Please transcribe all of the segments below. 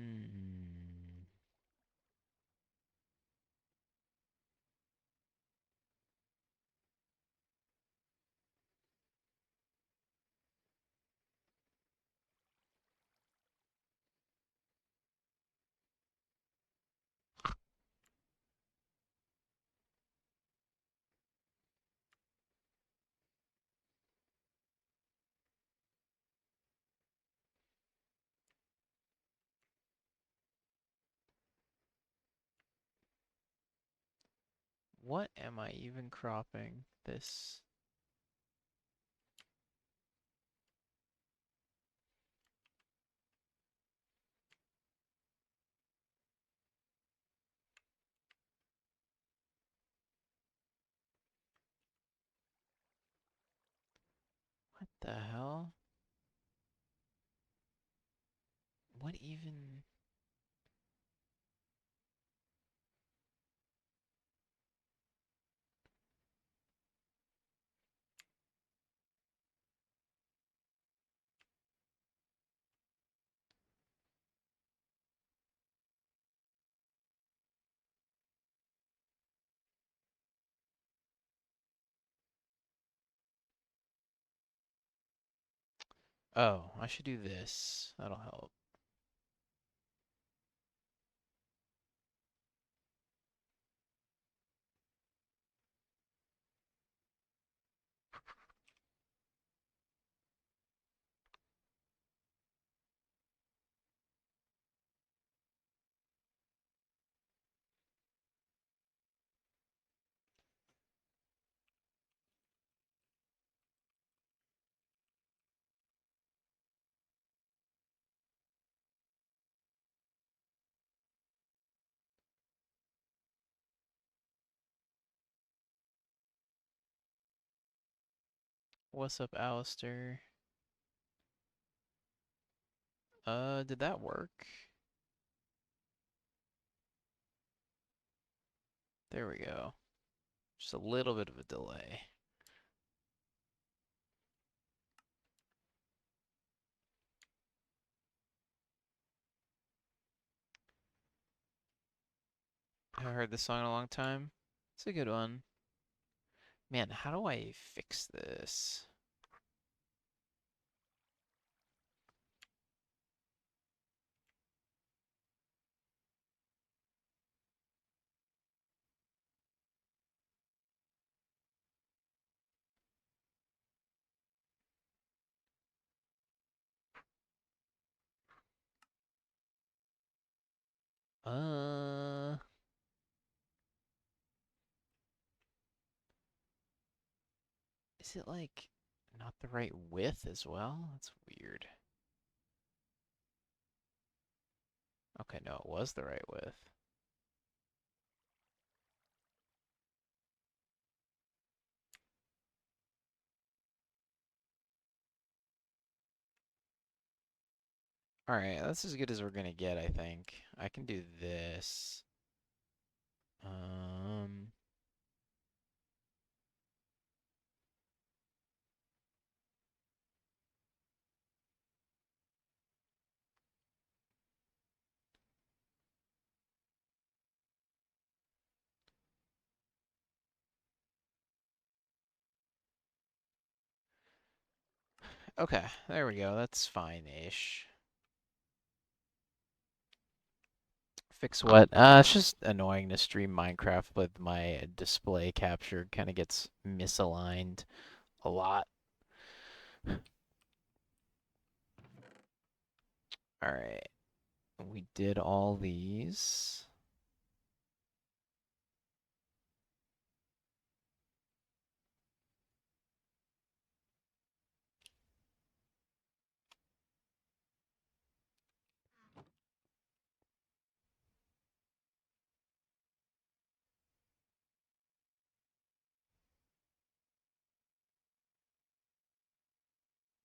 Hmm. What am I even cropping? This. What the hell? What even? Oh, I should do this. That'll help. What's up, Alistair? Did that work? There we go. Just a little bit of a delay. I haven't heard this song in a long time. It's a good one. Man, how do I fix this? Uh, is it like not the right width as well? That's weird. Okay, no, it was the right width. Alright, that's as good as we're gonna get, I think. I can do this. Um, okay, there we go. That's fine-ish. Fix what? It's just annoying to stream Minecraft with my display capture. Kind of gets misaligned a lot. Alright, we did all these.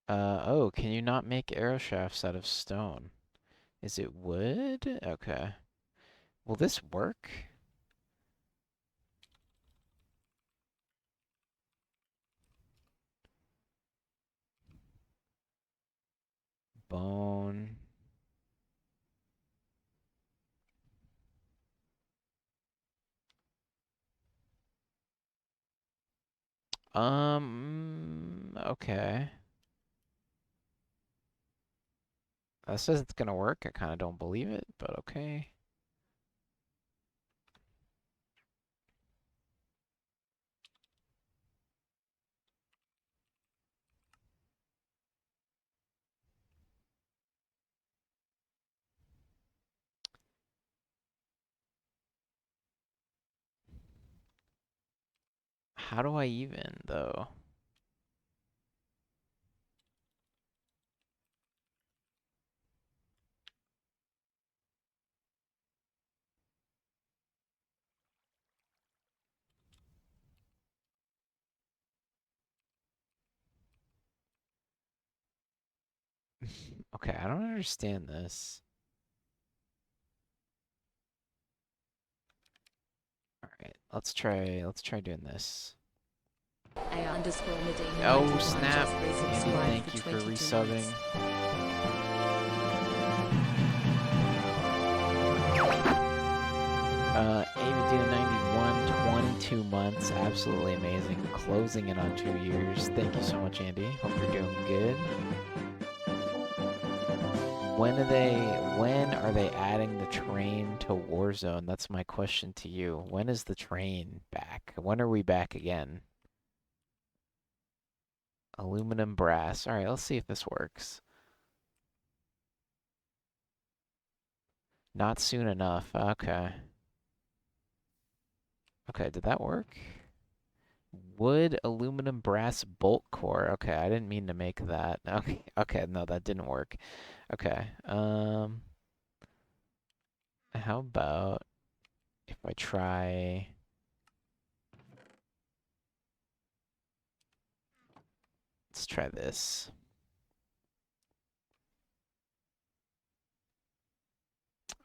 Oh, can you not make arrow shafts out of stone? Is it wood? Okay. Will this work? Bone. Okay. That says it's gonna work. I kind of don't believe it, but okay. How do I even, though? Okay, I don't understand this. All right, let's try doing this. A underscore Medina Oh, 91 snap. just Andy, resubscribed thank for you for 22 resubbing. months. A Medina 91, 22 months. Absolutely amazing. Closing in on 2 years. Thank you so much, Andy. Hope you're doing good. When are they adding the train to Warzone? That's my question to you. When is the train back? When are we back again? Aluminum brass. All right, let's see if this works. Not soon enough. Okay. Okay, did that work? Wood, aluminum, brass, bolt core. Okay, I didn't mean to make that. Okay, okay, no, that didn't work. Okay. How about if I try, let's try this.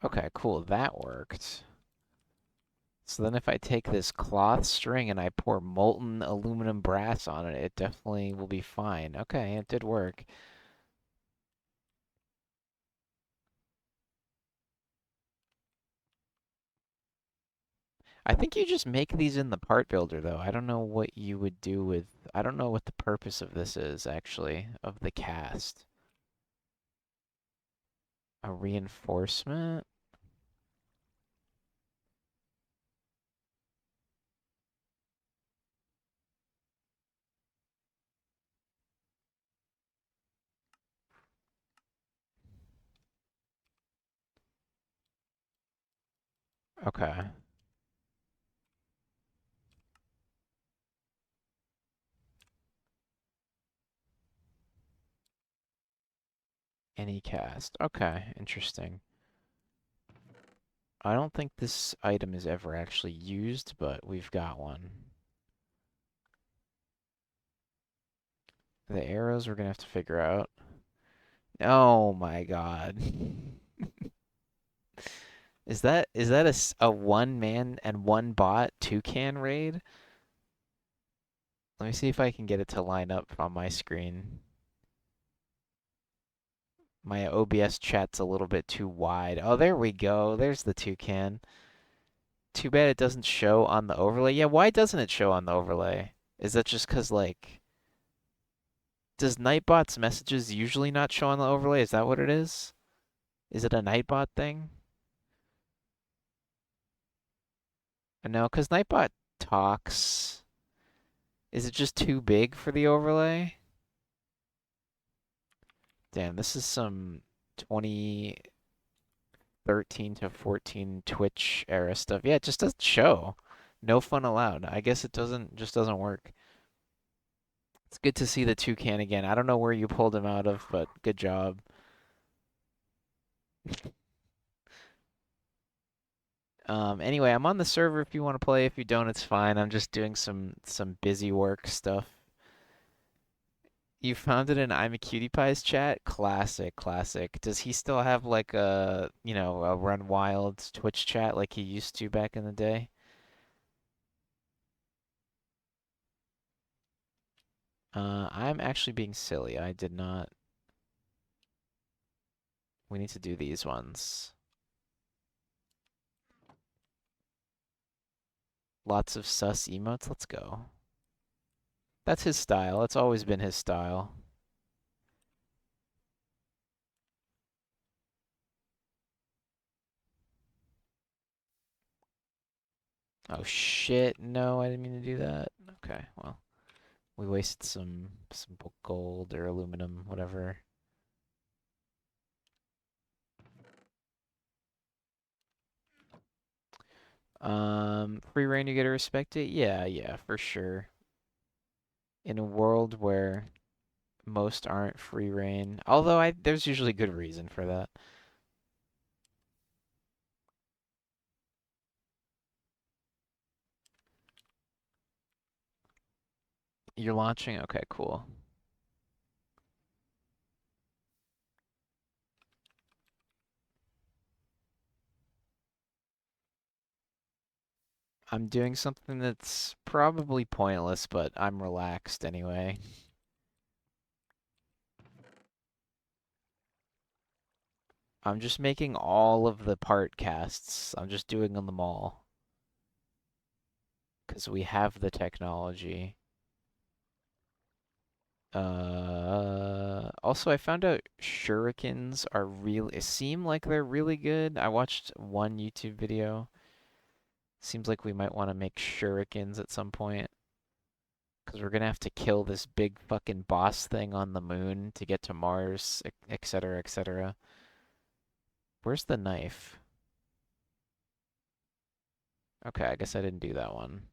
Okay, cool, that worked. So then if I take this cloth string and I pour molten aluminum brass on it, it definitely will be fine. Okay, it did work. I think you just make these in the part builder though. I don't know what you would do with, I don't know what the purpose of this is actually, of the cast. A reinforcement? Okay. Any cast. Okay, interesting. I don't think this item is ever actually used, but we've got one. The arrows we're gonna have to figure out. Oh my god. Is that a one man and one bot toucan raid? Let me see if I can get it to line up on my screen. My OBS chat's a little bit too wide. Oh, there we go. There's the toucan. Too bad it doesn't show on the overlay. Yeah, why doesn't it show on the overlay? Is that just 'cause like does Nightbot's messages usually not show on the overlay? Is that what it is? Is it a Nightbot thing? No, 'cause Nightbot talks. Is it just too big for the overlay? Damn, this is some 2013 to 14 Twitch era stuff. Yeah, it just doesn't show. No fun allowed. I guess it just doesn't work. It's good to see the toucan again. I don't know where you pulled him out of, but good job. Anyway, I'm on the server if you want to play. If you don't, it's fine. I'm just doing some busy work stuff. You found it in I'm a Cutie Pie's chat? Classic, classic. Does he still have like a Run Wild Twitch chat like he used to back in the day? I'm actually being silly. I did not. We need to do these ones. Lots of sus emotes. Let's go. That's his style. It's always been his style. Oh shit, no, I didn't mean to do that. Okay, well, we wasted some gold or aluminum, whatever. Free reign, you gotta respect it. Yeah, yeah, for sure. In a world where most aren't free reign, although there's usually good reason for that. You're launching? Okay, cool. I'm doing something that's probably pointless, but I'm relaxed anyway. I'm just making all of the part casts. I'm just doing them all because we have the technology. Also, I found out shurikens are really, seem like they're really good. I watched one YouTube video. Seems like we might want to make shurikens at some point because we're gonna have to kill this big fucking boss thing on the moon to get to Mars, etc., etc. Where's the knife? Okay, I guess I didn't do that one.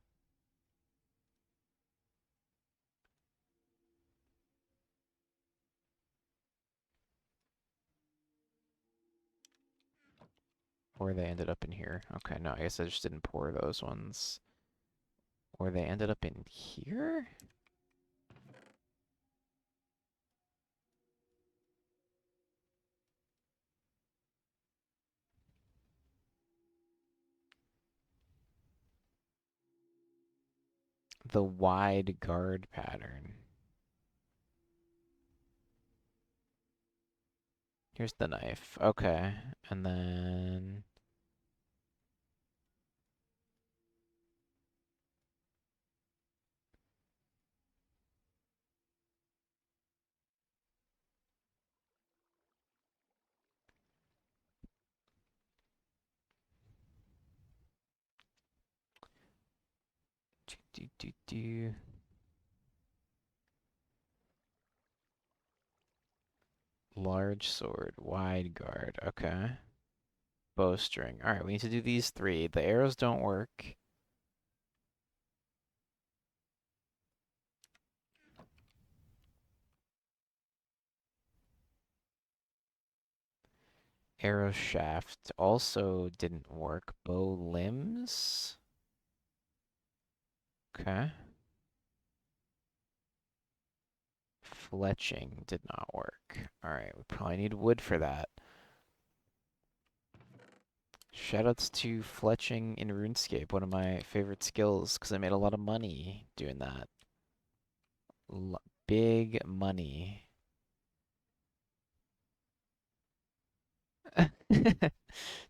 Or they ended up in here. Okay, no, I guess I just didn't pour those ones. Or they ended up in here? The wide guard pattern. Here's the knife. Okay. And then do. Large sword, wide guard. Okay. Bowstring. All right, we need to do these three. The arrows don't work. Arrow shaft also didn't work. Bow limbs. Okay. Fletching did not work. All right, we probably need wood for that. Shoutouts to fletching in RuneScape, one of my favorite skills, because I made a lot of money doing that. Big money.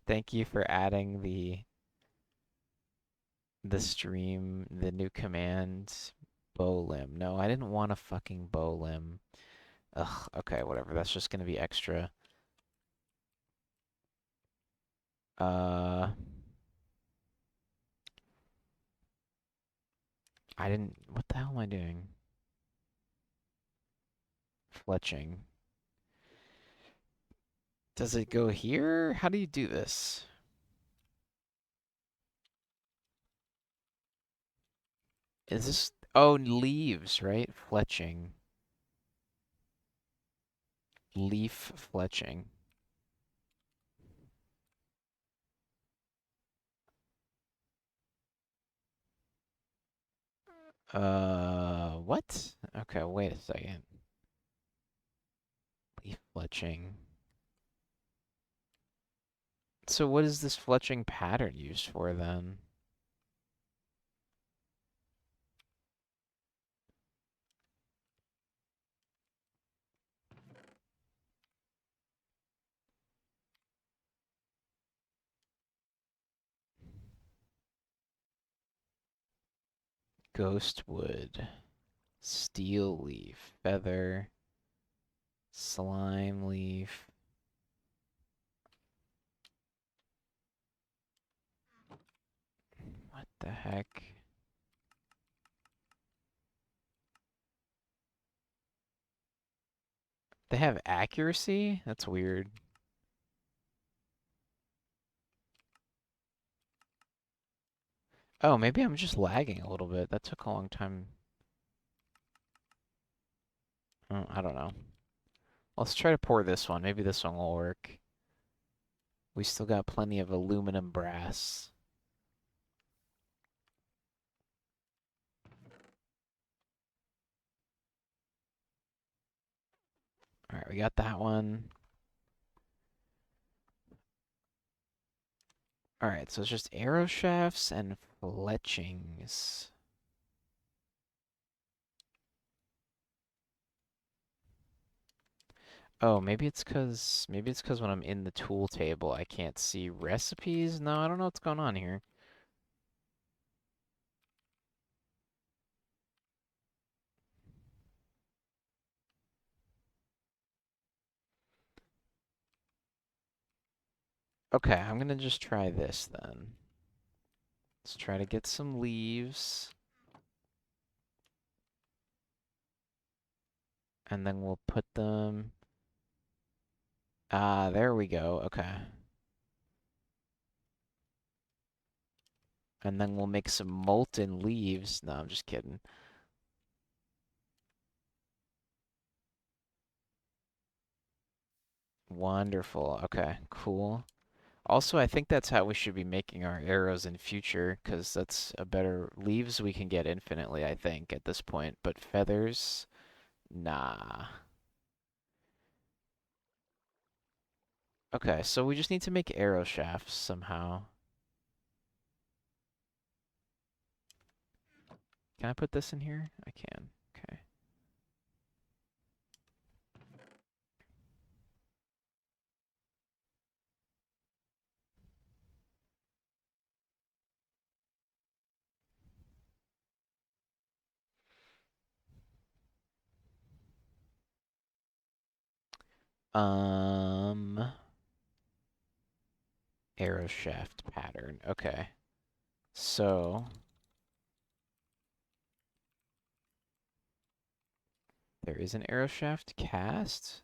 Thank you for adding the stream, the new command, bow limb. No, I didn't want a fucking bow limb. Ugh, okay, whatever. That's just gonna be extra. Uh, I didn't. What the hell am I doing? Fletching. Does it go here? How do you do this? Is this? Oh, leaves, right? Fletching. Leaf fletching. What? Okay, wait a second. Leaf fletching. So what is this fletching pattern used for then? Ghost wood. Steel leaf, feather, slime leaf. What the heck? They have accuracy? That's weird. Oh, maybe I'm just lagging a little bit. That took a long time. Oh, I don't know. Let's try to pour this one. Maybe this one will work. We still got plenty of aluminum brass. All right, we got that one. All right, so it's just arrow shafts and fletchings. Oh, maybe it's 'cause when I'm in the tool table I can't see recipes. No, I don't know what's going on here. Okay, I'm gonna just try this then. Let's try to get some leaves, and then we'll put them. Ah, there we go. Okay. And then we'll make some molten leaves. No, I'm just kidding. Wonderful. Okay, cool. Also, I think that's how we should be making our arrows in future, because that's a better leaves we can get infinitely, I think, at this point. But feathers, nah. Okay, so we just need to make arrow shafts somehow. Can I put this in here? I can. Okay. Um, arrow shaft pattern. Okay. So there is an arrow shaft cast.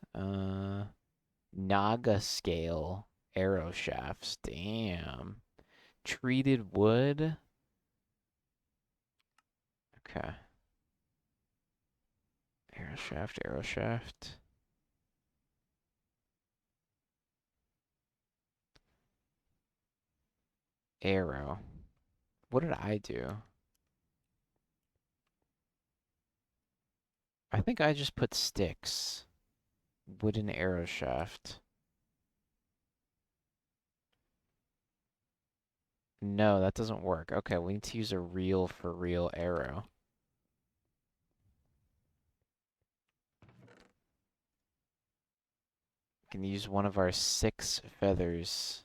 Naga scale arrow shafts. Damn. Treated wood. Okay. Arrow shaft, arrow shaft. Arrow. What did I do? I think I just put sticks. Wooden arrow shaft. No, that doesn't work. Okay, we need to use a real for real arrow. We can use one of our 6 feathers.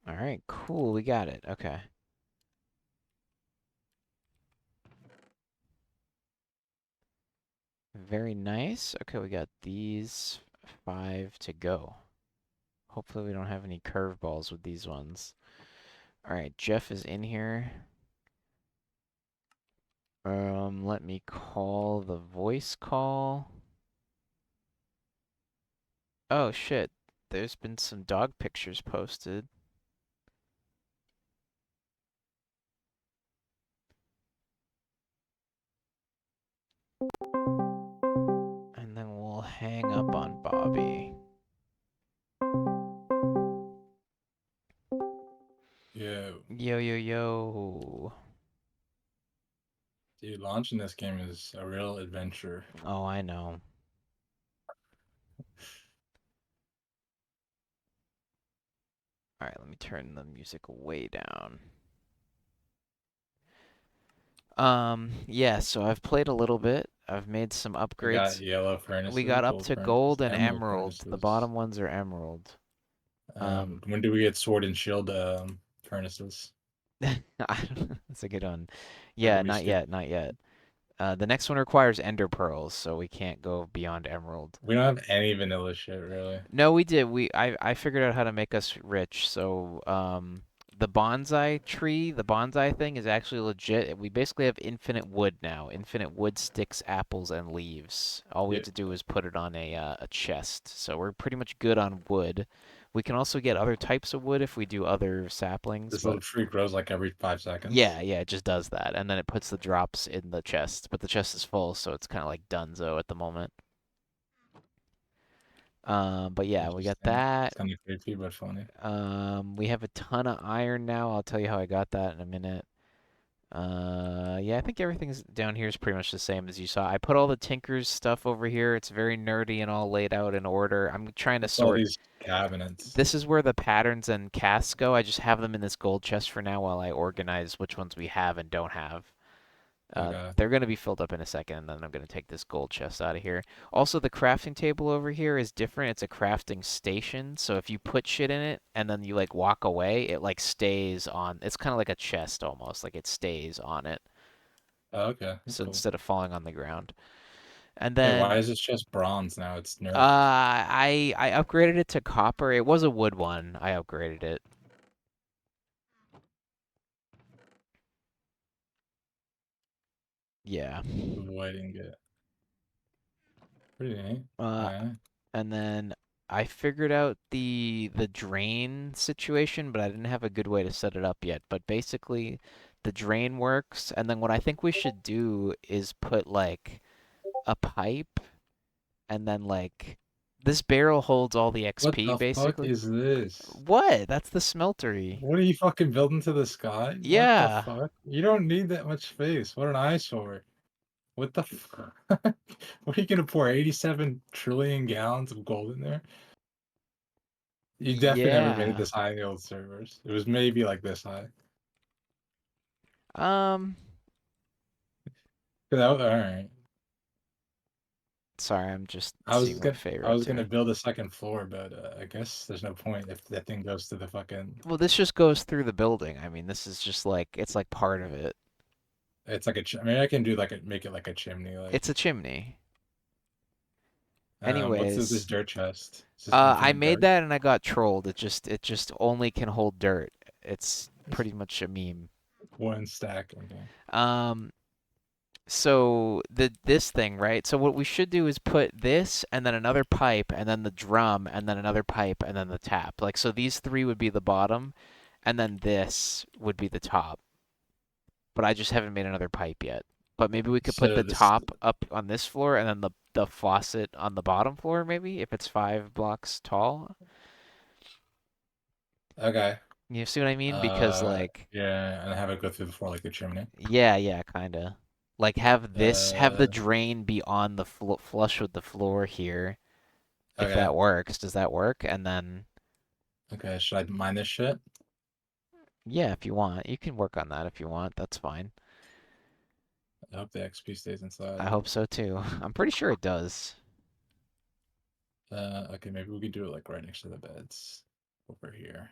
All right, cool. We got it. Okay. Very nice. Okay, we got these 5 to go. Hopefully we don't have any curveballs with these ones. All right, Jeff is in here. Let me call the voice call. Oh shit, there's been some dog pictures posted. And then we'll hang up on Bobby. Yeah, Yo, yo, yo. dude, launching this game is a real adventure. Oh, I know. All right, let me turn the music way down. Yeah, so I've played a little bit. I've made some I got upgrades. yellow We furnaces, got up gold to furnaces, gold and emerald emerald. The furnaces. bottom ones are emerald. Um, When do we get sword and shield furnaces? that's a good one. Or do Yeah, we not skip? yet, not yet. The next one requires ender pearls, so we can't go beyond emerald. We don't have any vanilla shit really. No, we did. I figured out how to make us rich. So, the bonsai tree, the bonsai thing is actually legit. We basically have infinite wood now. Infinite wood, sticks, apples, and leaves. All we Yeah, have to do is put it on a chest. So we're pretty much good on wood. We can also get other types of wood if we do other saplings, this but little tree grows like every 5 seconds. yeah, it just does that. And then it puts the drops in the chest, but the chest is full, so it's kind of like donezo at the moment. But yeah, we got Interesting. that. It's kind of creepy but funny. We have a ton of iron now. I'll tell you how I got that in a minute. Yeah, I think everything's down here is pretty much the same as you saw. I put all the Tinker's stuff over here. It's very nerdy and all laid out in order. I'm trying to What's all sort. these cabinets? This is where the patterns and casts go. I just have them in this gold chest for now while I organize which ones we have and don't have. Okay. They're going to be filled up in a second, and then I'm going to take this gold chest out of here. Also, the crafting table over here is different. It's a crafting station, so if you put shit in it and then you like walk away, it like stays on. It's kind of like a chest almost, like it stays on it. Oh, okay, that's So cool. instead of falling on the ground. And Hey, why then is this just bronze now? It's nerfed. I upgraded it to copper. It was a wood one. I upgraded it. Yeah. Avoiding it. Pretty neat. Uh, Okay. and then I figured out the drain situation, but I didn't have a good way to set it up yet. But basically, the drain works, and then what I think we should do is put like a pipe, and then like this barrel holds all the What XP the fuck basically. is this? What? That's the smeltery. What are you fucking building to the sky? What the Yeah. fuck? You don't need that much space. What an eyesore. What the fuck? What are you gonna pour 87 trillion gallons of gold in there? You definitely never made it Yeah. this high in the old servers. It was maybe like this high. Um, Alright. sorry, I'm just I seeing was what gonna I favorites was gonna are. build a second floor, but I guess there's no point if that thing goes to the fucking. Well, this just goes through the building. I mean, this is just like it's like part of it. It's like I mean, I can do like make it like a chimney. It's Like, a chimney. what's this Anyways, dirt chest? It's just I infinite made dirt. that and I got trolled. It just only can hold dirt. It's pretty much a meme. One stack. Okay. Um, so this thing, right? So what we should do is put this and then another pipe and then the drum and then another pipe and then the tap. Like so these three would be the bottom and then this would be the top. But I just haven't made another pipe yet. But maybe we could put So the this. top up on this floor and then the faucet on the bottom floor maybe if it's 5 blocks tall. Okay. You see what I mean? Because like Yeah, and have it go through the floor like the chimney. yeah, kind of. Like have the Uh, drain be on the flush with the floor here. If okay. that works, does that work? And then Okay. Should I mine this shit? yeah, if you want, you can work on that if you want. That's fine. I hope the XP stays I inside. hope so too. I'm pretty sure it does. Okay, maybe we could do it like right next to the beds over here.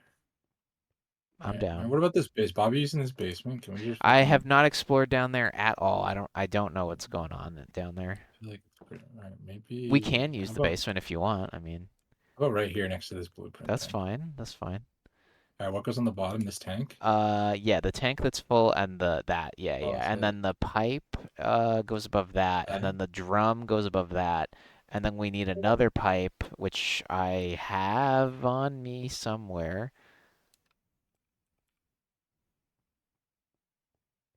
All I'm right. down. What about this base? Bobby using his basement. Can we just I fucking? have not explored down there at all. I don't know what's going on down there. I feel like it's pretty. All right. We Maybe. can use the basement if you want. I mean, How about right here next to this blueprint that's thing? fine. That's fine. All right. What goes on the bottom? This tank. Yeah, the tank that's full and the that. Yeah. And Faucet. then the pipe goes above that and Okay. then the drum goes above that. And then we need another pipe which I have on me somewhere.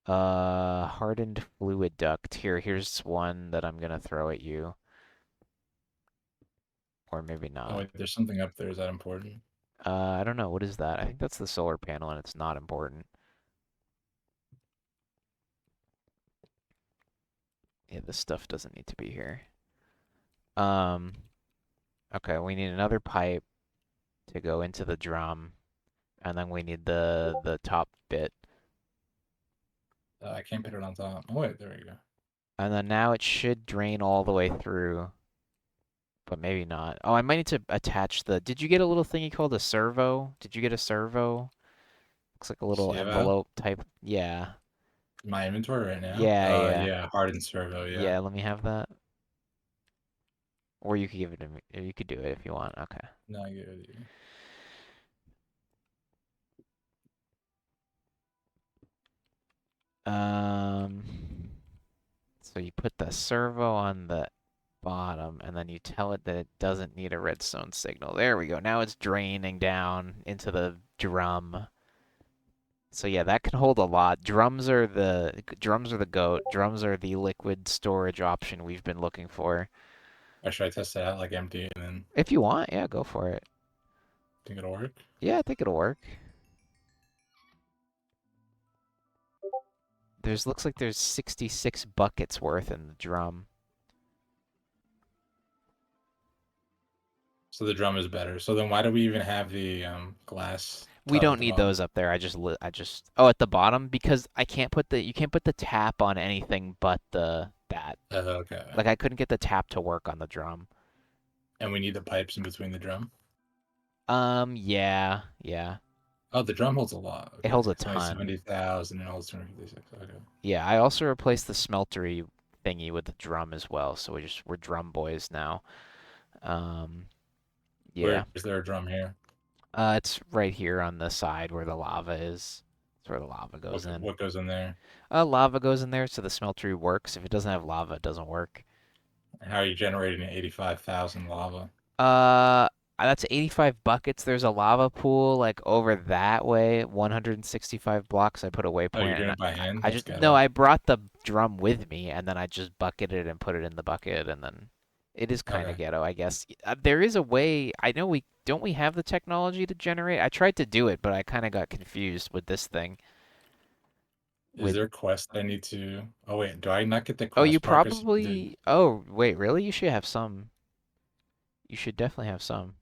Hardened fluid duct. Here's one that I'm gonna throw at you. Or maybe Oh not. wait, there's something up there. Is that important? I don't know. What is that? I think that's the solar panel and it's not important. Yeah, this stuff doesn't need to be here. Um, okay, we need another pipe to go into the drum. And then we need the top bit. I can't put it on top. Oh wait, there we go. And then now it should drain all the way through, but maybe not. Oh, I might need to attach the. Did you get a little thingy called a servo? Did you get a servo? Looks like a little CFO? envelope type. Yeah. My inventory right now? Yeah, yeah. Yeah, hardened servo, yeah. Yeah, let me have that. Or you could give it to me. You could do it if you want. Okay. No, I get it. Um, so you put the servo on the bottom, and then you tell it that it doesn't need a redstone signal. There we go. Now it's draining down into the drum. So yeah, that can hold a lot. Drums are the goat. Drums are the liquid storage option we've been looking for. Or should I test it out like empty and then If you want, yeah, go for it. think it'll work? Yeah, I think it'll work. Looks like there's 66 buckets worth in the drum. So the drum is better. So then why do we even have the glass We tub don't at the need bottom? those up there. Oh, at the bottom because I can't put the you can't put the tap on anything but the that. Okay. Like I couldn't get the tap to work on the drum. And we need the pipes in between the drum. Yeah, yeah. Oh, the drum holds a lot. It Okay. holds a It's only ton. 70,000 and holds 256. Okay. Yeah, I also replaced the smeltery thingy with the drum as well, so we're drum boys now. Um, Where yeah. is there a drum here? It's right here on the side where the lava is. That's where the lava goes in. What goes in there? Lava goes in there, so the smeltery works. If it doesn't have lava, it doesn't work. How are you generating 85,000 lava? Uh, that's 85 buckets. There's a lava pool like over that way, 165 blocks. I put a Oh, you're waypoint, doing and it by hand? I That's just no, ghetto. I brought the drum with me, and then I just bucketed and put it in the bucket, and then it is kind of Okay. ghetto, I guess. There is a way. I know we don't we have the technology to generate. I tried to do it, but I kind of got confused with this thing. Is With there a quest I need to? Oh wait, do I not get the oh, you quest part? Cause probably. Oh, wait, really? You should have some. You should definitely have some.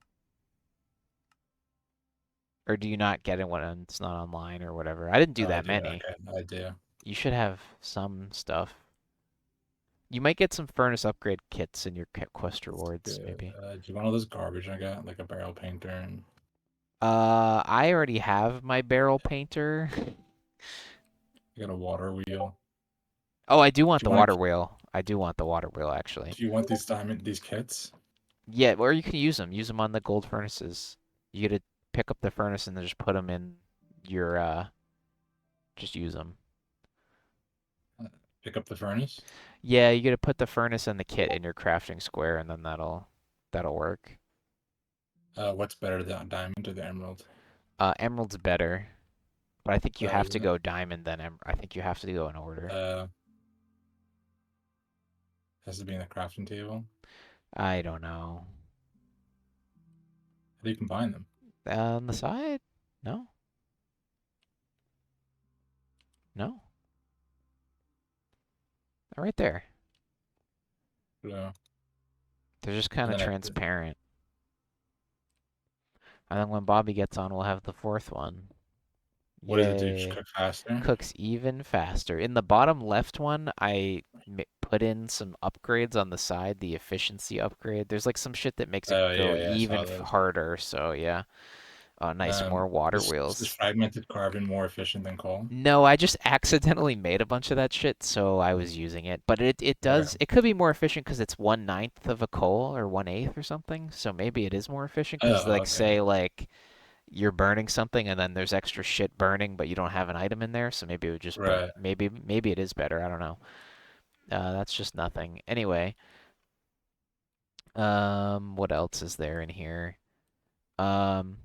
Or do you not get it when it's not online or whatever? I didn't do oh, I that do. many. Okay, I do. You should have some stuff. You might get some furnace upgrade kits in your quest rewards, Good. maybe. Do you want all this garbage I got, like a barrel painter and I already have my barrel painter. I got a water wheel? Oh, I do want Do you the want water to? wheel. I do want the water wheel, actually. Do you want these kits? Yeah, or you can use them. Use them on the gold furnaces. You get to pick up the furnace and then just put them in your, just use them. Pick up the furnace. Yeah, you get to put the furnace and the kit in your crafting square, and then that'll work. What's better, the diamond or the emerald? Emerald's better, but I think you have Is to it? go diamond then. I think you have to go in order. Uh, has to be in the crafting table. I don't know. How do you combine them? On the side? No, no, right there. Uh, They're just kind and of then I put, transparent. And then when Bobby gets on, we'll have the fourth one. what does it do? Just Yay. cook faster? Cooks even faster. In the bottom left one, I put in some upgrades on the side, the efficiency upgrade. There's like some shit that makes it Oh go yeah, I even saw those. harder. So yeah. Oh, nice. More water Is wheels. fragmented carbon more efficient than coal? No, I just accidentally made a bunch of that shit, so I was using it. But Okay. it could be more efficient because it's 1/9 of a coal or 1/8 or something. So maybe it is more efficient because Oh, like okay. say like you're burning something and then there's extra shit burning, but you don't have an item in there, so maybe it would just burn. Right. Maybe it is better. I don't know. That's just nothing. Anyway, what else is there in here? Um,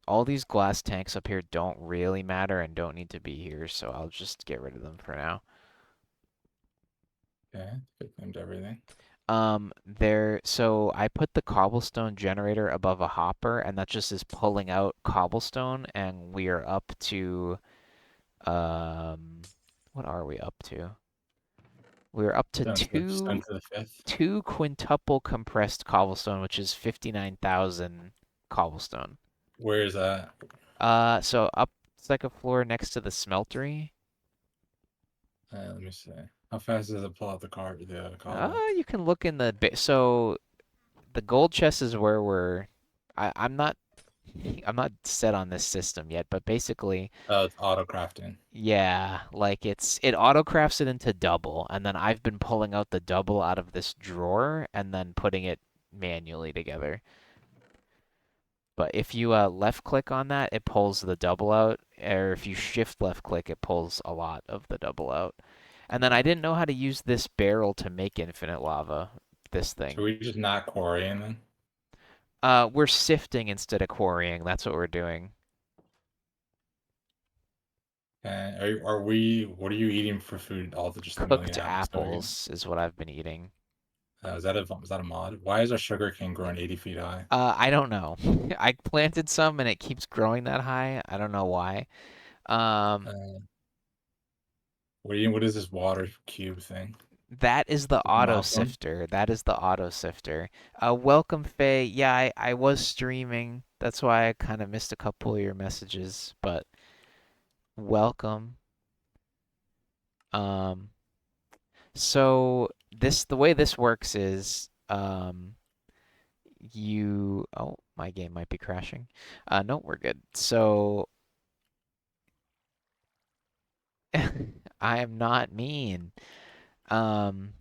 all these glass tanks up here don't really matter and don't need to be here, so I'll just get rid of them for now. Okay. Fit named everything. So I put the cobblestone generator above a hopper, and that just is pulling out cobblestone, and we are up to, um, what are we up to? We're up to Stone to the fifth. two quintuple compressed cobblestone, which is 59,000 cobblestone. Where is that? So up second floor next to the smeltery. Let me see. How fast does it pull out the cobble? You can look in the so the gold chest is where we're. I'm not I'm not set on this system yet, but basically, Oh, it's auto crafting. yeah, like it auto crafts it into double, and then I've been pulling out the double out of this drawer and then putting it manually together. But if you left click on that, it pulls the double out, or if you shift left click, it pulls a lot of the double out. And then I didn't know how to use this barrel to make infinite lava, this So thing. we just not quarrying then? We're sifting instead of quarrying. That's what we're doing. And are we? What are you eating for food? All the just a million Cooked apples. So we can. apples is what I've been eating. Is that a mod? Why is our sugar cane growing 80 feet high? I don't know. I planted some and it keeps growing that high. I don't know why. Um, Uh, what is this water cube thing? that is the Is it auto mob one? sifter. That is the auto sifter. Welcome, Faye. Yeah, I was streaming. That's why I kind of missed a couple of your messages, but welcome. Um, so the way this works is oh, my game might be crashing. No, we're good. So I am not mean. Um,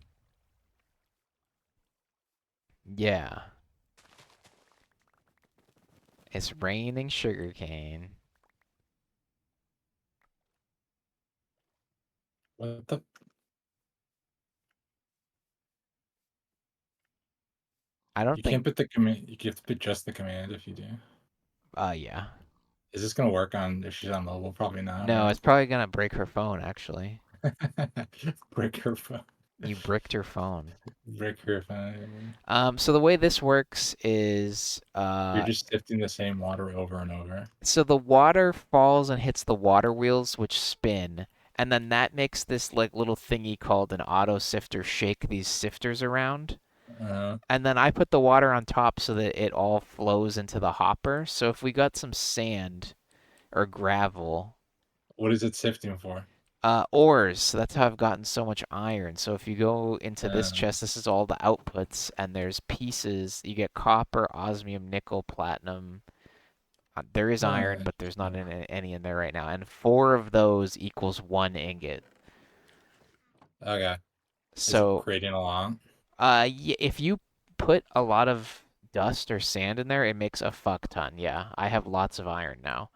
yeah, it's raining sugarcane. What the? I don't You think. can't put the command. You have to put just the command if you do. Yeah. Is this gonna work on if she's on mobile? Probably not, No, right? it's probably gonna break her phone, actually. Break her phone. You bricked her phone. Break her phone. So the way this works is, You're just sifting the same water over and over. so the water falls and hits the water wheels, which spin, and then that makes this like little thingy called an auto sifter shake these sifters around. Uh, And then I put the water on top so that it all flows into the hopper. So if we got some sand or gravel, what is it sifting for? ores. So that's how I've gotten so much iron. So if you go into this Uh, chest, this is all the outputs, and there's pieces. You get copper, osmium, nickel, platinum. There is iron, but there's not Interesting. any in there right now. And four of those equals one ingot. Okay. Is it So, creating a lot? if you put a lot of dust or sand in there, it makes a fuck ton. Yeah, I have lots of iron now.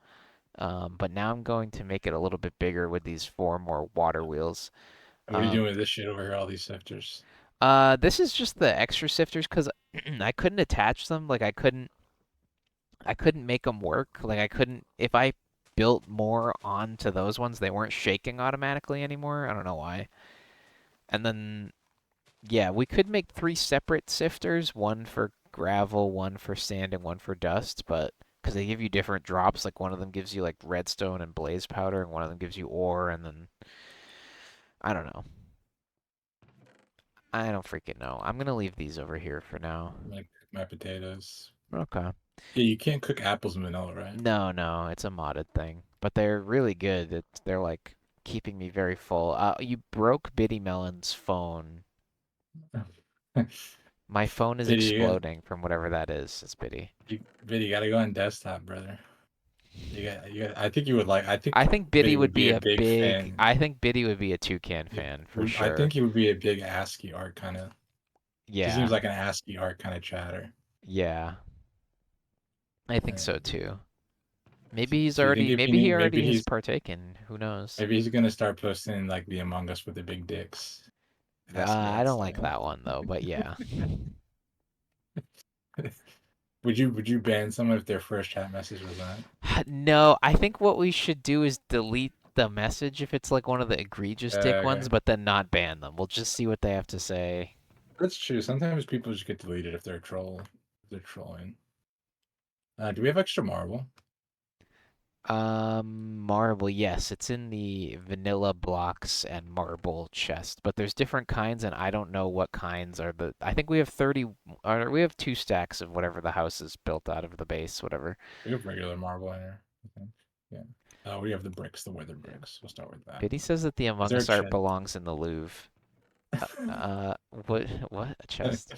But now I'm going to make it a little bit bigger with these four more water wheels. What are you doing Um, with this shit over here? All these sifters. this is just the extra sifters because I couldn't attach them. Like I couldn't make them work. Like I couldn't if I built more onto those ones, they weren't shaking automatically anymore. I don't know why. And then yeah, we could make three separate sifters, one for gravel, one for sand, and one for dust, but because they give you different drops, like one of them gives you like redstone and blaze powder, and one of them gives you ore, and then I don't know. I don't freaking know. I'm gonna leave these over here for now. I'm gonna cook my potatoes. Okay. Yeah, you can't cook apples in vanilla, right? No, no, it's a modded thing, but they're really good. They're like keeping me very full. You broke Biddy Melon's phone. My phone is Biddy, exploding from whatever that is. It's Biddy. Biddy, you gotta go on desktop, brother. I think you would like. I think I think Biddy Biddy would would be be a a big big. fan. I think Biddy would be a Toucan fan for I think sure. he would be a big ASCII art kind of. He seems Yeah, like an ASCII art kind of chatter. yeah, I think Uh, so too. so you think if he Maybe he need, already has partaken. Who knows? maybe he's gonna start posting like the Among Us with the big dicks ASCII I art don't like style. that one though, but yeah. Would you ban someone if their first chat message was that? No, I think what we should do is delete the message if it's like one of the egregious dick ones, Okay, but then not ban them. We'll just see what they have to say. that's true. Sometimes people just get deleted if they're a troll. If they're trolling. Do we have extra marble? Marble, yes, it's in the vanilla blocks and marble chest, but there's different kinds, and I don't know what kinds are the. I think we have 30, or we have two stacks of whatever the house is built out of the base, whatever. We have regular marble in here. Yeah. Oh, we have the bricks, the weather Yeah. bricks. We'll start with that. Biddy says that the Is Among there a Us art chest? belongs in the Louvre. What? What? A chest?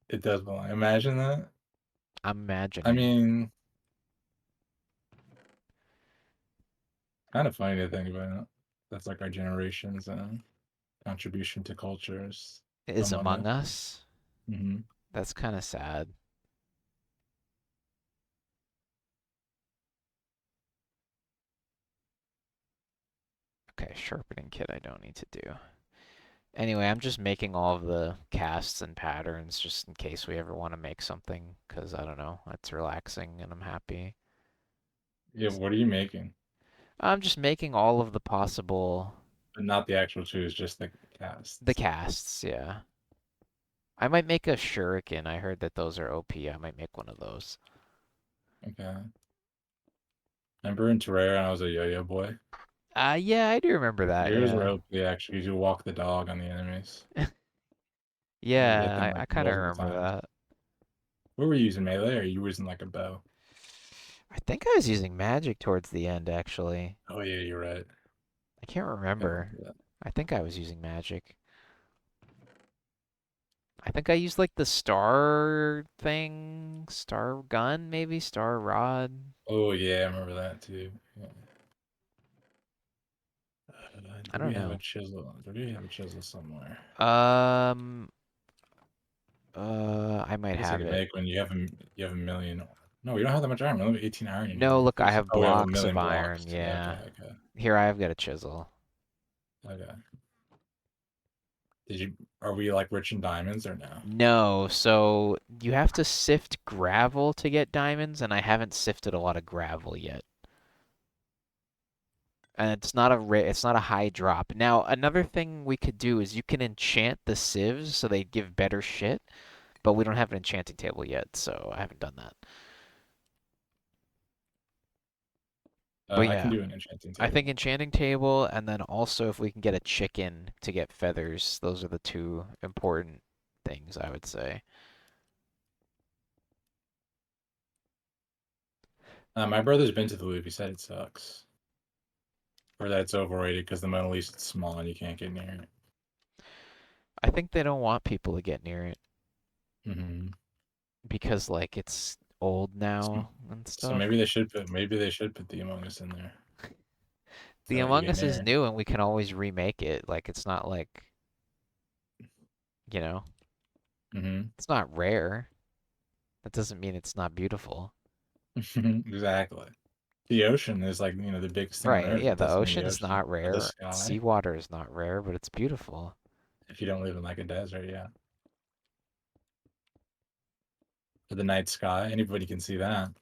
It does belong. Imagine that. I'm I imagining. mean, kind of funny to think about. That's like our generation's contribution to cultures Is Among Among Us. Us? Hmm. That's kind of sad. Okay, sharpening kit I don't need to do. Anyway, I'm just making all of the casts and patterns just in case we ever want to make something, because I don't know, it's relaxing and I'm happy. Yeah, what are you making? I'm just making all of the possible But not the actual shoes, just the the casts. casts, yeah. I might make a shuriken. I heard that those are OP. I might make one of those. Okay. Remember in Terraria, I was a yo-yo boy. Yeah, I do remember that, Yours were yeah. OP actually. You walk the dog on the enemies. You hit them Yeah, like I kind of multiple remember times. that. What were you using, melee, or you using like a bow? I think I was using magic towards the end, actually. Oh yeah, you're right. I can't I remember remember. that. I think I was using magic. I think I used like the star thing, star gun, maybe star rod. Oh yeah, I remember that too. Yeah. I Do don't we have a know. chisel? Do we have a chisel somewhere? Um, I might I guess I have could it. make one. You have a million. No, we don't have that much iron. We only have 18 iron in No, here. look, I have Oh, we have a blocks of million blocks. iron. Yeah, okay, Yeah. okay, Here, I've got a chisel. okay. Did you? Are we like rich in diamonds or no? No, so you have to sift gravel to get diamonds, and I haven't sifted a lot of gravel yet. And it's not a high drop. Now, another thing we could do is you can enchant the sieves so they give better shit, but we don't have an enchanting table yet, so I haven't done that. But I can yeah, do an enchanting I think table. enchanting table, and then also if we can get a chicken to get feathers, those are the two important things I would say. My brother's been to the Louvre. He said it sucks, or that it's overrated because the Mona Lisa's small and you can't get near it. I think they don't want people to get near it Hmm. because like it's old So, now and so stuff. maybe they should put the Among Us in there. The They let you Among get Us is near it. new and we can always remake it. Like it's not like, you know, Hmm. it's not rare. That doesn't mean it's not beautiful. Exactly. The ocean is like the biggest thing on Right, Earth. yeah, It the doesn't mean the ocean is ocean not or the rare. sky. Seawater is not rare, but it's beautiful. If you don't live in like a desert, yeah. Or the night sky, anybody can see that.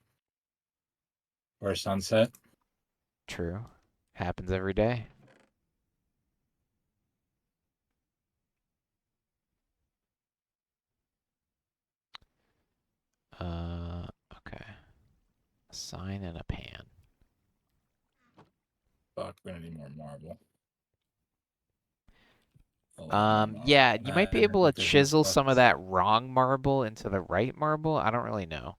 Or a sunset. True. Happens every day. Okay. A sign and a pan. Fuck, we're gonna need more marble. A lot more Yeah, marble. you might I be don't able to think there's enough chisel some of buckets. that wrong marble into the right marble. I don't really know.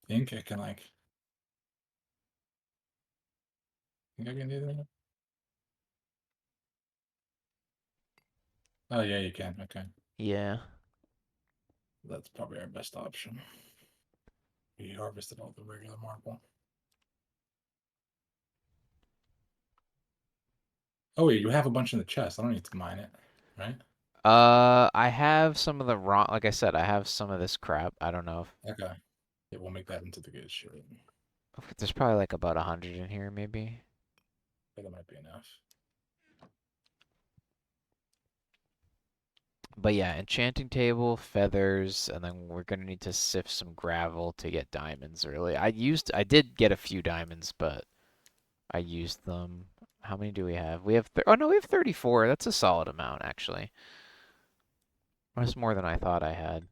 Think I can like. Think I can do that? Oh yeah, you can. Okay, Yeah. that's probably our best option. We harvested all the regular marble. Oh wait, you have a bunch in the chest. I don't need to mine it, right? I have some of the wrong, like I said, I have some of this crap. I don't know Okay. Yeah, we'll make that into the good shit. if there's probably like about 100 in here, maybe. I think that might be enough. But yeah, enchanting table, feathers, and then we're gonna need to sift some gravel to get diamonds early. I did get a few diamonds, but I used them. How many do we have? Oh no, we have 34. That's a solid amount, actually. That's more than I thought I had.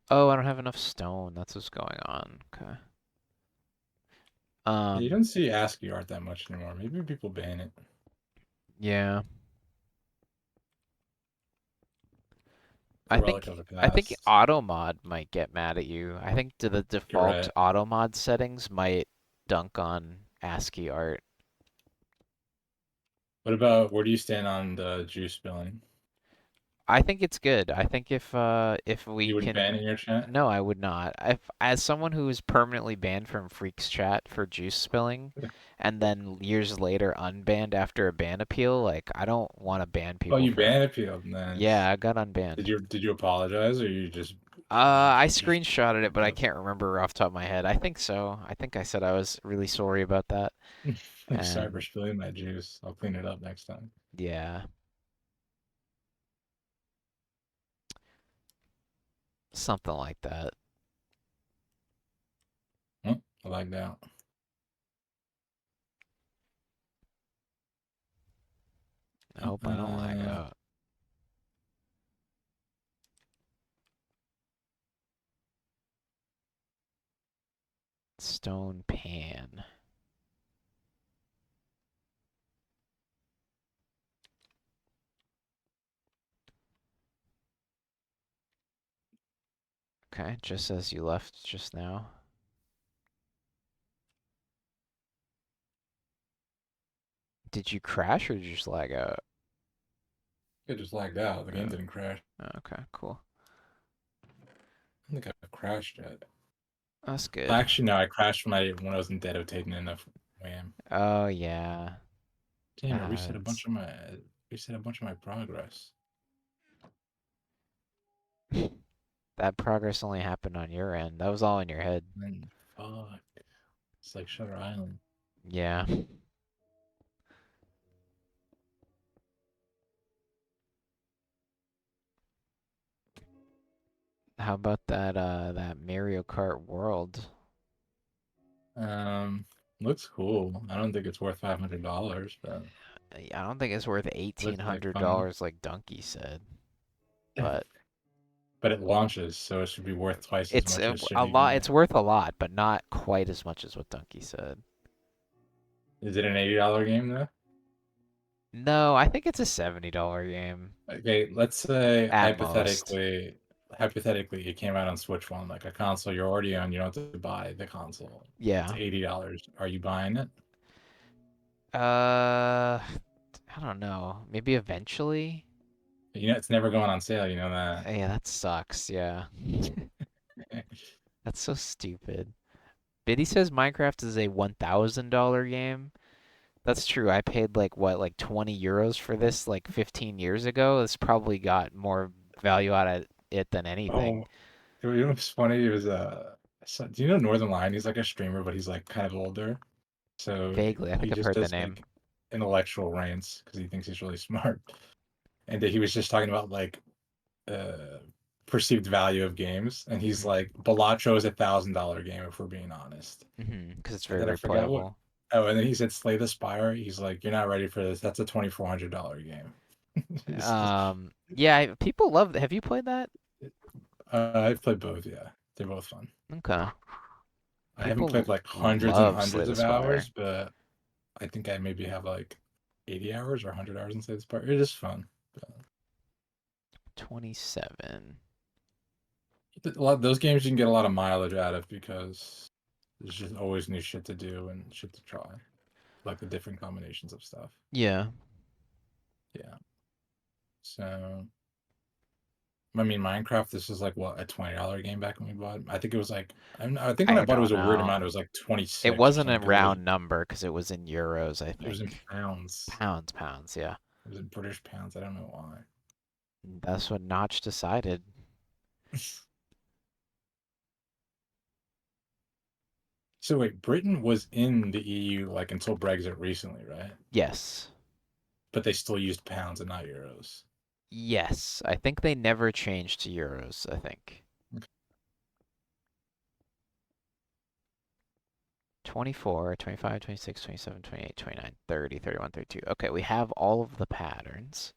Oh, I don't have enough stone. That's what's going on. Okay. Yeah, you Um, don't see ASCII art that much anymore. Maybe people ban it yeah. for relic of the I think past. AutoMod might get mad at you. I think the You're default right. AutoMod settings might dunk on ASCII art. What about where do you stand on the juice billing? I think it's good. I think if we You would ban can it in your chat? no, I would not. If as someone who is permanently banned from Freaks Chat for juice spilling and then years later unbanned after a ban appeal, like I don't want to ban Oh, people you for ban appealed. yeah, Nice. I got unbanned. Did you apologize or I you just screenshotted it, but I can't remember off the top of my head. I think so. I think I said I was really sorry about that. like sorry for And spilling my juice. I'll clean it up next time. yeah, something like that. Oh, I like that. I hope I don't lag Uh, out. Stone pan. Okay, just as you left just now. Did you crash or did you just lag out? it just lagged out. The game Oh, didn't crash. okay, cool. I don't think I've crashed yet. That's good. Actually, no, I crashed when I was in dead of taking enough wham. Oh yeah, Damn, that it happens. reset a bunch of my progress. That progress only happened on your end. That was all in your head. And fuck, it's like Shutter Island. Yeah. How about that Mario Kart World? Um, looks cool. I don't think it's worth $500, but I don't think it's worth eighteen looks like hundred fun. dollars like Donkey said, but But it launches, so it should be worth twice as it's much as a shitty lot. game. It's worth a lot, but not quite as much as what Donkey said. Is it an $80 game though? No, I think it's a $70 game Okay, let's say at most. hypothetically it came out on Switch One, like a console you're already on, you don't have to buy the console. It's Yeah. $80. Are you buying it? I don't know. Maybe eventually. You know it's never going on sale, you know that. Yeah, that sucks. Yeah. That's so stupid. Biddy says Minecraft is a $1,000 game. That's true. I paid like what, like 20 euros for this like 15 years ago. It's probably got more value out of it than anything. Oh, you know what's funny? It was do you know Northern Lion? He's like a streamer, but he's like kind of older. So Vaguely, I think he I've just heard the does name. like intellectual rants because he thinks he's really smart. And he was just talking about like uh perceived value of games, and he's Mhm. like, Balatro is $1,000 game if we're being honest. Mhm. Because it's And very then I very forgot what. playable. Oh, and then he said Slay the Spire. He's like, you're not ready for this. That's a $2,400 game. Yeah, people love. Have you played that? I've played both. Yeah, they're both fun. Okay. I haven't played People like hundreds and love Slay hundreds the of Spire. hours, but I think I maybe have like 80 hours or 100 hours in Slay the Spire. It is fun. But 27. a lot those games you can get a lot of mileage out of because there's just always new shit to do and shit to try, like the different combinations of stuff. Yeah. Yeah. So I mean, Minecraft. This is like what, a $20 game back when we bought it? I think it was like I think when I I bought it was don't a weird know. amount. It was like It 26 or wasn't a something because round number because it was in euros, I it was in think. pounds. Pounds, pounds, yeah. It was in British pounds. I don't know why. That's what Notch decided. So wait, Britain was in the EU like until Brexit recently, right? Yes. But they still used pounds and not euros. Yes. I think they never changed to euros, I think. 24, 25, 26, 27, 28, 29, 30, 31, 32. Okay, we have all of the patterns.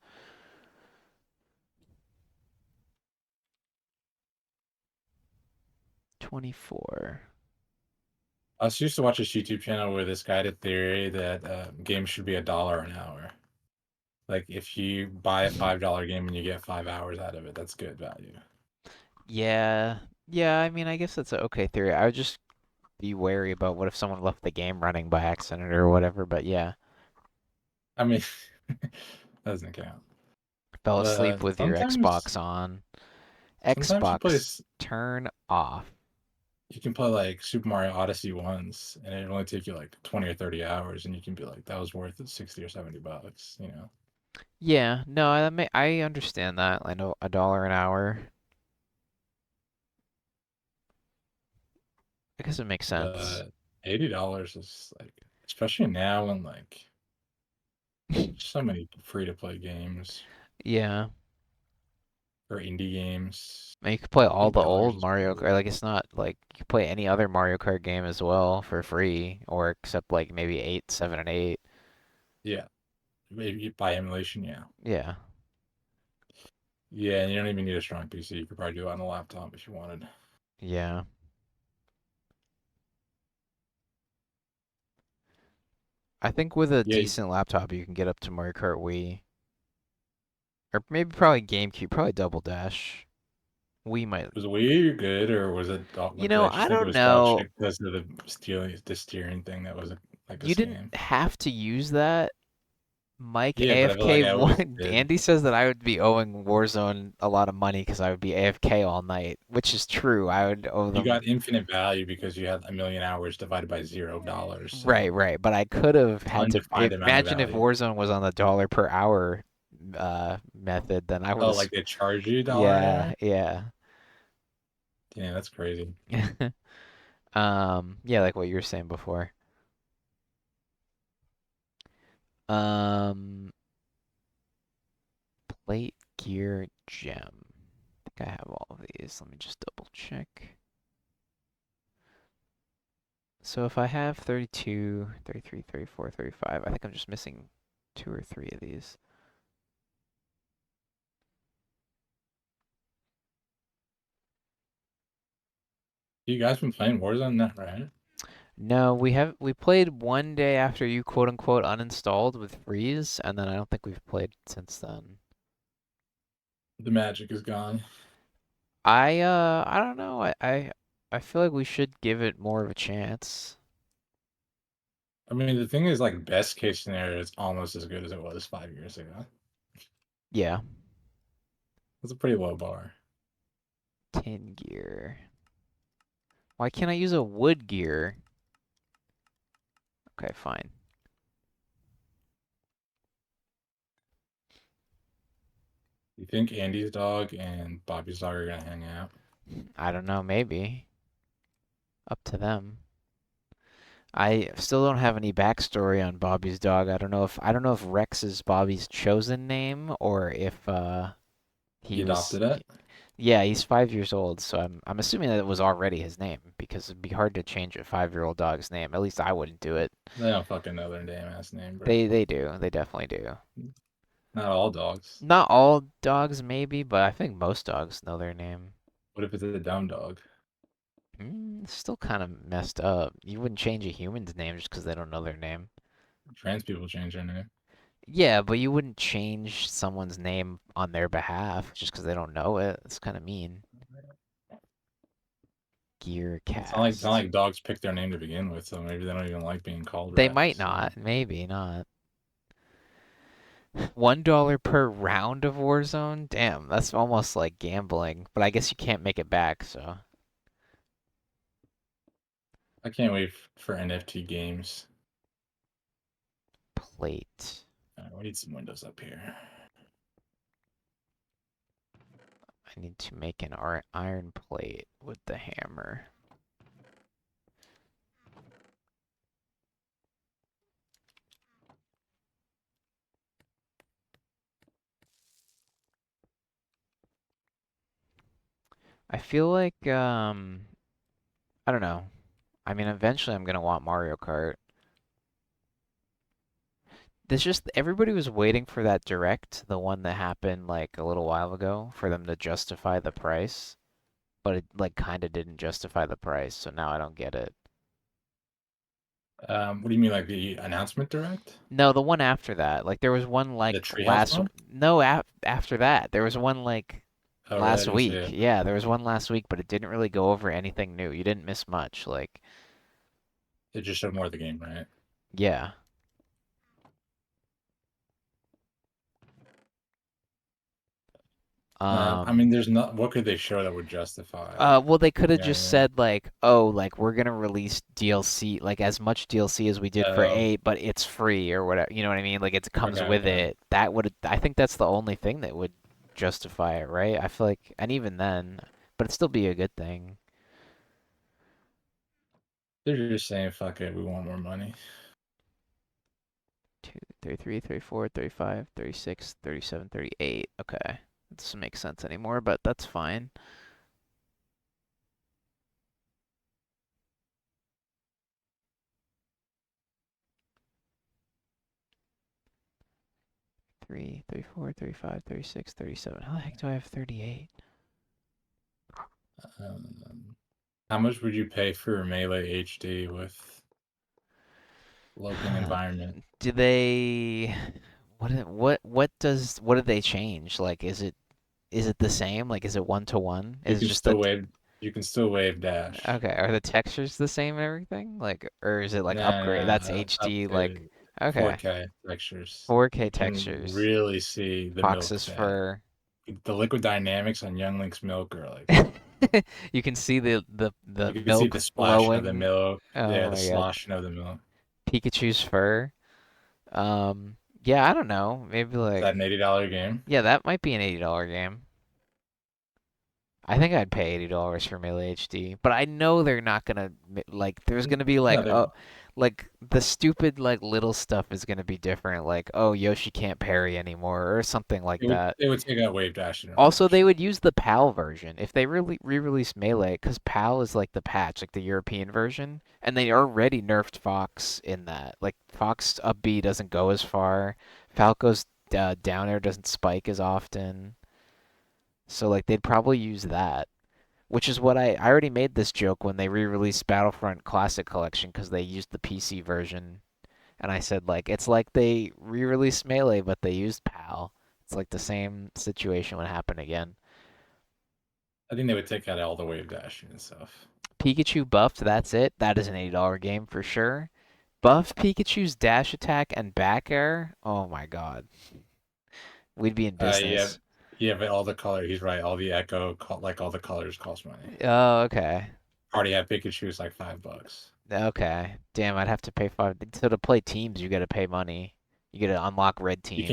24. I used to watch this YouTube channel where this guy had a theory that games should be $1 an hour. Like if you buy a $5 game and you get 5 hours out of it, that's good value. Yeah. Yeah, I mean, I guess that's a okay theory. I would just be wary about what if someone left the game running by accident or whatever, but yeah. I mean, doesn't count. Fell But asleep with your sometimes, Xbox on. sometimes Xbox, turn off. you can play like Super Mario Odyssey once, and it only take you like 20 or 30 hours, and you can be like, that was worth it, 60 or $70, you know. Yeah, no, I understand that. I know $1 an hour. I guess it makes sense. But $80 is like, especially now when like so many free to play games Yeah. or indie games. And you could play all the $80 old is Mario crazy. Kart. Like it's not like you could play any other Mario Kart game as well for free, or except like maybe 8, 7, and 8. Yeah, maybe by emulation, yeah. Yeah. Yeah, and you don't even need a strong PC. You could probably do it on a laptop if you wanted. Yeah. I think with a Yeah, decent laptop you can get up to Mario Kart Wii. Or maybe probably GameCube, probably Double Dash. Wii might. was Wii good or was it? You Did know, I I just think it don't was dog know. shit because of the steering thing that was like a You didn't scam? have to use that. Mike Yeah, but I feel like AFK I always one. did. Andy says that I would be owing Warzone a lot of money because I would be AFK all night, which is true. I would owe You them. got infinite value because you had a million hours divided by $0. Right, So right. But I could have had to. undefined amount of Imagine if value. Warzone was on the dollar per hour method, then I would Oh, have. like they charge you $1 an Yeah, hour? yeah. Yeah, that's crazy. Yeah, like what you were saying before. Um, plate, gear, gem. I think I have all of these. Let me just double check. So if I have 32, 33, 34, 35, I think I'm just missing two or three of these. You guys been playing Warzone, that right? No, we played one day after you quote unquote uninstalled with Freeze, and then I don't think we've played since then. The magic is gone. I don't know. I feel like we should give it more of a chance. I mean, the thing is, like, best case scenario, it's almost as good as it was 5 years ago. Yeah. That's a pretty low bar. Tin gear. Why can't I use a wood gear? Okay, fine. You think Andy's dog and Bobby's dog are gonna hang out? I don't know, maybe. Up to them. I still don't have any backstory on Bobby's dog. I don't know if Rex is Bobby's chosen name or if he He was. adopted it? Yeah, he's 5 years old, so I'm assuming that it was already his name because it'd be hard to change a 5-year-old dog's name. At least I wouldn't do it. They don't fucking know their damn ass name, bro. They do. They definitely do. Not all dogs. Not all dogs, maybe, but I think most dogs know their name. What if it's a dumb dog? Still kind of messed up. You wouldn't change a human's name just because they don't know their name. Trans people change their name. Yeah, but you wouldn't change someone's name on their behalf just because they don't know it. It's kind of mean. Gear It's not cast. like dogs pick their name to begin with, so maybe they don't even like being called They might Rex, you know? not. Maybe not. $1 per round of Warzone? Damn, that's almost like gambling. But I guess you can't make it back, so. I can't wait for NFT games. Plate. We need some windows up here. I need to make an iron plate with the hammer. I feel like, I don't know. I mean, eventually I'm gonna want Mario Kart. There's just everybody was waiting for that direct, the one that happened like a little while ago, for them to justify the price, but it like kind of didn't justify the price, so now I don't get it. What do you mean, like the announcement direct? No, the one after that. Like there was one like The treehouse last one? no after that. There was one like Oh, really? I last didn't see week. it. Yeah, there was one last week, but it didn't really go over anything new. You didn't miss much. Like, It just showed more of the game, right? yeah. I mean, there's not. What could they show that would justify? Well, they could have You know what just I mean? said like, "Oh, like we're gonna release DLC, like as much DLC as we did for Oh, 8, but it's free or whatever." You know what I mean? Like it comes okay, with okay. it. That would, I think that's the only thing that would justify it, right? I feel like, and even then, but it'd still be a good thing. They're just saying, "Fuck it, we want more money." 2, 33, 34, 35, 36, 37, 38. Okay. That doesn't make sense anymore, but that's fine. 3, 34, 35, 36, 37. How the heck do I have 38? Um, how much would you pay for Melee HD with looping environment? Do they what did they change? Like is it the same? Like is it one to one? You Is it can just the still wave. You can still wave dash. okay, are the textures the same and everything? Like or is it like No, upgrade? no, That's no, HD like updated okay. 4K textures. 4K You can textures. really see the milk Fox's stat. fur. The liquid dynamics on Young Link's milk are like You can see the you can see milk the splashing of the flowing. milk. Oh Yeah, the my god. sloshing of the milk. Pikachu's fur. Yeah, I don't know. Maybe Is that like an $80 game? yeah, that might be an $80 game. I think I'd pay $80 for Melee HD, but I know they're not gonna like. There's gonna be No, like they won't. like the stupid like little stuff is gonna be different. Like oh Yoshi can't parry anymore or something like that. It would take out wave dash Also, they interaction. would use the PAL version if they really re-release Melee, because PAL is like the patch, like the European version, and they already nerfed Fox in that. Like Fox up B doesn't go as far, Falco's down air doesn't spike as often, so like they'd probably use that. Which is what I already made this joke when they re-released Battlefront Classic Collection because they used the PC version, and I said like it's like they re-released Melee but they used PAL. It's like the same situation would happen again. I think they would take out all the wave dashing and stuff. Pikachu buffed, that's it. That is an $80 game for sure. Buff Pikachu's dash attack and back air. Oh my god. We'd be in Yeah, business. yeah, but all the color. He's right. All the echo, like all the colors, cost money. Oh, okay. Already have Pikachu is like $5. Okay. Damn, I'd have to pay 5. So to play teams, you gotta pay money. You gotta unlock red team. You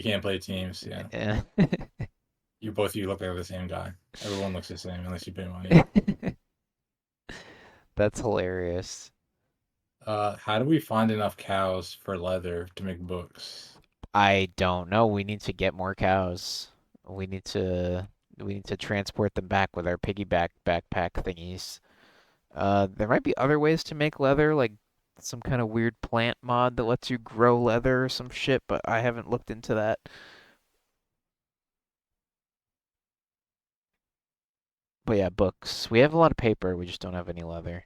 can't play teams. Yeah, Eh. you look like the same guy. Everyone looks the same unless you pay money. That's hilarious. How do we find enough cows for leather to make books? I don't know. We need to get more cows. We need to transport them back with our piggyback backpack thingies. There might be other ways to make leather, like some kind of weird plant mod that lets you grow leather or some shit, but I haven't looked into that. But yeah, books. We have a lot of paper, we just don't have any leather.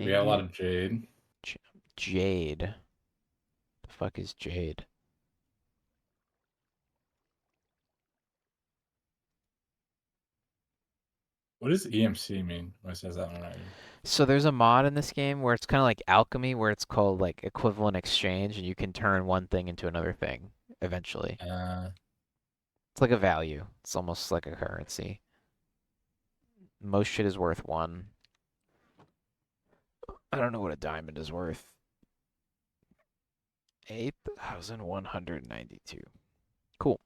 We have a lot Ingot of jade. jade. The fuck is jade? What does EMC mean? Why it says that one already? So there's a mod in this game where it's kind of like alchemy, where it's called like equivalent exchange, and you can turn one thing into another thing eventually. Uh, It's like a value. It's almost like a currency. Most shit is worth one. I don't know what a diamond is worth. 8,192. Cool.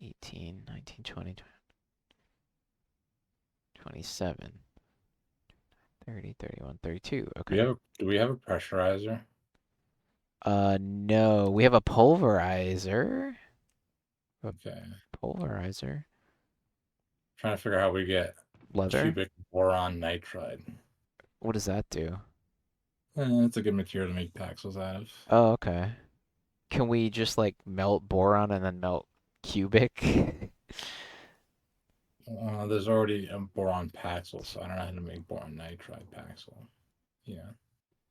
18, 19, 20, 27, 30, 31, 32. Okay. do we have a pressurizer? No. We have a pulverizer. A Okay. pulverizer. Trying to figure out how we get Leather. cubic boron nitride. What does that do? It's a good material to make Paxels out of. Oh, okay. Can we just like melt boron and then melt cubic? There's already a boron Paxel, so I don't know how to make boron nitride Paxel. Yeah.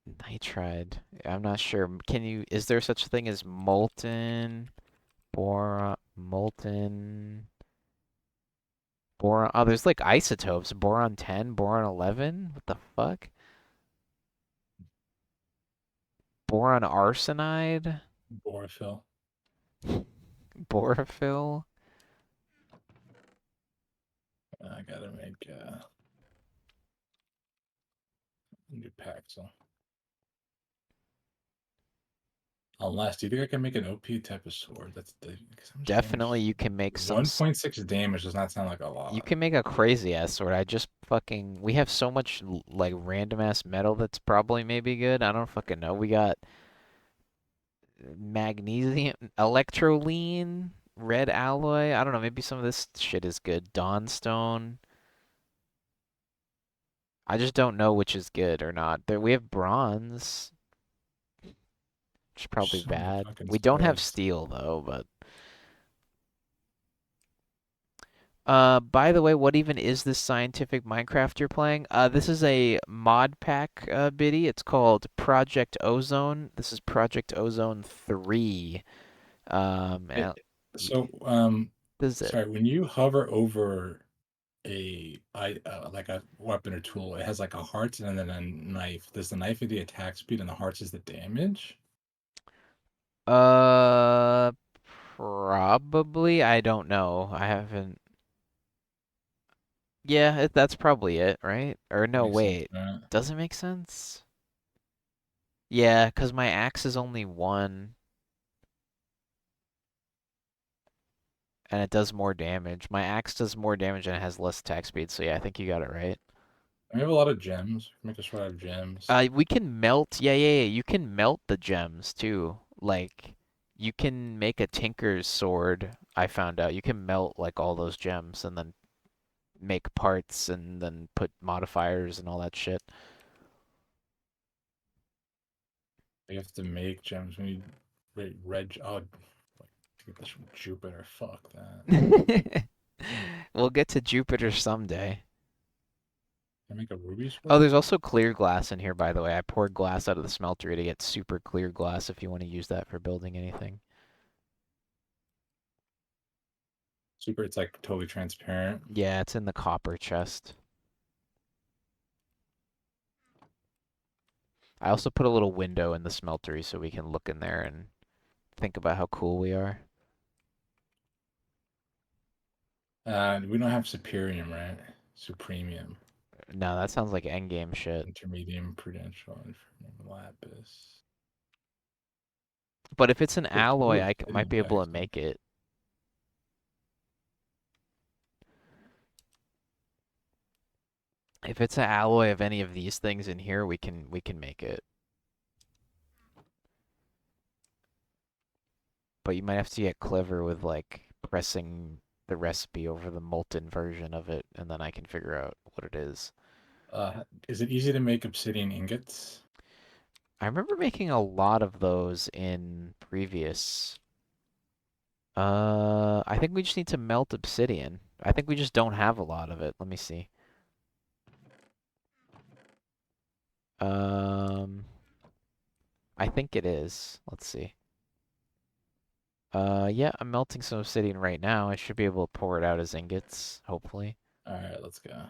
Nitride. I'm not sure. Can you, is there such a thing as molten boron? Oh, there's like isotopes. Boron 10, boron 11? What the fuck? Boron arsenide? Borophyll. Borophyll? I gotta make a new Paxel. Unless, do you think I can make an OP type of sword? That's the because how much Definitely damage? you can make some 1.6 damage does not sound like a you lot. can make a crazy ass sword. I just fucking we have so much like random ass metal that's probably maybe good. I don't fucking know. We got magnesium, electroline, red alloy. I don't know. Maybe some of this shit is good. Dawnstone. I just don't know which is good or not. There we have bronze, which is There's probably so many bad. fucking We don't have swords. steel though, but by the way, what even is this scientific Minecraft you're playing? This is a mod pack biddy. It's called Project Ozone. This is Project Ozone 3. It, And so, this is it. sorry, when you hover over like a weapon or tool, it has like a heart and then a knife. Does the knife is the attack speed and the hearts is the damage? Uh, Probably. I don't know. I haven't. Yeah, that's probably it, right? Or no, Makes sense, wait. right? Does it make sense? Yeah, 'cause my axe is only one, and it does more damage. My axe does more damage and it has less attack speed, so yeah, I think you got it right. We have a lot of gems. Make a sword out of gems. We can melt. Yeah. You can melt the gems too. Like, you can make a tinker's sword. I found out you can melt like all those gems and then make parts and then put modifiers and all that shit. You have to make gems. We need red. Oh, get this from Jupiter. Fuck that. We'll get to Jupiter someday. Can I make a ruby Oh, sword? there's also clear glass in here, by the way. I poured glass out of the smeltery to get super clear glass if you want to use that for building anything. Super. It's like totally transparent. Yeah, it's in the copper chest. I also put a little window in the smeltery so we can look in there and think about how cool we are. We don't have Superium, right? Supremium, No, that sounds like endgame shit. Intermedium, Prudential, Infernum, Lapis. But if it's an Ooh, alloy, might Obsidian be able to Paxton. make it. If it's an alloy of any of these things in here, we can make it. But you might have to get clever with like pressing the recipe over the molten version of it, and then I can figure out what it is. Is it easy to make obsidian ingots? I remember making a lot of those in previous. I think we just need to melt obsidian. I think we just don't have a lot of it. Let me see. Um, I think it is. Let's see. Yeah, I'm melting some obsidian right now. I should be able to pour it out as ingots, hopefully. All right, let's go.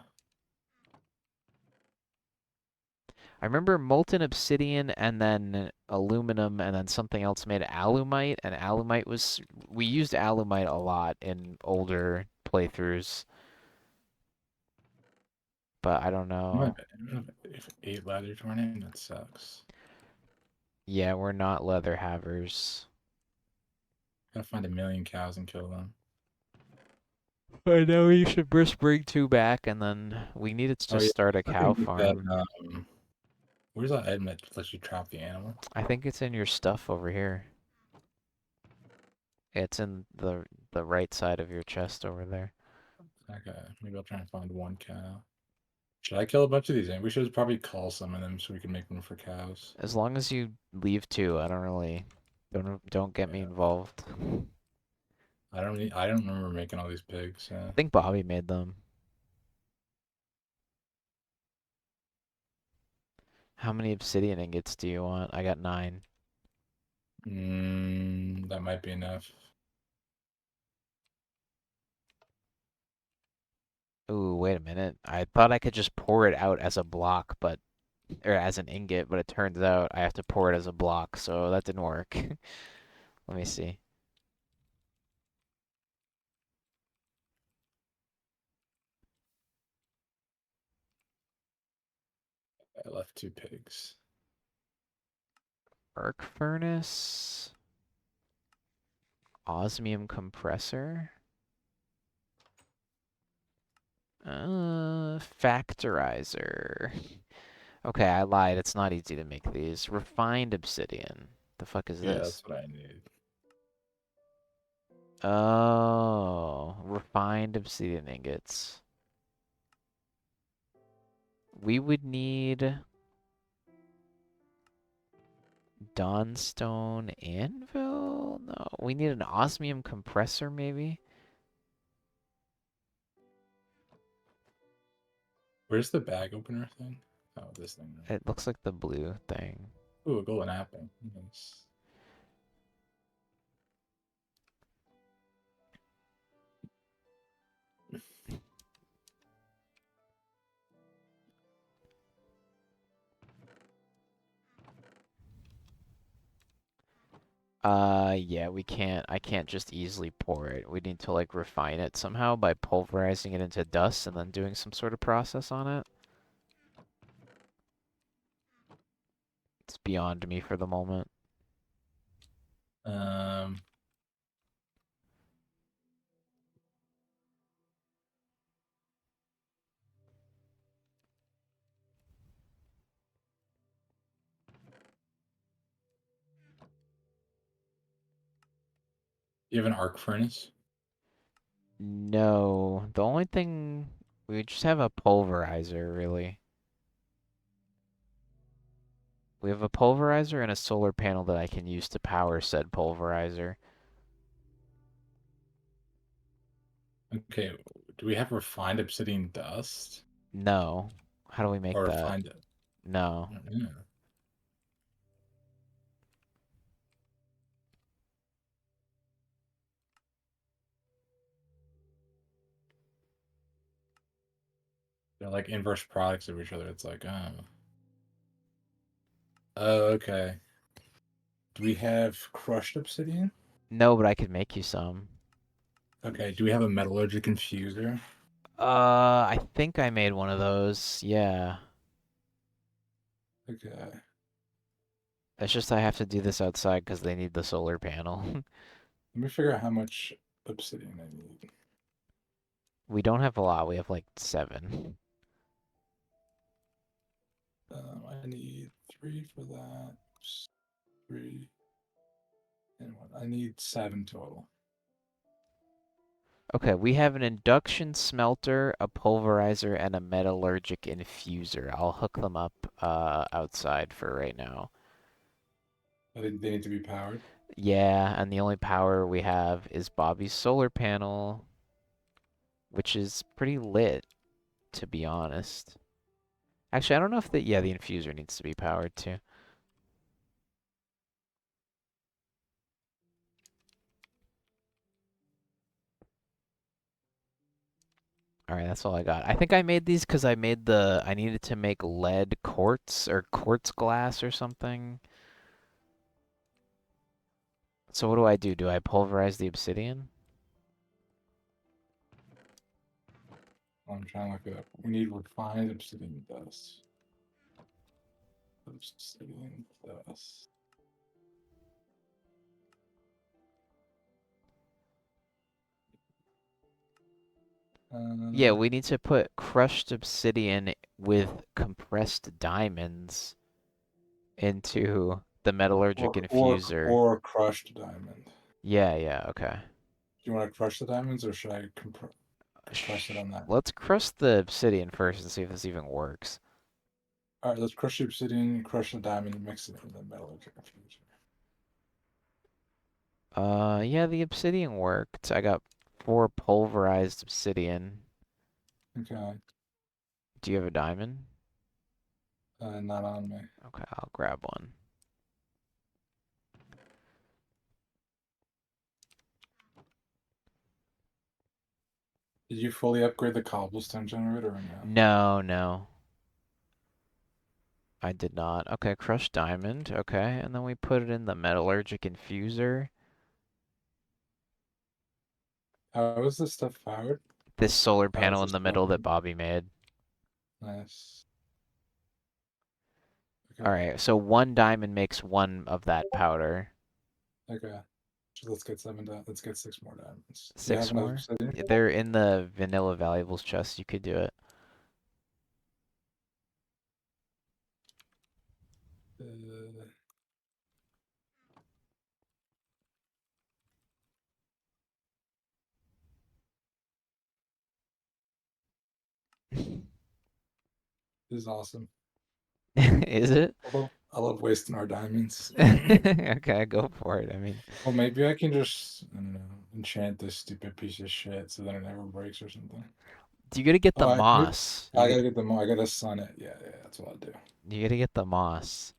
I remember molten obsidian and then aluminum and then something else made alumite, and alumite was we used alumite a lot in older playthroughs, but I don't know. If 8 ladder tornado, that sucks. Yeah, we're not leather havers. Gotta find a million cows and kill them. I know you should just bring two back, and then we needed to Oh just yeah, start a I can cow make that. farm. Where's that Edmund that lets you trap the animal? I think it's in your stuff over here. It's in the right side of your chest over there. Okay, maybe I'll try and find one cow. Should I kill a bunch of these? We should probably call some of them so we can make room for cows. As long as you leave two, I don't really don't get me Yeah, involved. I don't remember making all these pigs. I think Bobby made them. How many obsidian ingots do you want? I got 9. That might be enough. Ooh, wait a minute. I thought I could just pour it out as a block, but or as an ingot, but it turns out I have to pour it as a block, so that didn't work. Let me see. I left 2 pigs. Arc furnace, osmium compressor, factorizer. Okay, I lied. It's not easy to make these. Refined obsidian. The fuck is Yeah, this? that's what I need. Oh, refined obsidian ingots. We would need Dawnstone anvil? No, we need an osmium compressor maybe? Where's the bag opener thing? Oh, this thing. Right? It looks like the blue thing. Ooh, a golden apple. Nice. Yeah, I can't just easily pour it. We need to like refine it somehow by pulverizing it into dust and then doing some sort of process on it. It's beyond me for the moment. Um, you have an arc furnace? No, the only thing we just have a pulverizer really. We have a pulverizer and a solar panel that I can use to power said pulverizer. Okay, do we have refined obsidian dust? No. How do we make Or that? refined... No. Yeah. They're like inverse products of each other. It's like, oh. Oh, okay. Do we have crushed obsidian? No, but I could make you some. Okay, do we have a metallurgic infuser? I think I made one of those. Yeah. Okay. It's just I have to do this outside because they need the solar panel. Let me figure out how much obsidian I need. We don't have a lot. We have like 7. I need 3 for that. 3 and 1. I need 7 total. Okay, we have an induction smelter, a pulverizer, and a metallurgic infuser. I'll hook them up outside for right now. They need to be powered. Yeah, and the only power we have is Bobby's solar panel, which is pretty lit, to be honest. Actually, I don't know if yeah, the infuser needs to be powered too. All right, that's all I got. I think I made these because I needed to make lead quartz or quartz glass or something. So what do I do? Do I pulverize the obsidian? I'm trying to look it up. We need refined obsidian dust. Obsidian dust. Yeah, Uh, we need to put crushed obsidian with compressed diamonds. into the metallurgic infuser. or crushed diamond. Yeah, yeah, okay. Do you want to crush the diamonds, or should I compress it on that? Let's crush the obsidian first and see if this even works. All right, let's crush the obsidian, crush the diamond, and mix it in the metallurgic infuser. Yeah, the obsidian worked. I got 4 pulverized obsidian. Okay, Do you have a diamond? not on me. Okay, I'll grab one. Did you fully upgrade the cobblestone generator or no? No, no, I did not. Okay, crushed diamond. Okay, and then we put it in the metallurgic infuser. How is this stuff powered? This solar How is panel in this the middle that powered? Bobby made. Nice. All Okay, right, so 1 diamond makes 1 of that powder. okay. So let's get let's get 6 more diamonds. Do you have 6 enough more? obsidian for They're in the vanilla valuables chest. You could do it. that? This is awesome. Is it? I love wasting our diamonds. Okay, go for it. I mean, Well, maybe I can just, I don't know, enchant this stupid piece of shit so that it never breaks or something. you gotta get Oh, the moss. I gotta get the I gotta sun it. Yeah, yeah, that's what I'll do. You gotta get the moss.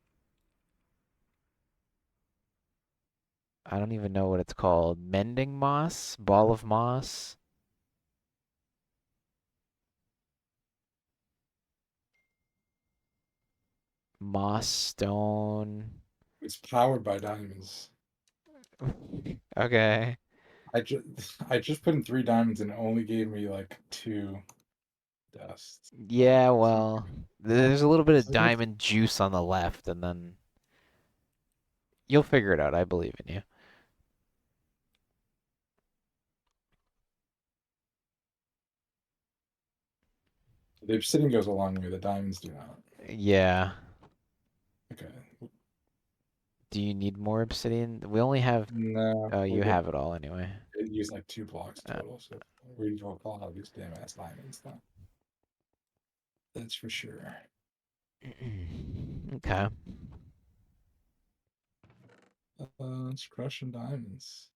I don't even know what it's called. Mending moss? Ball of moss? Moss stone. It's powered by diamonds. Okay. I just I just put in 3 diamonds and it only gave me like 2 dust. Yeah, So well, there's a little bit of isn't it? diamond juice on the left, and then you'll figure it out. I believe in you. The obsidian goes a long way. The diamonds do not. Yeah. Okay. Do you need more obsidian? We only have. No, Oh, we're you good. have it all anyway. It used like 2 blocks Uh, total, so we need to pull out these damn ass diamonds though. That's for sure. okay. It's crushing diamonds.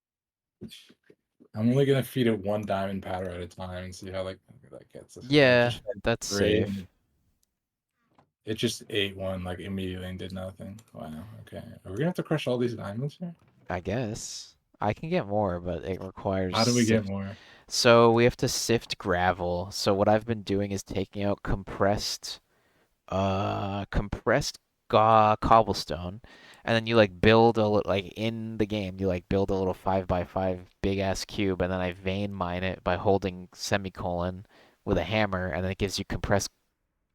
I'm only gonna feed it 1 diamond powder at a time and see how like that gets us. I Yeah, just had that's 3 safe. and it just ate one like immediately and did nothing. Wow. Okay. Are we gonna have to crush all these diamonds here? I guess. I can get more, but it requires How do we get sift. more? So we have to sift gravel. So what I've been doing is taking out compressed cobblestone, and then you like build like in the game you like build a little 5 by 5 big ass cube, and then I vein mine it by holding semicolon with a hammer, and then it gives you compressed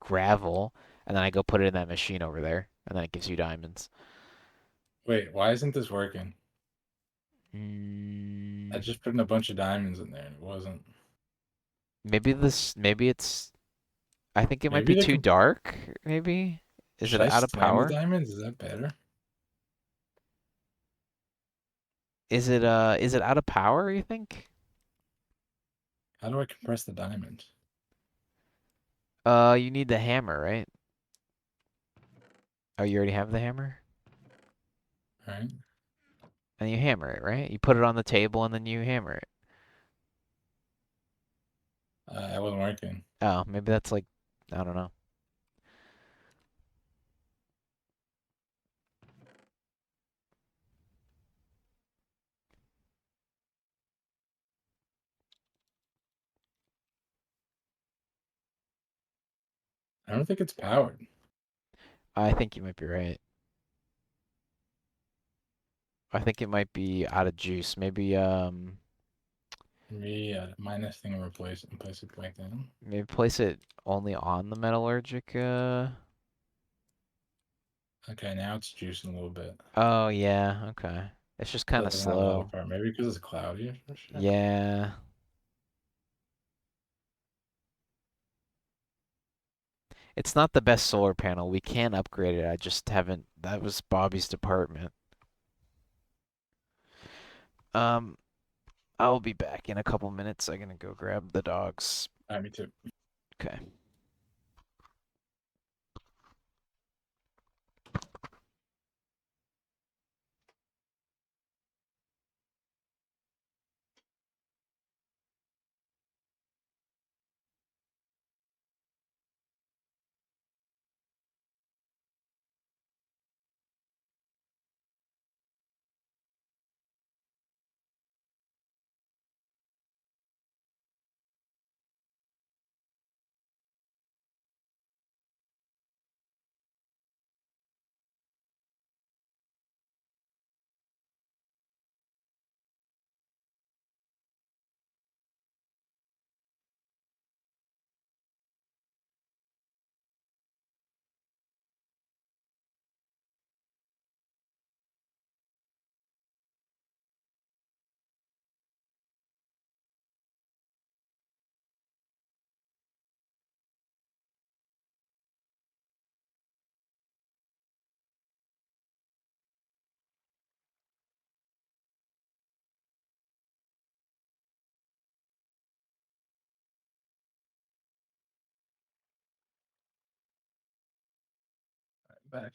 gravel, and then I go put it in that machine over there, and then it gives you diamonds. Wait, why isn't this working? I Mm, just put in a bunch of diamonds in there and it wasn't. maybe it's I think it might Maybe be they too can. dark. Maybe is Should it I out of slam the power? diamonds? Is that better? Is it out of power, you think? How do I compress the diamond? You need the hammer, right? Oh, you already have the hammer? All right. And you hammer it, right? You put it on the table and then you hammer it. It wasn't working. Oh, maybe that's like, I don't know. I don't think it's powered. I think you might be right. I think it might be out of juice. Minus thing and replace it and place it back down. Maybe place it only on the metallurgic. Okay, now it's juicing a little bit. Oh yeah, okay. It's just kind of Doesn't have a lot of slow. power. Maybe because it's cloudy or shit. Yeah. It's not the best solar panel. We can upgrade it. I just haven't. That was Bobby's department. Um, I'll be back in a couple minutes. I'm gonna go grab the dogs. All right, me too. Okay. Back.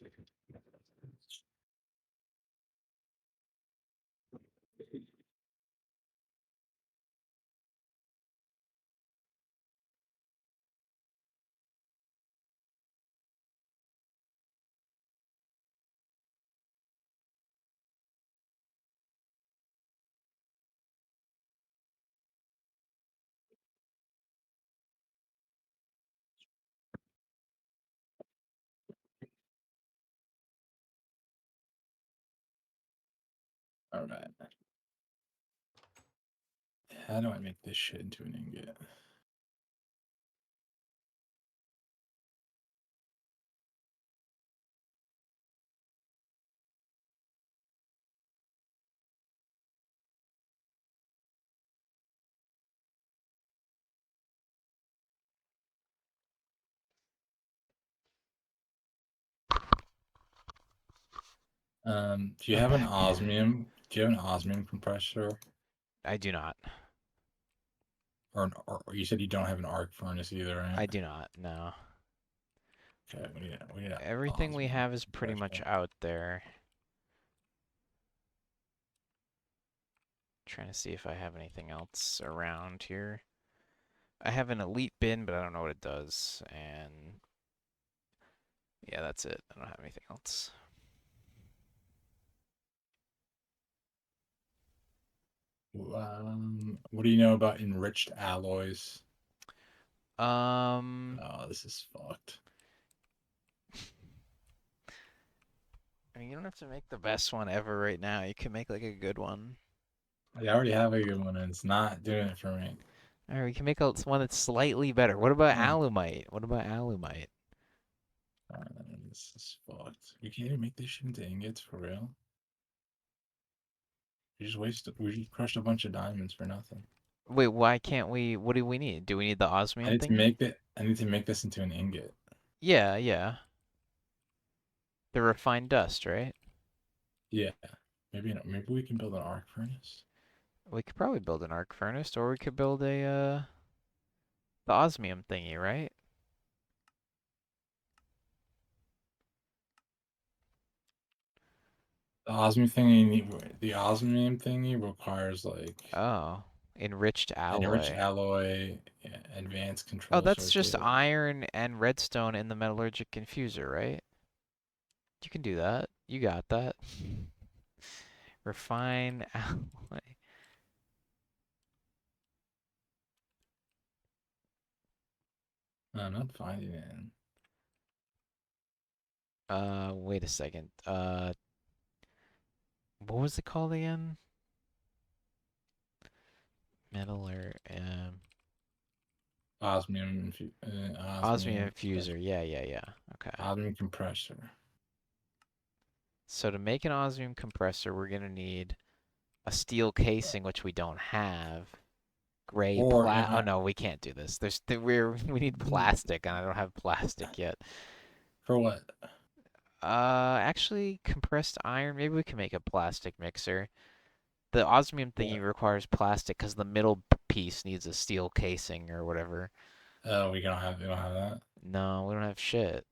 All right. How do I make this shit into an ingot? Do you I'm have an back. osmium? Do you have an osmium compressor, I do not. or you said you don't have an arc furnace either, right? I do not. No. Okay, we need an Everything we osmium have is pretty much compressor. out there. Trying to see if I have anything else around here. I have an elite bin, but I don't know what it does. And yeah, that's it. I don't have anything else. What do you know about enriched alloys? Um, Oh, this is fucked. I mean, you don't have to make the best one ever right now. You can make like a good one. I already have a good one, and it's not doing it for me. Or we can make one that's slightly better. What about Hmm. alumite? What about alumite? This is fucked. We can't even make this shit into ingots for real. We just crushed a bunch of diamonds for nothing. Wait, why can't we? What do we need? Do we need the osmium thingy? I need to make this into an ingot. Yeah, yeah. The refined dust, right? Yeah. Maybe we can build an arc furnace. We could probably build an arc furnace, or we could build a the osmium thingy, right? The osmium thingy requires like Oh, enriched an enriched alloy. alloy, yeah, advanced Oh, control that's just circuit. iron and redstone in the metallurgic infuser, right? You can do that. You got that. Refine alloy. No, I'm not finding it. Wait a second. What was it called again? Metal or osmium Osmium infuser. Yeah, yeah, yeah. Okay. osmium compressor. So to make an osmium compressor, we're gonna need a steel casing, which we don't have. Gray Or pla. Oh no, we can't do this. We need plastic, and I don't have plastic yet. for what? Actually, compressed iron. Maybe we can make a plastic mixer. The osmium thingy What? requires plastic because the middle piece needs a steel casing or whatever. Oh, we don't have that. No, we don't have shit.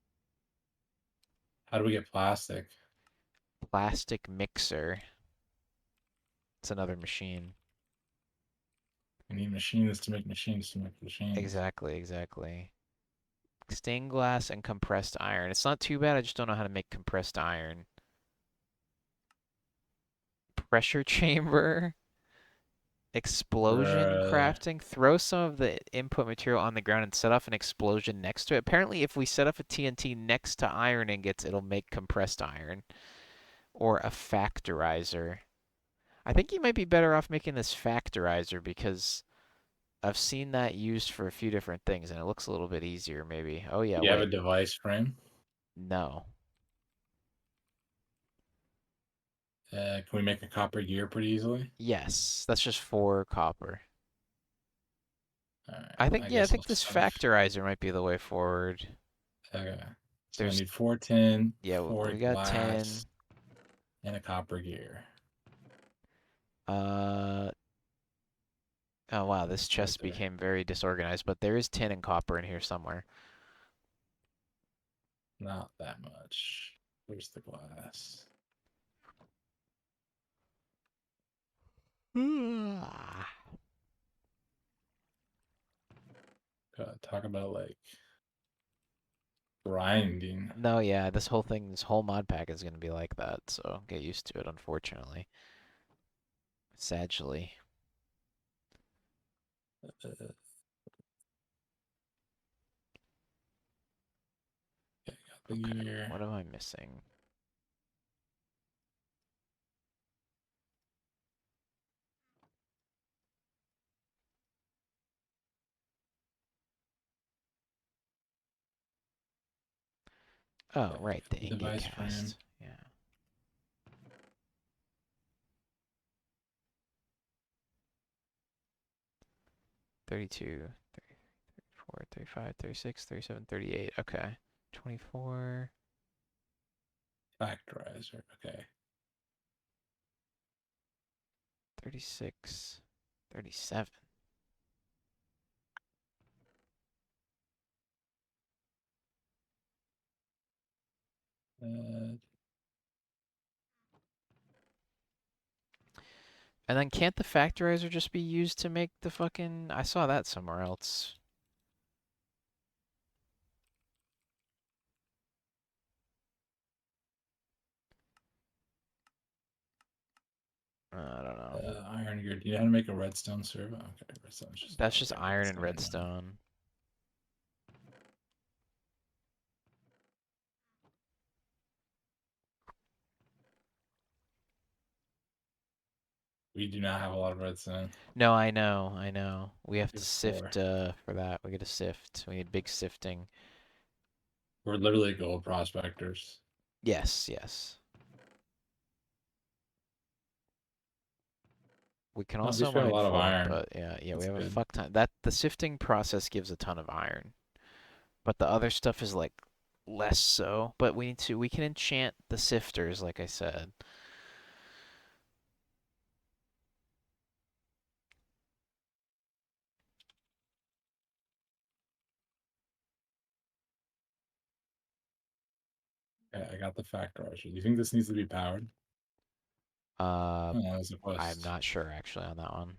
How do we get plastic? Plastic mixer. It's another machine. We need machines to make machines to make machines. Exactly, exactly. Stained glass and compressed iron. It's not too bad. I just don't know how to make compressed iron. Pressure chamber. Explosion Bruh. crafting. Throw some of the input material on the ground and set off an explosion next to it. Apparently, if we set off a TNT next to iron ingots, it'll make compressed iron. Or a factorizer. I think you might be better off making this factorizer because I've seen that used for a few different things and it looks a little bit easier maybe. Oh yeah, Do you have a wait. device frame? No. Can we make a copper gear pretty easily? Yes, that's just 4 copper. All right. I think I yeah, I guess think I'll this start. factorizer might be the way forward. Okay. So I There's need 4 tin, yeah, four we got glass, 10. and a copper gear. Uh oh wow, this It's right chest there. became very disorganized, but there is tin and copper in here somewhere. Not that much. Where's the glass? God, talk about like grinding. No, yeah, this whole mod pack is gonna be like that, so get used to it, unfortunately. Sagely. Okay, got the Okay, gear. what am I missing? Oh, Okay, right, got the the ingot device frame. cast. Yeah. 32, 34, 35, 36, 37, 38. Okay. 24, Factorizer. Okay. 36, 37. Uh, And then can't the factorizer just be used to make the fucking... I saw that somewhere else. I don't know. iron gear. Do you know how to make a redstone servo? Okay, redstone's just That's just okay. iron That's and the main one. redstone. We do not have a lot of redstone. No, I know, I know. We have We to have sift 4. for that. We get a sift. We need big sifting. We're literally gold prospectors. Yes, yes. We can Oh, at also least we have a mine lot of 4, iron. but yeah, yeah, we That's have a good. fuck ton. The sifting process gives a ton of iron, but the other stuff is like less so. But we can enchant the sifters, like I said. Okay, I got the factorizer. Do you think this needs to be powered? Uh, Oh, that's a I'm quest. not sure actually on that one.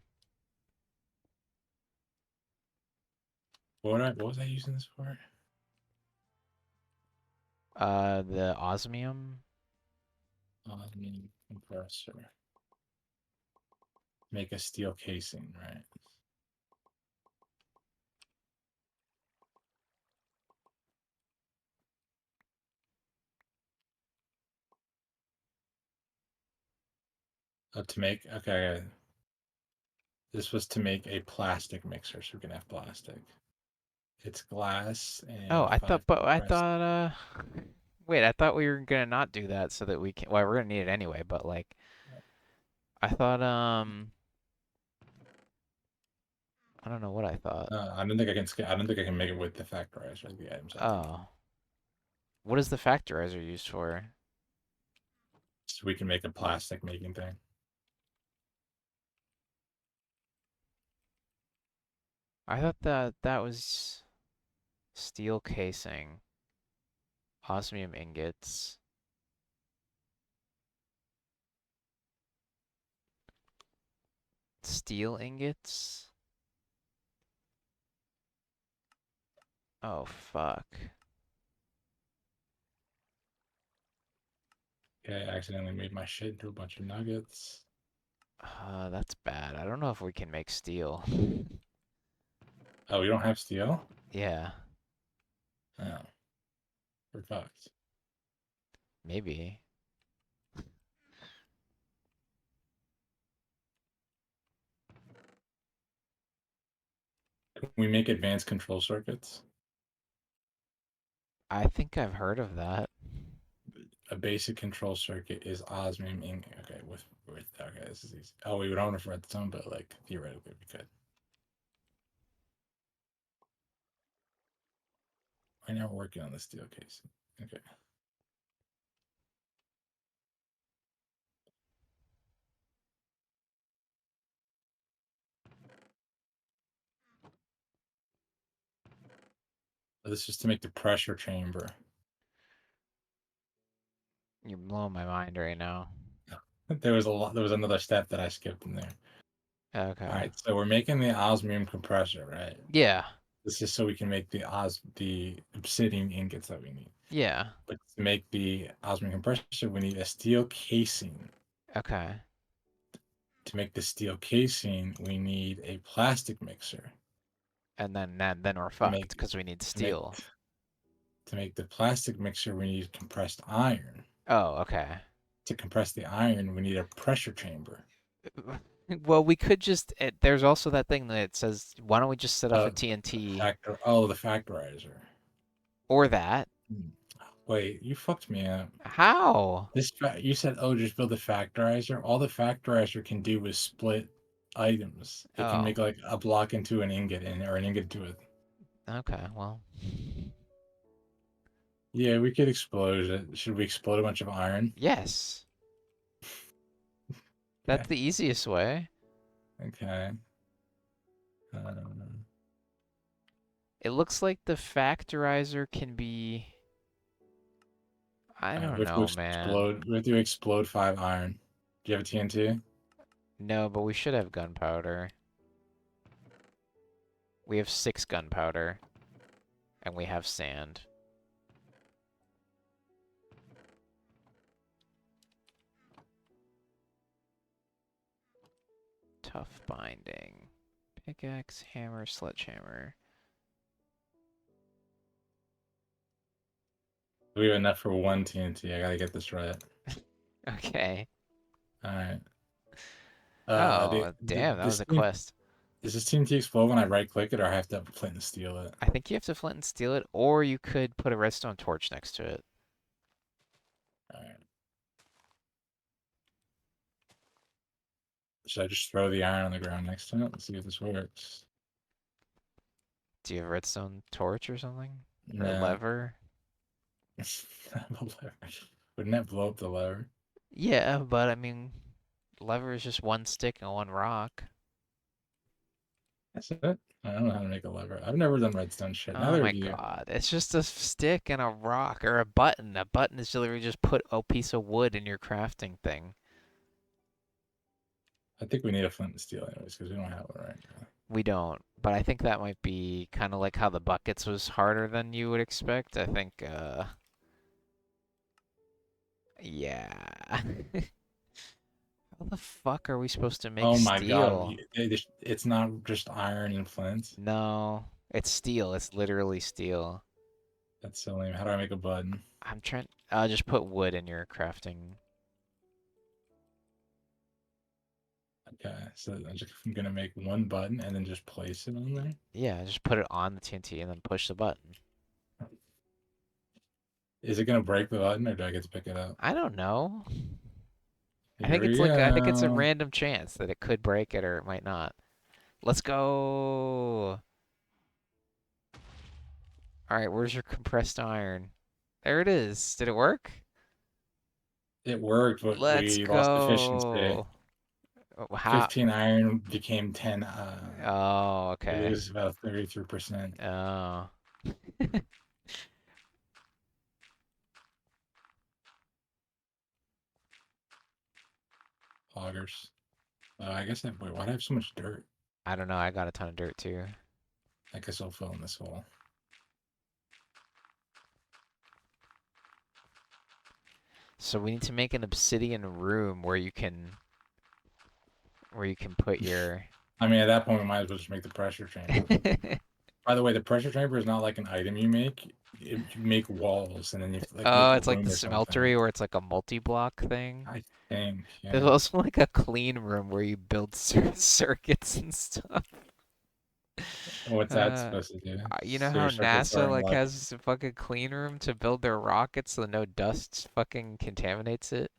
What was I using this for? The osmium. I mean, compressor. Make a steel casing, right? To make, okay. This was to make a plastic mixer so we can have plastic. It's glass Oh, and 5 but I compressed. thought wait, I thought we were gonna not do that so that we can. Well, we're gonna need it anyway, but like I thought I don't know what I thought. I don't think I can. I don't think I can make it with the factorizer. The items I think. Oh. What is the factorizer used for? So we can make a plastic making thing. I thought that was steel casing, osmium ingots, steel ingots. Oh, fuck. Okay, I accidentally made my shit into a bunch of nuggets. That's bad. I don't know if we can make steel. Oh, we don't have steel? Yeah, Oh, we're fucked. maybe. Can we make advanced control circuits? I think I've heard of that. A basic control circuit is osmium ingot. Okay, with okay, this is easy. Oh, we would own it for redstone, but like theoretically we could. Right now we're working on the steel case. Okay. This is to make the pressure chamber. You're blowing my mind right now. There was a lot. There was another step that I skipped in there. All Okay. right, so we're making the osmium compressor, right? Yeah, This is so we can make the obsidian ingots that we need. yeah. But to make the osmium compressor, we need a steel casing. Okay. To make the steel casing, we need a plastic mixer. And then we're To fucked make because we need to make steel. to make the plastic mixer, we need compressed iron. Oh, okay. To compress the iron, we need a pressure chamber. Well, we could just. There's also that thing that says, why don't we just set off a The TNT factor. Oh, the factorizer. or that? Hmm. Wait, you fucked me up. How? You said, oh, just build a factorizer. All the factorizer can do is split items. It can Oh, make like a block into an ingot and or an ingot to it. okay. Well, Yeah, we could explode it. Should we explode a bunch of iron? yes. Okay. That's the easiest way. Okay. Um, It looks like the factorizer can be. I all right, don't know, man. we have to explode 5 iron. Do you have a TNT? No, but we should have gunpowder. We have 6 gunpowder, and we have sand. Tough binding. Pickaxe, hammer, sledgehammer. We have enough for one TNT. I gotta get this right. Okay. All right. Oh, damn, that was a quest. Does this TNT explode when I right click it, or I have to flint and steel it? I think you have to flint and steel it, or you could put a redstone torch next to it. All right. Should I just throw the iron on the ground next to it? Let's see if this works. Do you have a redstone torch or something? Or a No. lever? Wouldn't that blow up the lever? Yeah, but I mean, lever is just one stick and one rock. That's it. I don't know how to make a lever. I've never done redstone shit. Oh Neither my have you. god, it's just a stick and a rock or a button. A button is literally just put a piece of wood in your crafting thing. I think we need a flint and steel anyways, because we don't have one right now. We don't, but I think that might be kind of like how the buckets was harder than you would expect. I think, yeah. How the fuck are we supposed to make Oh my god, steel? it's not just iron and flint. No, it's steel. It's literally steel. That's so lame. How do I make a button? I'm trying. Just put wood in your crafting. Okay, so I'm gonna make one button and then just place it on there. Yeah, just put it on the TNT and then push the button. Is it gonna break the button or do I get to pick it up? I don't know. Here we I think it's a go. random chance that it could break it or it might not. Let's go. All right, where's your compressed iron? There it is. Did it work? It worked, but Let's we lost efficiency. go. Oh, how? 15 iron became 10. Oh, We okay. lose about 33%. Oh. Loggers. I guess wait, why do I have so much dirt? I don't know. I got a ton of dirt too. I guess I'll fill in this hole. So we need to make an obsidian room where you can put your. I mean, at that point, we might as well just make the pressure chamber. By the way, the pressure chamber is not like an item you make. You make walls, and then you have to like make Oh, a it's like room the or something. smeltery or it's like a multi-block thing. I think, There's yeah. also like a clean room where you build circuits and stuff. What's that Uh, supposed to do? you know So how your circuits are NASA in like like, has a fucking clean room to build their rockets so no dust fucking contaminates it?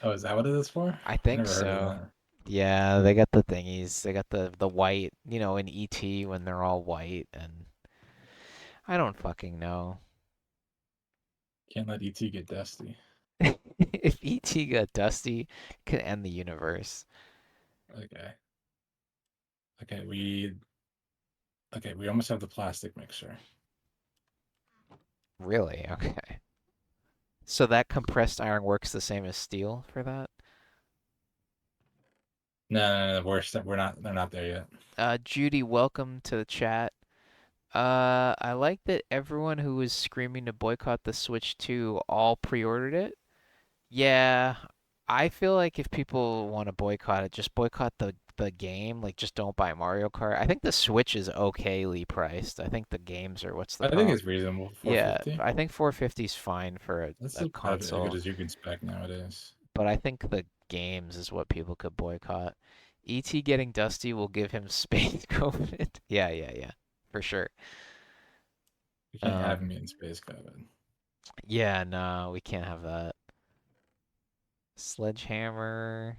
oh, is that what it is for? I I think never heard of so. that. Yeah, they got the thingies. They got the white, in ET when they're all white and I don't fucking know. Can't let ET get dusty. If ET got dusty, it could end the universe. Okay. Okay, we almost have the plastic mixer. Really? Okay. So that compressed iron works the same as steel for that? No, no, no, we're not. They're not there yet. Judy, welcome to the chat. I like that everyone who was screaming to boycott the Switch 2 all pre-ordered it. Yeah, I feel like if people want to boycott it, just boycott the game. Like, just don't buy Mario Kart. I think the Switch is okayly priced. I think the games are what's the I think problem. it's reasonable. Yeah, 450. I think 450 is fine for That's a about as good console, as you can spec nowadays. but I think the games is what people could boycott. ET getting dusty will give him space COVID. Yeah, yeah, yeah, for sure. We can't have Um, me in space COVID. yeah, no, we can't have that. Sledgehammer,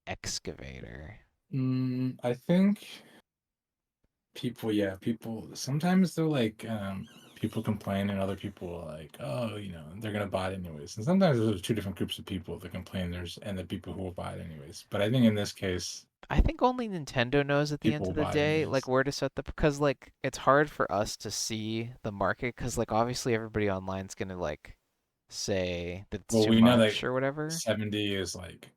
excavator. I think people sometimes they're like, people complain and other people are like, oh, they're gonna buy it anyways. And sometimes there's two different groups of people, the complainers and the people who will buy it anyways. But I think in this case, I think only Nintendo knows at the people end will of the buy it day, like anyways. where to set the, because like it's hard for us to see the market, because like obviously everybody online's gonna like say that it's Well, too we know that much or whatever. 70 is like,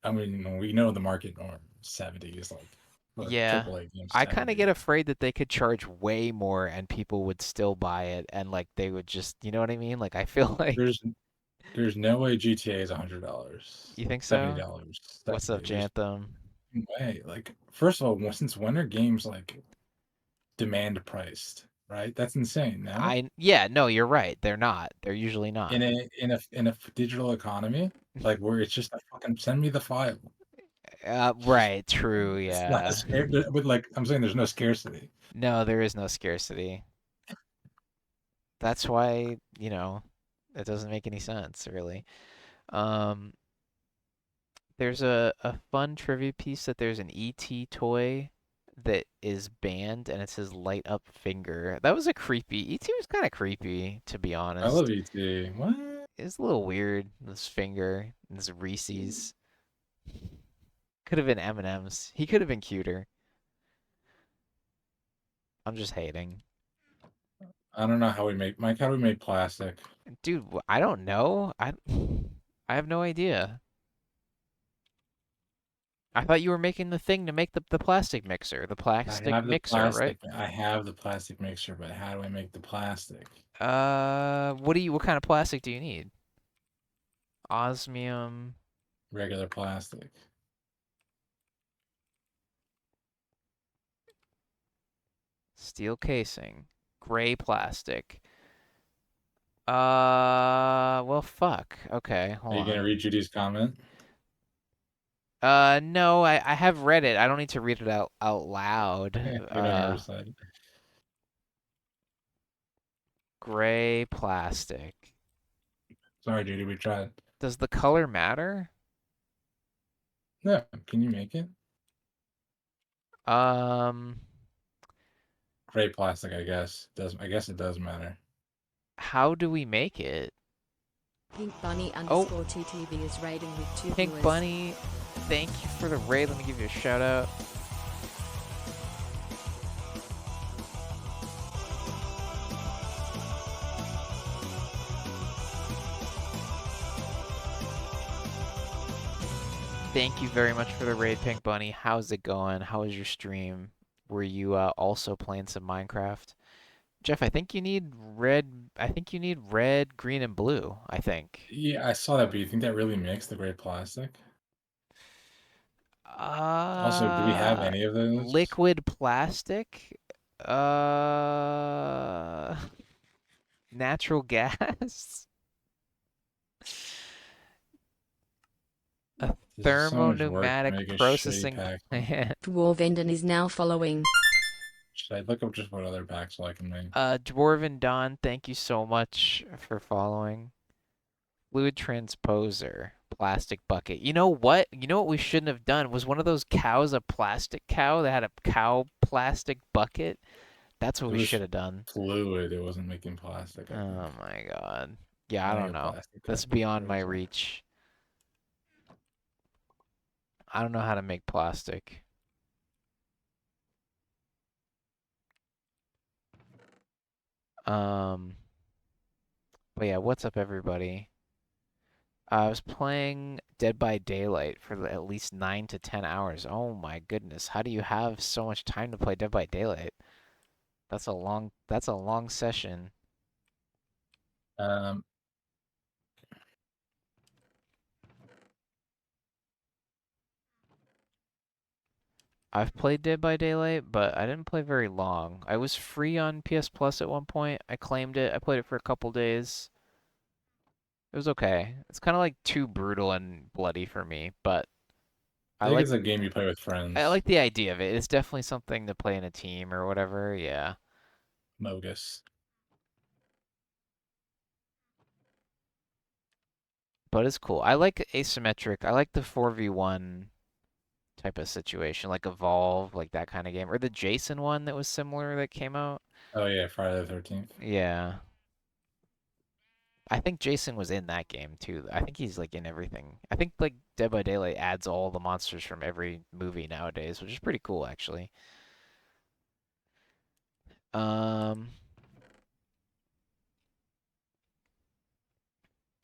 I mean, we know the market norm 70 is like for Yeah, AAA games I kind of get 70. afraid that they could charge way more and people would still buy it and like they would just, you know what I mean? Like I feel like, There's there's no way GTA is $100, you think so? $70, What's up, 70. There's Jantham? no way. Like, first of all, since when are games like demand priced, right? That's insane. No, Yeah, no, you're right. They're not. They're usually not. in a digital economy, like where it's just a fucking send me the file. Right, true, It's not a yeah. scare, but like I'm saying, there's no scarcity. No, there is no scarcity. That's why, it doesn't make any sense, really. Um, there's a fun trivia piece that there's an ET toy that is banned and it says light up finger. That was a creepy. ET was kind of creepy, to be I love honest. ET. What? It's a little weird, this finger, this Reese's. Could have been M&M's. He could have been cuter. I'm just hating. I don't know how we make Mike. How do we make plastic? Dude, I don't know. I have no idea. I thought you were making the thing to make the plastic mixer, the plastic mixer, right? I have the plastic mixture, but how do I make the plastic? What kind of plastic do you need? Osmium, Regular plastic. steel casing, gray plastic. Well, fuck. Okay, Are hold you gonna on. read Judy's comment? No, I have read it. I don't need to read it out loud. Put it on her side. Gray plastic. Sorry, Judy, we tried. Does the color matter? No, can you make it? Um, Gray plastic, I guess. Does I guess it does matter. how do we make it? Pink Bunny Oh, underscore TTV is raiding with 2 Pink viewers. Bunny, thank you for the raid. Let me give you a shout out. Thank you very much for the raid, Pink Bunny. How's it going? How was your stream? Were you also playing some Minecraft? Jeff, I think you need red. I think you need red, green, and blue. I think. Yeah, I saw that, but you think that really makes the gray plastic? Also, do we have Uh, any of those? liquid plastic. Uh, natural gas. A This is so much work to thermoneumatic make a shitty processing pack. plant. Dwarvenden is now following. Should I look up just what other packs I can make? Dwarven Don, thank you so much for following. Fluid transposer, plastic bucket. You know what? You know what we shouldn't have done was one of those cows, a plastic cow that had a cow plastic bucket. That's what It we should was have done. fluid. It wasn't making plastic, I think. Oh my God. Yeah, I Make don't a know. plastic That's cup. beyond my Frozen. reach. I don't know how to make plastic. Um, but yeah, what's up, everybody? I was playing Dead by Daylight for at least 9 to 10 hours. Oh my goodness, how do you have so much time to play Dead by Daylight? That's a long session. Um, I've played Dead by Daylight, but I didn't play very long. I was free on PS Plus at one point. I claimed it. I played it for a couple days. It was okay. It's kind of like too brutal and bloody for me, but I I think like it's a game you play with I friends. like the idea of it. It's definitely something to play in a team or whatever. Yeah. Mogus. But it's cool. I like asymmetric. I like the 4v1 type of situation, like Evolve, like that kind of game, or the Jason one that was similar that came out. Oh yeah, Friday the 13th. Yeah. I think Jason was in that game too. I think he's like in everything. I think like Dead by Daylight adds all the monsters from every movie nowadays, which is pretty cool actually. Um,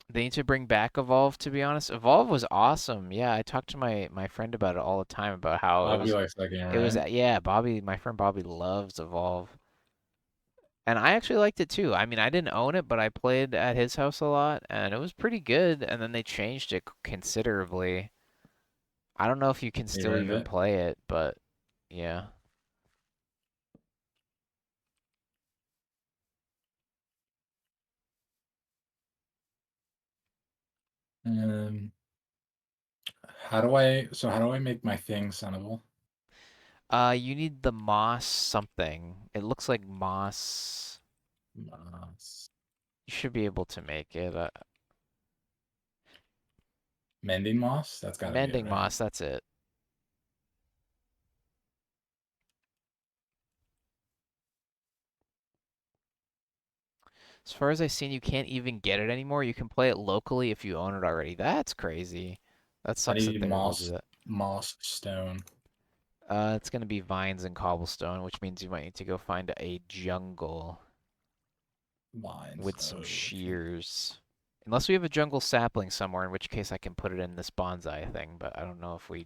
they need to bring back Evolve to be honest. Evolve was awesome. Yeah, I talked to my friend about it all the time about how Bobby likes that game, it was right? yeah, Bobby, my friend Bobby loves Evolve. And I actually liked it too. I mean, I didn't own it, but I played at his house a lot and it was pretty good and then they changed it considerably. I don't know if you can You still ruined even it. play it, but yeah. Um, how do I make my thing sunnable? You need the moss something. It looks like moss. Moss. You should be able to make it. Mending moss? That's gotta be it, Mending right? moss, that's it. As far as I've seen, you can't even get it anymore. You can play it locally if you own it already. That's crazy. That I sucks that need they're able to do that. moss stone. It's gonna be vines and cobblestone, which means you might need to go find a jungle Lines. with some Okay. shears. Unless we have a jungle sapling somewhere, in which case I can put it in this bonsai thing, but I don't know if we.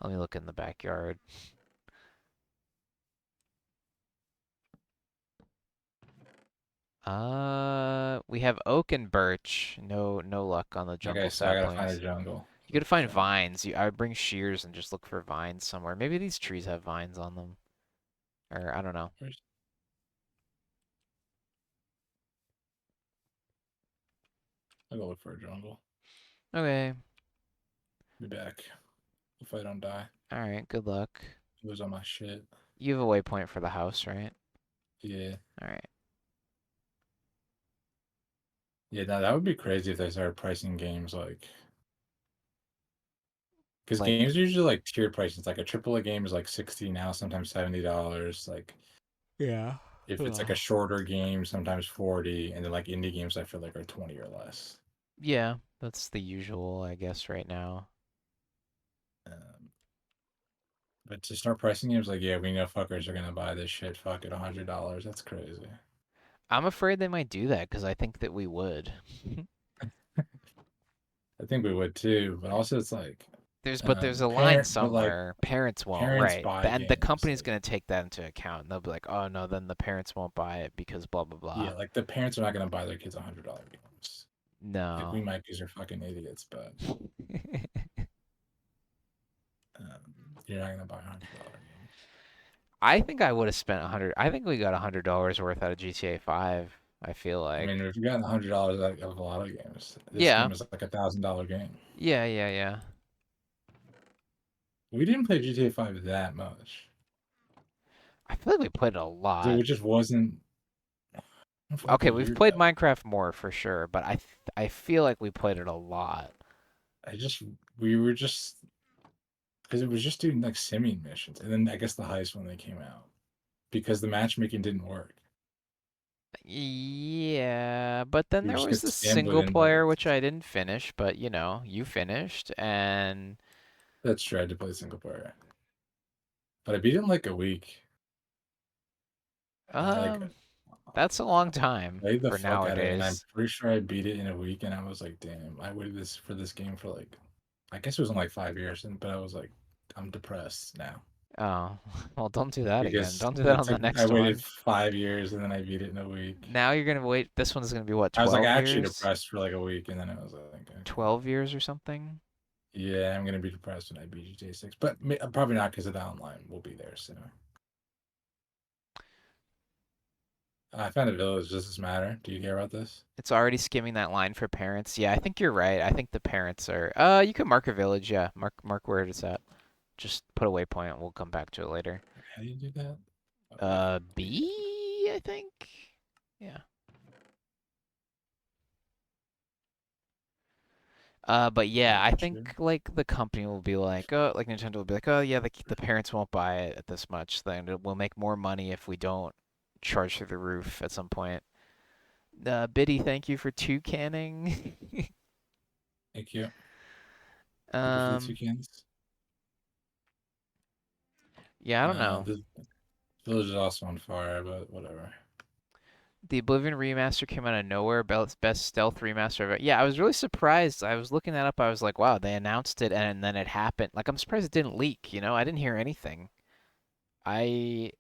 Let me look in the backyard. We have oak and birch. No luck on the Okay, jungle so I gotta find a saplings. jungle. You gotta find Jungle. vines. I would bring shears and just look for vines somewhere. Maybe these trees have vines on them, or I don't know. Where's- I'll go look for a jungle. Okay. Be back. If I don't die. All right. Good luck. Lose all my shit. You have a waypoint for the house, right? Yeah. All right. Yeah, now that would be crazy if they started pricing games like Because Like, games are usually like tiered prices. Like a AAA game is like 60 now, sometimes $70. Like yeah. if it's like a Ugh. shorter game, sometimes 40, and then like indie games I feel like are 20 or less. Yeah, that's the usual, I guess, right now. Um, but to start pricing games, like yeah, we know fuckers are gonna buy this shit. Fuck it, $100. That's crazy. I'm afraid they might do that because I think that we would. I think we would too, but also it's like There's a line parent, but like somewhere. Parents won't, parents right? buy And the games. company's Like gonna take that into account. And they'll be like, oh no, then the parents won't buy it because blah blah blah. yeah, like the parents are not gonna buy their kids $100 games. Like we No. might because they're fucking idiots, but you're not gonna buy $100 game. I think I would have spent 100. I think we got $100 worth out of GTA 5. I feel I mean, like. we've gotten $100 out of a lot of games. This Yeah. game is like $1,000 game. Yeah, yeah, yeah. We didn't play GTA 5 that much. I feel like we played it a So lot. it just wasn't. I don't know if we Okay, played we've your played dad. Minecraft more for sure, but I feel like we played it a lot. I just we were just because it was just doing like simming missions, and then I guess the heist when they came out because the matchmaking didn't work. Yeah, but then We there just was get the scammed with single player which invites. I didn't finish, but you finished and That's true. I had to play single player, but I beat it in like a week. I like um that's a long time played the for fuck out of it, and I'm nowadays. pretty sure I beat it in a week. And I was like, damn, I waited this game for like, I guess it was in like 5 years, but I was like, I'm depressed now Oh, well, don't do that again. because Don't do that it on the took I next waited one. 5 years and then I beat it in a week. Now you're gonna wait. This one's gonna be what, I was like 12 actually years? depressed for like a week, and then I was like, okay, 12 years or something? yeah, I'm gonna be depressed when I beat GTA 6, but probably not because of the online. We'll be there soon. I found a village. Does this matter? Do you care about this? It's already skimming that line for parents. Yeah, I think you're right. I think the parents are. You can mark a village. Yeah, mark where it's at. Just put a waypoint. We'll come back to it later. How do you do that? Oh, wait, B. B, I think. Yeah. But yeah, I Sure. think like the company will be like, oh, like Nintendo will be like, oh yeah, the parents won't buy it at this much. Then we'll make more money if we don't charge through the roof at some point. Biddy, thank you for two canning. Thank you. Thank you for the two um, cans. yeah, I don't know. The village is also on fire, but whatever. The Oblivion remaster came out of nowhere. Best stealth remaster ever. Yeah, I was really surprised. I was looking that up. I was like, wow, they announced it and then it happened. Like, I'm surprised it didn't leak. I didn't hear anything. I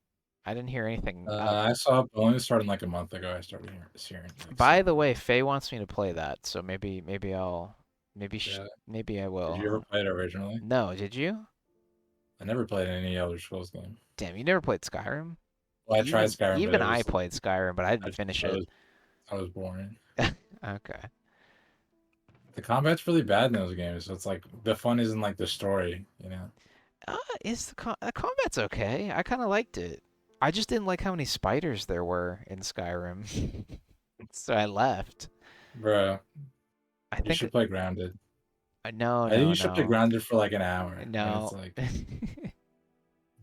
I didn't hear anything. I saw it only starting like a month ago. I started hearing like By the something. way, Faye wants me to play that, so maybe I'll Yeah. maybe I Did you ever will. play it originally? No, did you? I never played any Elder Scrolls game. Damn, you never played Skyrim? Well, I tried Skyrim, but Even it I was played Skyrim, but I I, didn't finish I it. was I was boring. Okay. The combat's really bad in those games. So it's like the fun isn't like the story, you know. Is the combat's okay? I kind of liked it. I just didn't like how many spiders there were in Skyrim, so I left. Bro, I you think should play Grounded. no, I think no, you should play no, Grounded for like an hour, and it's no. like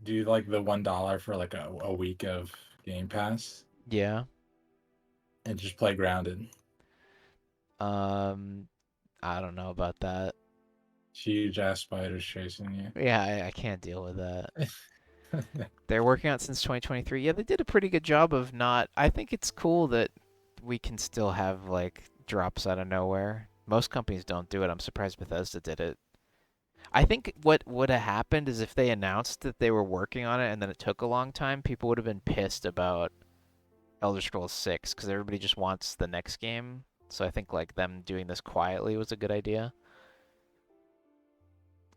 do like the $1 for like a week of Game Pass Yeah. and just play Grounded. Um, I don't know about that. Huge ass spiders chasing Yeah, I can't deal with that. you. They're working on it since 2023. Yeah, they did a pretty good job of not. I think it's cool that we can still have like drops out of nowhere. Most companies don't do it. I'm surprised Bethesda did it. I think what would have happened is if they announced that they were working on it and then it took a long time, people would have been pissed about Elder Scrolls 6 because everybody just wants the next game. So I think like them doing this quietly was a good idea.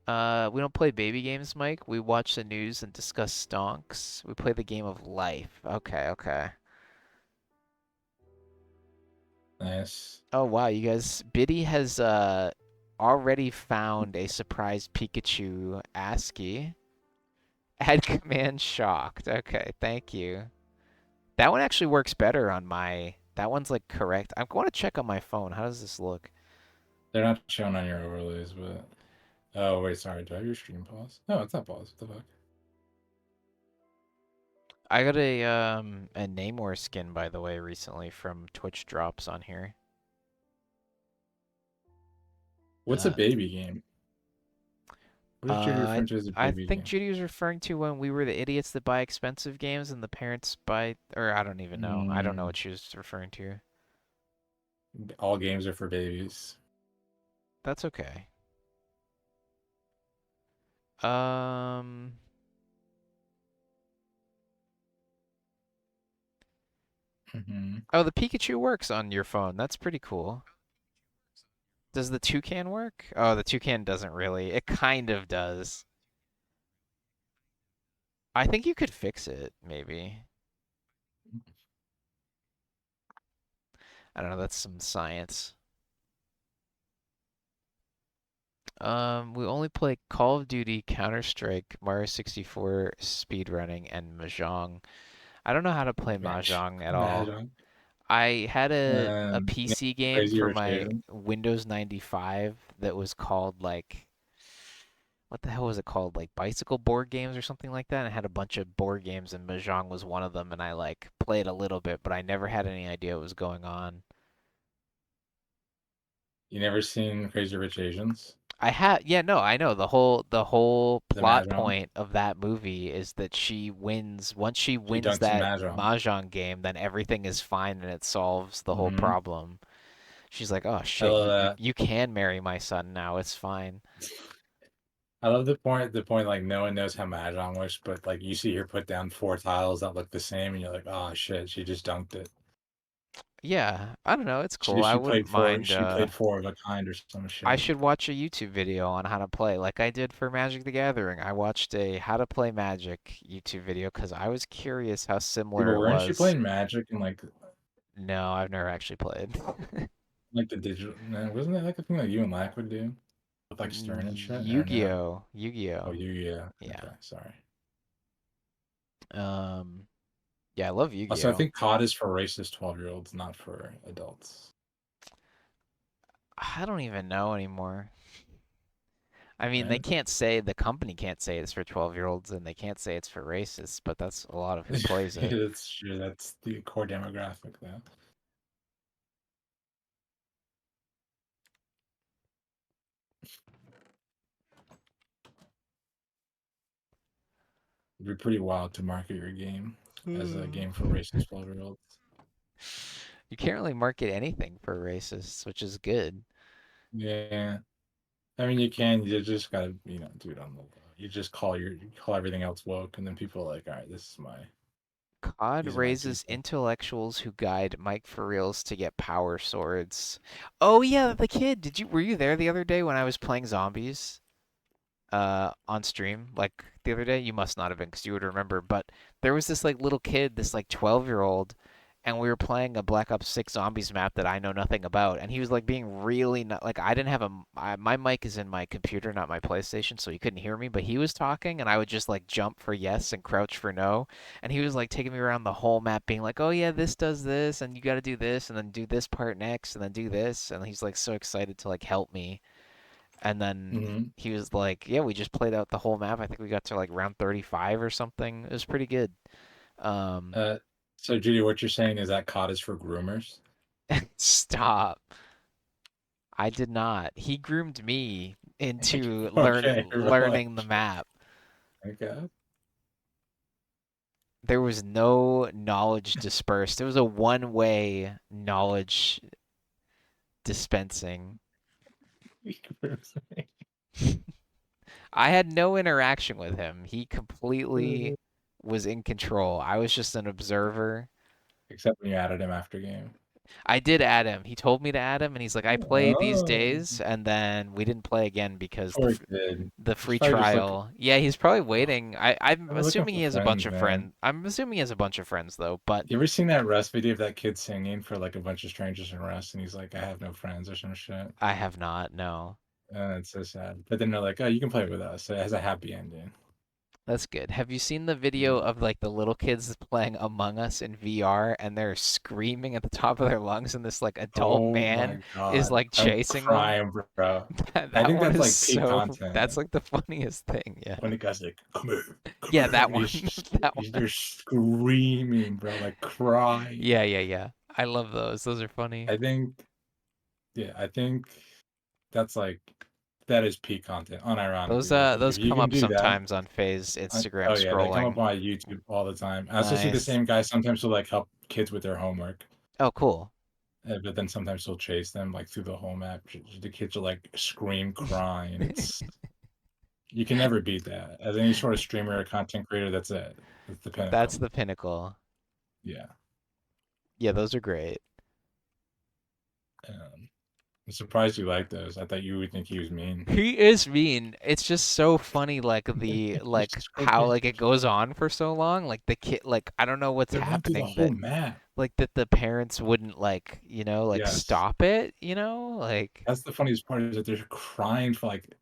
We don't play baby games, Mike. We watch the news and discuss stonks. We play the game of life. Okay, okay. Nice. Oh wow, you guys. Biddy has already found a surprise Pikachu ASCII. Add command shocked. Okay, thank you. That one actually works better on my. That one's like correct. I want to check on my phone. How does this look? They're not shown on your overlays, but Oh wait, sorry. Do I have your stream pause? No, it's not paused. What the fuck? I got a Namor skin by the way recently from Twitch drops on here. What's a Uh, baby game? What is Judy I referring to as a I baby think game? Judy was referring to when we were the idiots that buy expensive games and the parents buy, or I don't even know. I don't know Mm, what she was referring to. all games are for babies. That's okay. Um, Hmm. oh, the Pikachu works on your phone. That's pretty cool. Does the toucan work? Oh, the toucan doesn't really. It kind of does. I think you could fix it, maybe. I don't know, that's some science. We only play Call of Duty, Counter-Strike, Mario 64, speedrunning, and Mahjong. I don't know how to play Mahjong at all. Imagine. I had a You know, PC game Crazy for Rich my Asians. Windows 95 that was called like what the hell was it called? Like bicycle board games or something like that. And it had a bunch of board games and Mahjong was one of them and I like played a little bit, but I never had any idea what was going on. You never seen Crazy Rich Asians? I had yeah, no, I know the whole The plot Mahjong. point of that movie is that she wins once she She wins dunked some that Mahjong. Mahjong game, then everything is fine and it solves the whole Hmm. problem. She's like, "Oh I shit, love you that. you can marry my son now. It's fine." I love the point like no one knows how Mahjong works, but like you see her put down four tiles that look the same and you're like, oh shit, she just dunked it. Yeah, I don't know, it's cool. She I she wouldn't played four mind she played four of a kind or some I shit. should watch a YouTube video on how to play like I did for Magic the Gathering. I watched a how to play Magic YouTube video because I was curious how Yeah, similar but it weren't you was. playing Magic and No, I've never actually played. like the digital man, wasn't that like a thing that you and Lack would do? With like Stern and shit? Or no? Yu-Gi-Oh! Oh Yu-Gi-Oh! yeah. Yeah. Okay, sorry. Um, yeah, I love Also, I Yu-Gi-Oh! think COD is for racist 12-year-olds, not for adults. I don't even know anymore. I mean, they Right? can't say the company can't say it's for 12-year-olds and they can't say it's for racists, but that's a lot of who plays it. That's true. That's the core demographic though. It'd be pretty wild to market your game as a game for racist 12-year-olds. You can't really market anything for racists, which is good. Yeah. I mean, you can. You just gotta, do it on the low. You call everything else woke, and then people are like, all right, this is my COD these are my raises people. intellectuals who guide Mike for reals to get power swords. Oh yeah, the kid. Were you there the other day when I was playing zombies? On stream like the other day. You must not have been because you would remember. But there was this like little kid, this like 12-year-old, and we were playing a Black Ops 6 zombies map that I know nothing about. And he was like being really not like I didn't have my mic is in my computer, not my PlayStation, so he couldn't hear me. But he was talking, and I would just like jump for yes and crouch for no. And he was like taking me around the whole map, being like, "Oh yeah, this does this, and you got to do this, and then do this part next, and then do this." And he's like so excited to like help me. And then Hmm. he was like, "Yeah, we just played out the whole map. I think we got to like round 35 or something. It was pretty good." Um, Uh, so Judy, what you're saying is that COD is for groomers? stop. I did not. He groomed me into Okay, learning the relax. map. Okay. There was no knowledge dispersed. It was a one-way knowledge dispensing. I had no interaction with him. He completely was in control. I was just an observer. Except when you added him after game. I did add him. He told me to add him, and he's like, "I play these Oh, days," and then we didn't play again because poor kid. the He's free probably just looking. trial. Yeah, he's probably Oh, waiting. I'm I'm looking assuming for he has a bunch friends, of man. friends. I'm assuming he has a bunch of friends though. But You ever seen that Rust video of that kid singing for like a bunch of strangers in Rust, and he's like, "I have no friends" or some shit. I have not. No. It's so sad. But then they're like, "Oh, you can play with us. It has a happy ending." That's good. Have you seen the video Yeah. of like the little kids playing Among Us in VR and they're screaming at the top of their lungs and this like adult Oh man my is god. like I'm chasing them? crying, bro. I That think one that's is like peak so that's content. like the funniest thing. Yeah. When the guy's like, "Come here, come Yeah, here," that and one. That one. they're screaming, bro, like crying. Yeah, yeah, yeah. I love those. Those are funny. I think, yeah, I think that's like that is peak content, Those unironically. Like those if you come can up do that, sometimes on Faye's Instagram oh yeah, they come up scrolling. on YouTube all the time. I also see the Nice. same guy sometimes who like help kids with their homework, Oh, cool. but then sometimes he'll chase them like through the whole map. The kids will like scream, crying. It's you can never beat that. As any sort of streamer or content creator, that's it. That's the That's pinnacle. the pinnacle. Yeah. Yeah, those are great. Um, I'm surprised you like those. I thought you would think he was mean. He is mean. It's just so funny, like the They're like how screaming. like it goes on for so long. Like the kid, like I don't know what's They run through the happening whole that map. like that the parents wouldn't like like Yes. stop it. Like That's the funniest part is that they're crying for like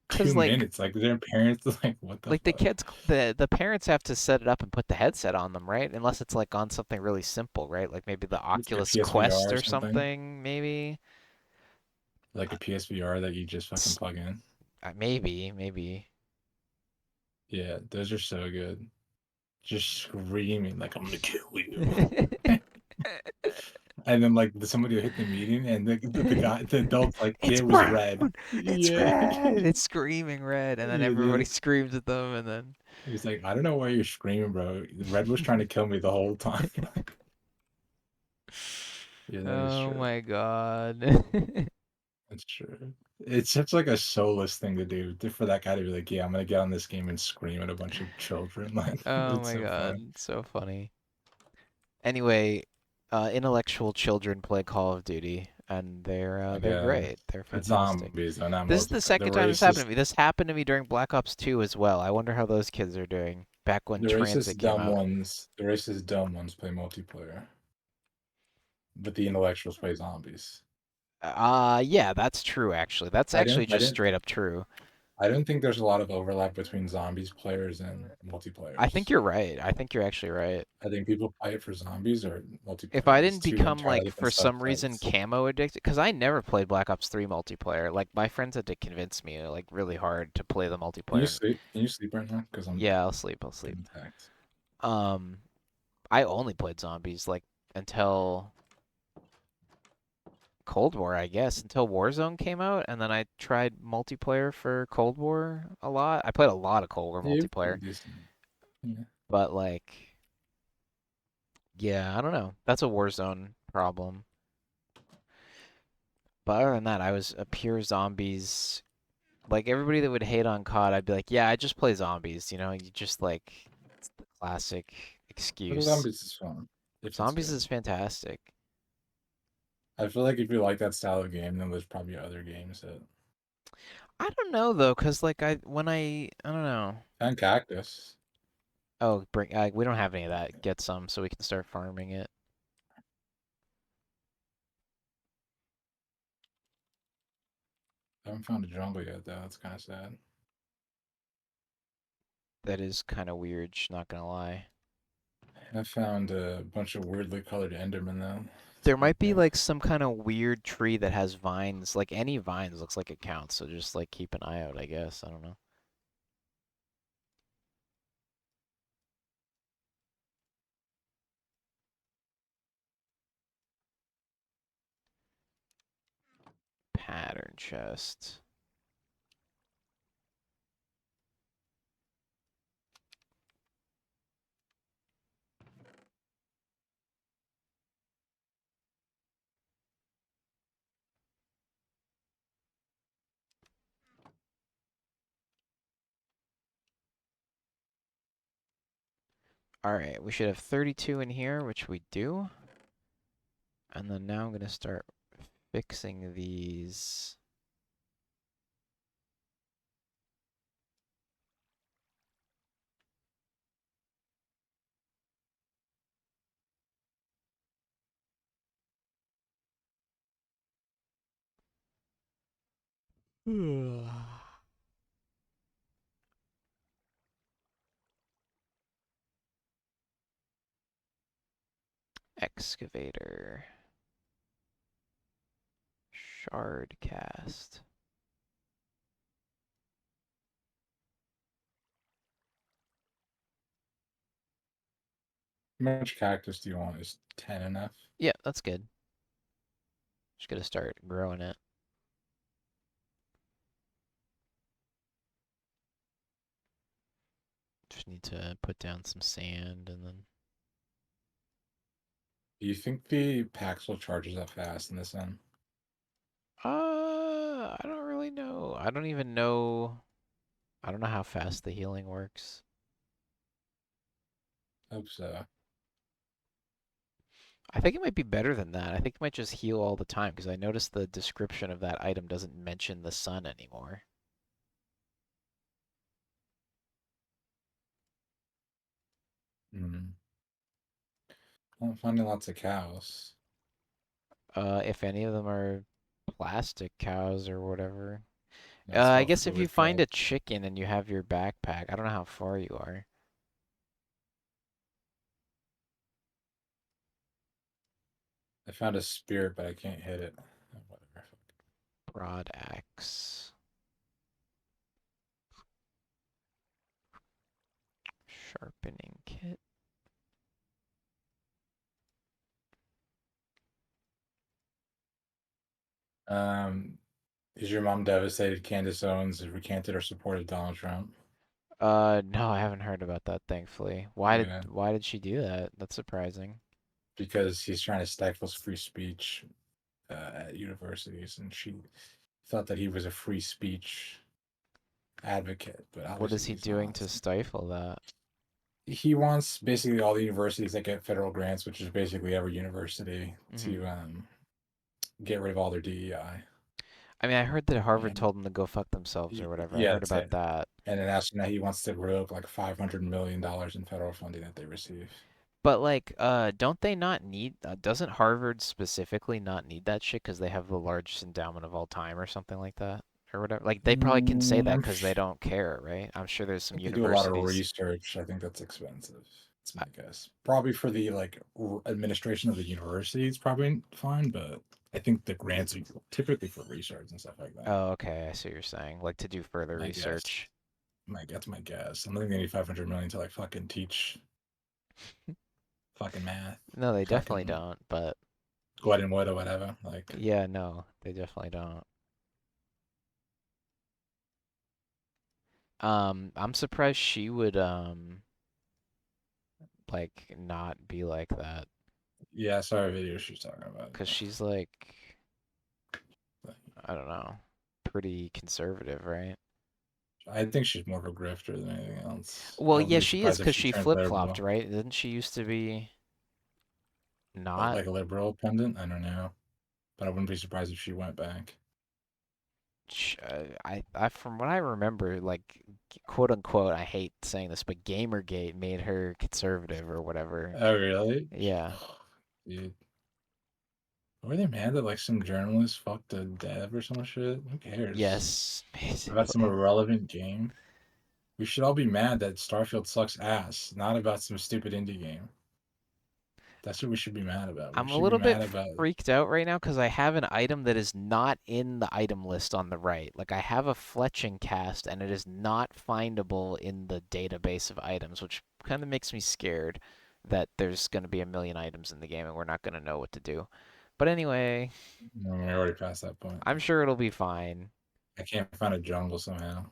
two because minutes. Like their parents are like, what the like the fuck? kids the parents have to set it up and put the headset on them, right? Unless it's like on something really simple, right? Like maybe the It's like a Oculus PSVR Quest or or something. something, maybe. Like a PSVR that you just fucking S- plug in. maybe. Yeah, those are so good. Just screaming like I'm gonna kill you. And then like somebody will hit the meeting and the guy the adult's like, It's it was red. brown. It's Yeah. red. It's screaming red, and then Yeah, everybody dude. screams at them, and then He's like, I don't know why you're screaming, bro. Red was trying to kill me the whole time. Yeah, that is oh true. my god. That's true. It's such like a soulless thing to do for that guy to be like, yeah, I'm gonna get on this game and scream at a bunch of children. Like, Oh it's my so funny. god, so funny. Anyway, intellectual children play Call of Duty, and they're Again, great. They're it's fantastic. zombies, though, not This is the multiplayer. second time this happened to me. This happened to me during Black Ops 2 as well. I wonder how those kids are doing back when Transit came out. The racist dumb ones play multiplayer, but the intellectuals play zombies. Yeah, that's true actually. That's I actually didn't, I just didn't, straight up true. I don't think there's a lot of overlap between zombies players and I think multiplayers. you're right. I think you're actually right. I think people play it for zombies or If I multiplayer. It's didn't two become entirely like different for some reason subsets. camo addicted, because I never played Black Ops 3 multiplayer. Like my friends had to convince me like really hard to play the Can you multiplayer. sleep? Can you sleep right now? Because I'm Yeah, I'll sleep. I'll sleep. getting attacked. Um, I only played zombies like until Cold War, I guess, until Warzone came out, and then I tried multiplayer for Cold War a lot. I played a lot of Cold War Yeah, you're multiplayer, pretty decent. Yeah. but like, yeah, I don't know. That's a Warzone problem. But other than that, I was a pure zombies. Like everybody that would hate on COD, I'd be like, yeah, I just play zombies. You just like it's the classic But excuse. zombies is fun if it's Zombies good. is fantastic. I feel like if you like that style of game, then there's probably other games that I don't know though, cause like I don't know. and Cactus. Oh, bring we don't have any of that. Get some so we can start farming it. I haven't found a jungle yet though. That's kind of sad. That is kind of weird. Not gonna lie. I found a bunch of weirdly colored Endermen though. It's There pretty might be cool. like some kind of weird tree that has vines. Like any vines looks like it counts. So just like keep an eye out, I guess. I don't know. Pattern chest. All right, we should have 32 in here, which we do. And then now I'm gonna start fixing these. excavator. Shardcast. How much cactus do you want? Is 10 enough? Yeah, that's good. Just gotta start growing it. Just need to put down some sand and then. Do you think the packs will charge us that fast in this end? I don't really know. I don't even know. I don't know how fast the healing works. Hope so. I think it might be better than that. I think it might just heal all the time because I noticed the description of that item doesn't mention the sun anymore. Hmm. I'm finding lots of cows. If any of them are plastic cows or whatever. That's I called guess if you fluid find cow. a chicken and you have your backpack, I don't know how far you are. I found a spirit, but I can't hit it. Oh, whatever. Broad axe. Sharpening kit. Um, is your mom devastated Candace Owens has recanted her support of Donald Trump? No, I haven't heard about that, thankfully. Why did Yeah, why did she do that? That's surprising. because he's trying to stifle free speech at universities, and she thought that he was a free speech advocate, but What is obviously he he's doing not. to stifle that? He wants basically all the universities that get federal grants, which is basically every university, Hmm. to get rid of all their DEI. I mean, I heard that Harvard And told them to go fuck themselves or whatever. I yeah, heard that's about it. that. And then after that, he wants to revoke like $500 million in federal funding that they receive. But like, don't they not need? Doesn't Harvard specifically not need that shit because they have the largest endowment of all time or something like that, or whatever? Like, they probably can say that because they don't care, right? I'm sure there's some They do a lot of universities. research. I think that's expensive. That's my guess. Probably for the like administration of the university, it's probably fine, but I think the grants are typically for research and stuff like that. Oh, okay, I see what you're saying. Like to do further My guess. research. That's my guess. I'm not gonna need 500 million to like fucking teach fucking math, No, they definitely fucking don't. But go ahead and wood or whatever. Like, yeah, no, they definitely don't. I'm surprised she would like not be like that yeah, I saw a video she's talking about. because she's like, I don't know, pretty conservative, right? I think she's more of a grifter than anything else. I Well, wouldn't yeah, be she is surprised if because she she turned flip-flopped, liberal, right? Didn't she used to be not? like a liberal pundit. I don't know, but I wouldn't be surprised if she went back. From what I remember, like, quote unquote, I hate saying this, but Gamergate made her conservative or whatever. Oh, really? Yeah. Dude, were they mad that like some journalist fucked a dev or some shit? Who cares? Yes, About some basically. irrelevant game? We should all be mad that Starfield sucks ass, not about some stupid indie game. That's what we should be mad about. We I'm a should be little bit mad about. freaked out right now because I have an item that is not in the item list on the right. Like I have a fletching cast and it is not findable in the database of items, which kind of makes me scared that there's going to be a million items in the game and we're not going to know what to do. But anyway, We're already past that point. I'm sure it'll be fine. I can't find a jungle somehow.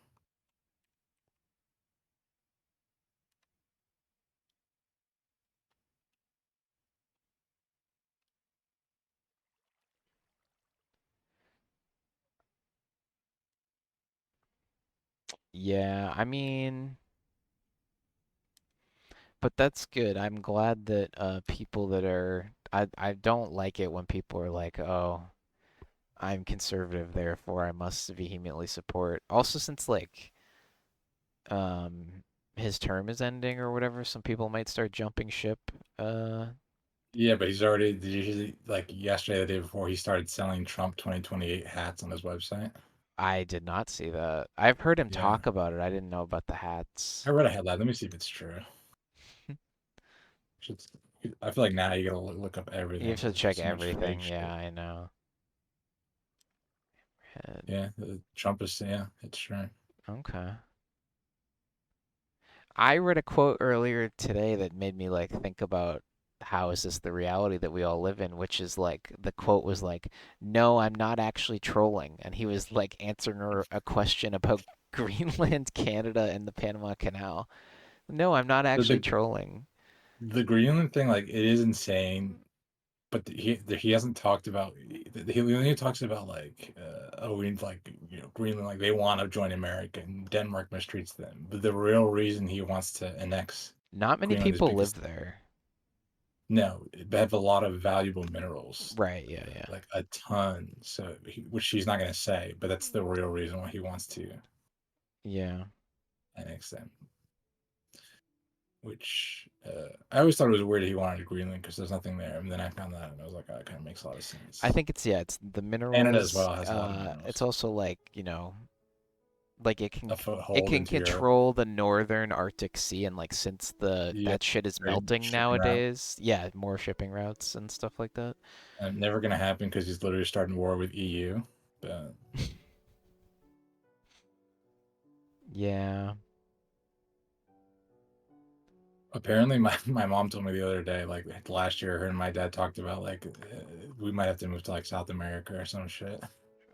Yeah, I mean, but that's good. I'm glad that people that are I don't like it when people are like, "Oh, I'm conservative, therefore I must vehemently support." Also, since like um his term is ending or whatever, some people might start jumping ship. Uh, Yeah, but he's already. Did you see, like yesterday, the day before, he started selling Trump 2028 hats on his website? I did not see that. I've heard him Yeah, talk about it. I didn't know about the I hats. read a headline. Let me see if it's true. Should, I feel like now you gotta look up You everything have to because there's check so much fake everything. Yeah, shit. I know. Head. Yeah, Trump is, yeah, it's true. Okay. I read a quote earlier today that made me like think about how is this the reality that we all live in, which is like the quote was like, "No, I'm not actually trolling." And he was like answering a question about Greenland, Canada, and the Panama Canal. No, I'm not The, actually the trolling. the Greenland thing, like, it is insane. But he hasn't talked about, he only talks about like, oh, we like, Greenland, like they want to join America and Denmark mistreats them. But the real reason he wants to annex Not many Greenland is people because, live there. no, they have a lot of valuable minerals, Right, yeah, yeah. like a ton. So which he's not going to say, but that's the real reason why he wants to Yeah. annex them. Which, I always thought it was weird he wanted Greenland because there's nothing there, and then I found that and I was like, oh, it kind of makes a lot of I sense. think it's yeah, it's the Canada as minerals. well has a lot of It's minerals. also like, like A it foothold can into Europe. control the northern Arctic Sea and like since the Yeah, that shit is trade melting shipping route. nowadays, yeah, more shipping routes and stuff like that. Never gonna happen because he's literally starting war with EU. But Yeah. apparently, my mom told me the other day, like last year, her and my dad talked about like, we might have to move to like South America or some shit.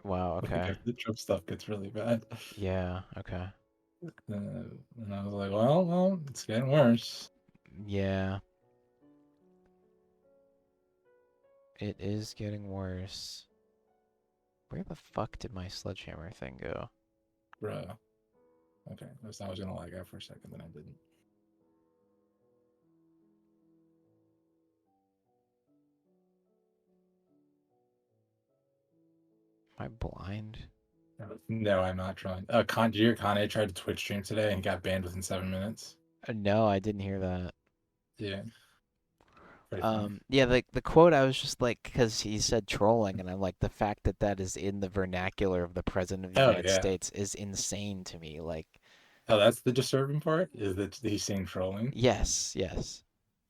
Wow, Like okay. if the Trump stuff gets really bad. Yeah, okay. And I was like, well, it's getting worse. Yeah, it is getting worse. Where the fuck did my sledgehammer thing go? Bro. Okay, I was gonna lag out for a second, then I didn't. Am I blind? No, I'm not trying. Kanye tried to Twitch stream today and got banned within 7 minutes. No, I didn't hear that. Yeah, pretty funny. Yeah, the quote I was just like, because he said trolling, and I'm like, the fact that that is in the vernacular of the president of the Oh United yeah. States is insane to me. Like, Oh, that's the disturbing part, is that he's saying trolling. yes, yes.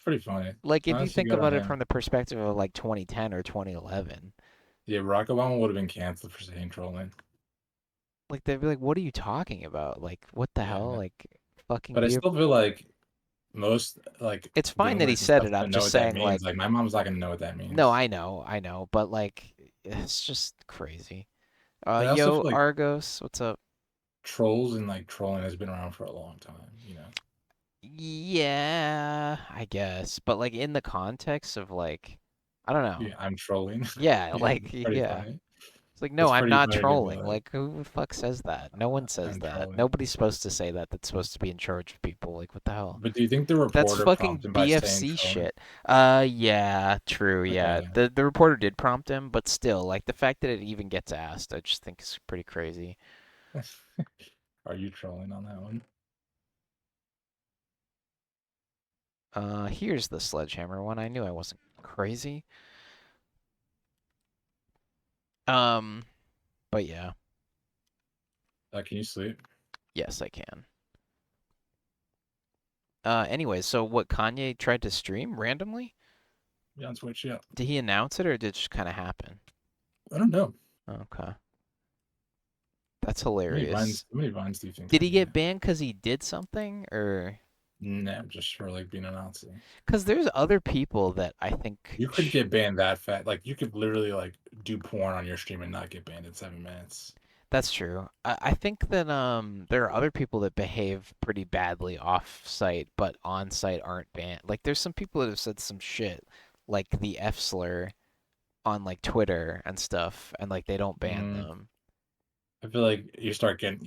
Pretty funny. Like, if you Honestly, think good on about it him. from the perspective of like 2010 or 2011, Yeah, Barack Obama would have been canceled for saying trolling. like they'd be like, "What are you talking about? Like, what the Yeah, hell? no. Like, fucking But I be a." still feel like most like It's fine that he boomers and said stuff it. I'm don't know just what that saying, means. like, Like my mom's not gonna know what that no, means. I know, but like, it's just crazy. But I also Yo, feel like Argos, what's up? trolls and like trolling has been around for a long time. Yeah, I guess, but like in the context of like, I don't know. Yeah, I'm trolling. Yeah, Yeah, like it's pretty yeah. funny. It's like no, It's I'm pretty not funny to be trolling. like, Like who the fuck says that? No one says I'm that. trolling. Nobody's supposed to say that. That's supposed to be in charge of people. Like what the hell? But do you think the That's reporter prompted fucking him by saying BFC trolling? shit. Yeah, true. Yeah, Okay. the reporter did prompt him, but still, like the fact that it even gets asked, I just think is pretty crazy. Are you trolling on that one? Here's the sledgehammer one. I knew I wasn't crazy. Um, but yeah, Can you sleep? yes, I can. Anyways, so what Kanye tried to stream randomly? Yeah, on Twitch, yeah. Did he announce it or did it just kind of happen? I don't know. Okay, that's How hilarious. many vines do you think Did he Kanye? get banned because he did something or No, just for like being a Nazi. because there's other people that I think You could get banned that fast. Like you could literally like do porn on your stream and not get banned in 7 minutes. that's true. I think that there are other people that behave pretty badly off site but on site aren't banned. Like there's some people that have said some shit like the F slur on like Twitter and stuff and like they don't ban Mm, them. I feel like you start getting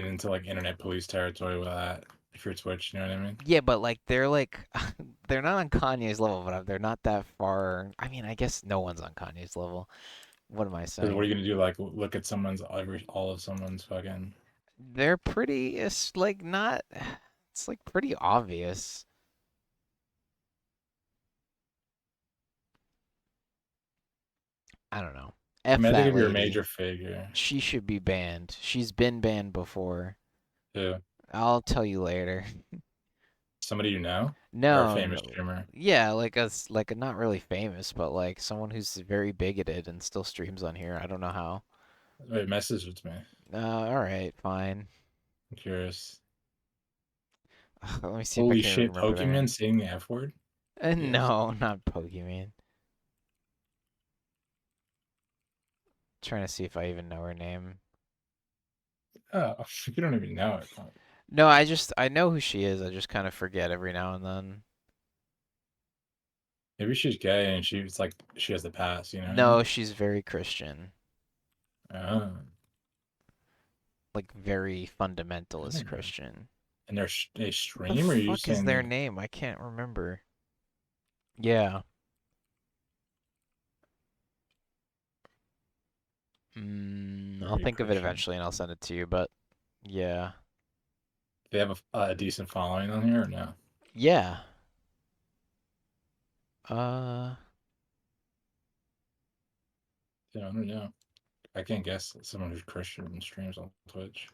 into like internet police territory with that if you're Twitch. You know what I mean? Yeah, but like they're not on Kanye's level, but they're not that far. I mean, I guess no one's on Kanye's level. What am I Because what are saying? you gonna do? Like look at all of someone's fucking. They're pretty. It's like not. It's like pretty obvious. I don't know. I F mean, I think that if you're a lady. major figure, She should be banned. She's been banned before. yeah. I'll tell you later. Somebody you know, or a No, famous no. streamer? Yeah, like a not really famous, but like someone who's very bigoted and still streams on here. I don't know how. Wait, message it to me. All right, fine. I'm curious. Let me see if I Holy can shit, remember their Pokemon name. saying the F word? Yes. No, not Pokemon. Trying to see if I even know her name. Oh, you don't even know it. No, I know who she is. I just kind of forget every now and then. Maybe she's gay and she's like she has the pass. You know what I No, mean? she's very Christian, Oh, like very I fundamentalist don't know. Christian. And they What the stream, or you just fuck is saying their the name? I can't remember. Yeah. I'll very think of it Christian? eventually and I'll send it to you, but yeah. They have a decent following on here or no? Yeah. Uh, Yeah, I don't know. I can't guess someone who's Christian and streams on Twitch.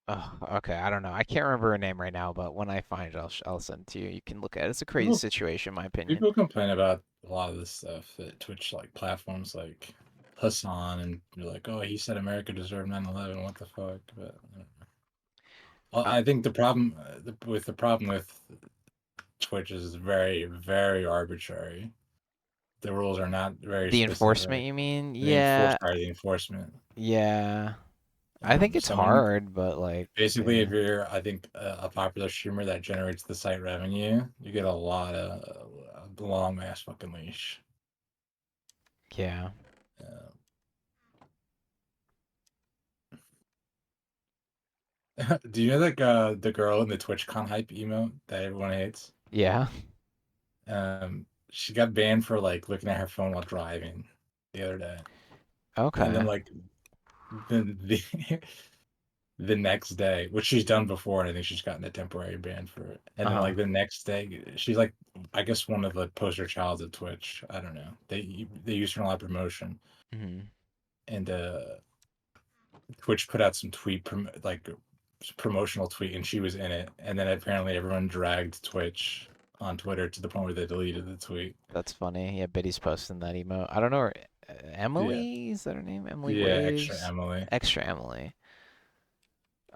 oh, okay, I don't know. I can't remember her name right now, but when I find it, I'll send it to you. You can look at it. It's a crazy People situation, in my opinion. people complain about a lot of this stuff that Twitch like platforms like Hassan, and you're like, oh, he said America deserved 9/11. What the fuck? But I don't know. Well, Uh, I think the problem with Twitch is very, very arbitrary. The rules are not very the enforcement, specific. you mean? Yeah, The enforcement. yeah. I think it's Someone hard, but like, basically, if yeah, you're, I think, a popular streamer that generates the site revenue, you get a lot of a long ass fucking leash. yeah, Do you know like the girl in the TwitchCon hype emote that everyone hates? yeah. She got banned for like looking at her phone while driving the other day, and then Okay. like the the next day, which she's done before, and I think she's gotten a temporary ban for it. And then Uh-huh. like the next day, she's like, I guess one of the poster childs of Twitch. I don't know. They use her in a lot of promotion, Hmm. and Twitch put out some like promotional tweet, and she was in it. And then apparently everyone dragged Twitch on Twitter to the point where they deleted the tweet. That's funny. Yeah, Biddy's posting that emote. I don't know her, Yeah, Emily, is that her name? Emily yeah, extra Waves? Emily. Extra Emily.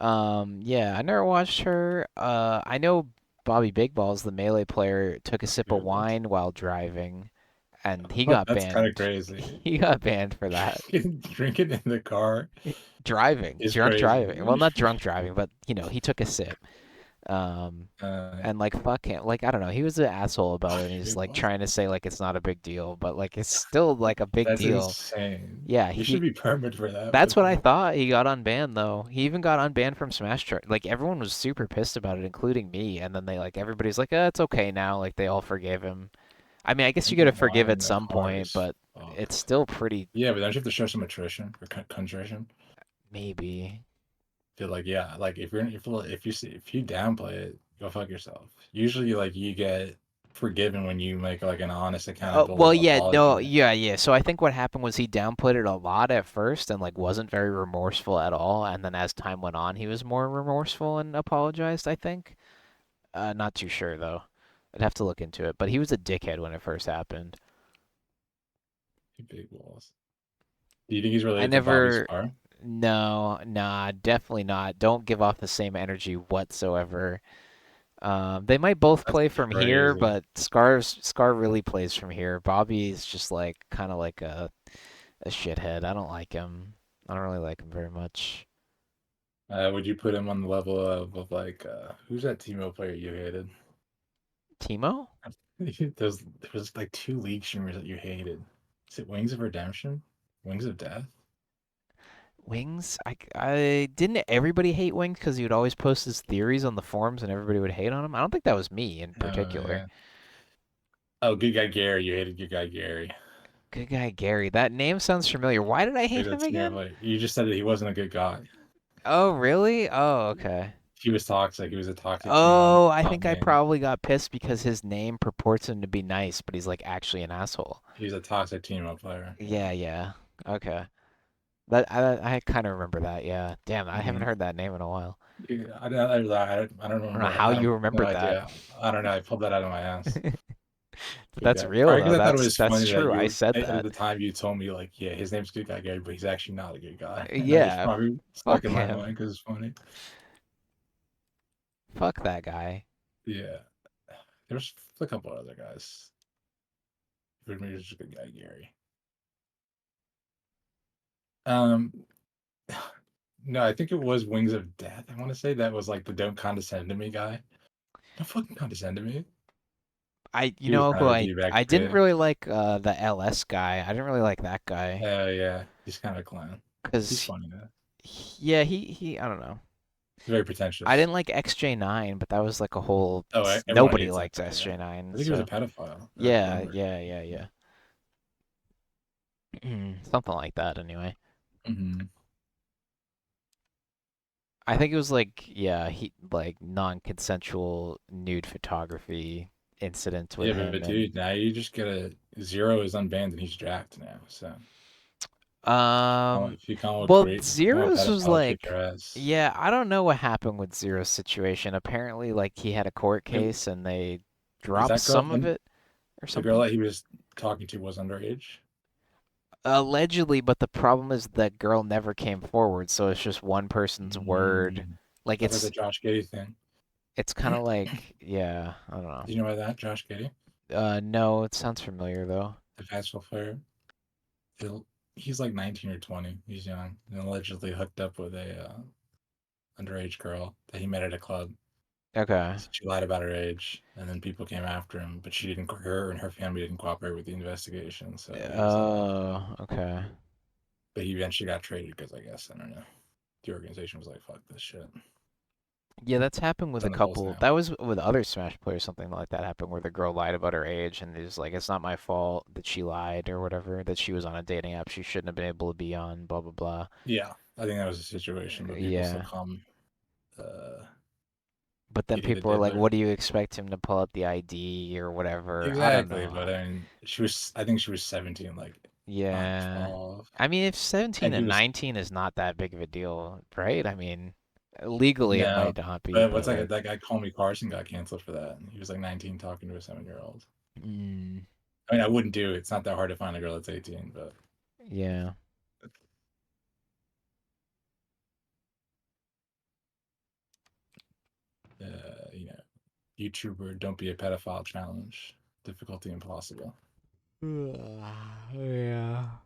Yeah, I never watched her. I know Bobby Big Balls, the melee player, took a sip of Yeah, wine while driving, and he oh, got that's kind of banned. crazy. He got banned for that. Drinking in the car Driving, is drunk driving. Well, crazy. not drunk driving, but he took a sip. Um, Uh, and like fuck him. Like I don't know, he was an asshole about it. And he's Big like balls. trying to say like it's not a big deal, but like it's still like a big That's deal. insane. Yeah, You should he. be permanent for that. That's What what the I fuck? thought. He got unbanned though. He even got unbanned from Smash Chart. Like everyone was super pissed about it, including me. And then they like everybody's like, it's okay now. Like they all forgave him. I mean, I guess you got to Drinking forgive wine at in the some car point, is but it's fucked. still pretty Yeah, but don't you have to show some attrition or contrition? maybe. Feel like, yeah, like if you downplay it, go fuck yourself. Usually, like you get forgiven when you make like an honest, Oh, well, accountable yeah, no, apology. yeah, yeah. So I think what happened was he downplayed it a lot at first and like wasn't very remorseful at all. And then as time went on, he was more remorseful and apologized, I think. Not too sure though. I'd have to look into it. But he was a dickhead when it first happened. You big balls. Do you think he's I related to Bobby never, Scar? no, nah, definitely not. Don't give off the same energy whatsoever. They might both That's play from here, crazy. but Scar really plays from here. Bobby is just like kind of like a shithead. I don't like him. I don't really like him very much. Would you put him on the level of like who's that Teemo player you hated? Timo? There was like two league streamers that you hated. Is it Wings of Redemption? Wings of Death? Wings? I didn't everybody hate Wings because he would always post his theories on the forums and everybody would hate on him. I don't think that was me in Oh particular. yeah. Oh, good guy Gary. You hated good guy Gary. Good guy Gary. That name sounds familiar. Why did I hate Like him that's, again? like you just said that he wasn't a good guy. Oh, really? Oh, okay. He was toxic. He was a toxic team Oh, I top think I man. probably got pissed because his name purports him to be nice, but he's like actually an asshole. He was a toxic team up player. Yeah, yeah. Okay. That I kind of remember that. Yeah. Damn, I haven't Hmm. heard that name in a while. Yeah, I don't I don't know remember. how I have you no remembered that. idea. I don't know. I pulled that out of my ass. But Good that's guy. real Probably though. because I thought it That's was that's funny that true. I you said at that. the time you told me like, yeah, his name's Good Guy Gary, but he's actually not a good guy, and that just Yeah. probably stuck Fuck in my mind him. because it's funny. Fuck that guy. Yeah, there's a couple other guys. But maybe it's just Good Guy Gary. Um, no, I think it was Wings of Death. I want to say that was like the "Don't condescend to me" guy. Don't fucking condescend to me. You He was know kind who of a d-bag I didn't too. really like the LS guy. I didn't really like that guy Yeah, he's kind of a clown. He's cuz funny though. yeah, he I don't know. He's very I pretentious. didn't like XJ9, but that was like a whole Oh, everyone nobody hates that liked guy. Yeah, XJ9, I think he was a so pedophile. I yeah, remember. yeah. Something like that anyway. Hmm. I think it was like yeah, he like non-consensual nude photography incident with Yeah, him but and dude, now you just get a Zero is unbanned and he's jacked now. So um if you come with well create, if you come with Zeros was pedophile, kick like your ass. yeah, I don't know what happened with Zero's situation. Apparently like he had a court It, case and they was dropped that girl some of it or the girl something. that he was talking to was underage? Allegedly, but the problem is that girl never came forward, so it's just one person's word. Mm, Like that's like the Josh Giddey thing. it's kind of like yeah, I don't know. Do you know about that, Josh Giddey, No, it sounds familiar though. the basketball player? He'll, he's like 19 or 20. He's young and allegedly hooked up with a underage girl that he met at a club. Okay. She lied about her age, and then people came after him, but she didn't. Her and her family didn't cooperate with the investigation, so he was. Oh, okay. But he eventually got traded because I guess I don't know. The organization was like, "Fuck this shit." Yeah, that's happened with It's a on the Bulls couple. now. That was with other Smash players, something like that happened where the girl lied about her age, and it's like it's not my fault that she lied or whatever, that she was on a dating app she shouldn't have been able to be on, blah blah blah. Yeah, I think that was the situation, but people Yeah. succumb. Uh, But then you hit a people were like, diddler. "What do you expect him to pull out the ID or whatever?" I don't Exactly, know. but I mean, she was. I think she was 17, like not Yeah. 12, I mean, if 17 and he and was 19 is not that big of a deal, right? I mean, legally it no. might not be, But what's but like like, that guy? Call Me Carson got canceled for that. He was like 19 talking to a 7-year old. mm, I mean, I wouldn't do it. It's not that hard to find a girl that's 18, but yeah. you know, YouTuber don't be a pedophile challenge. Difficulty impossible. Yeah.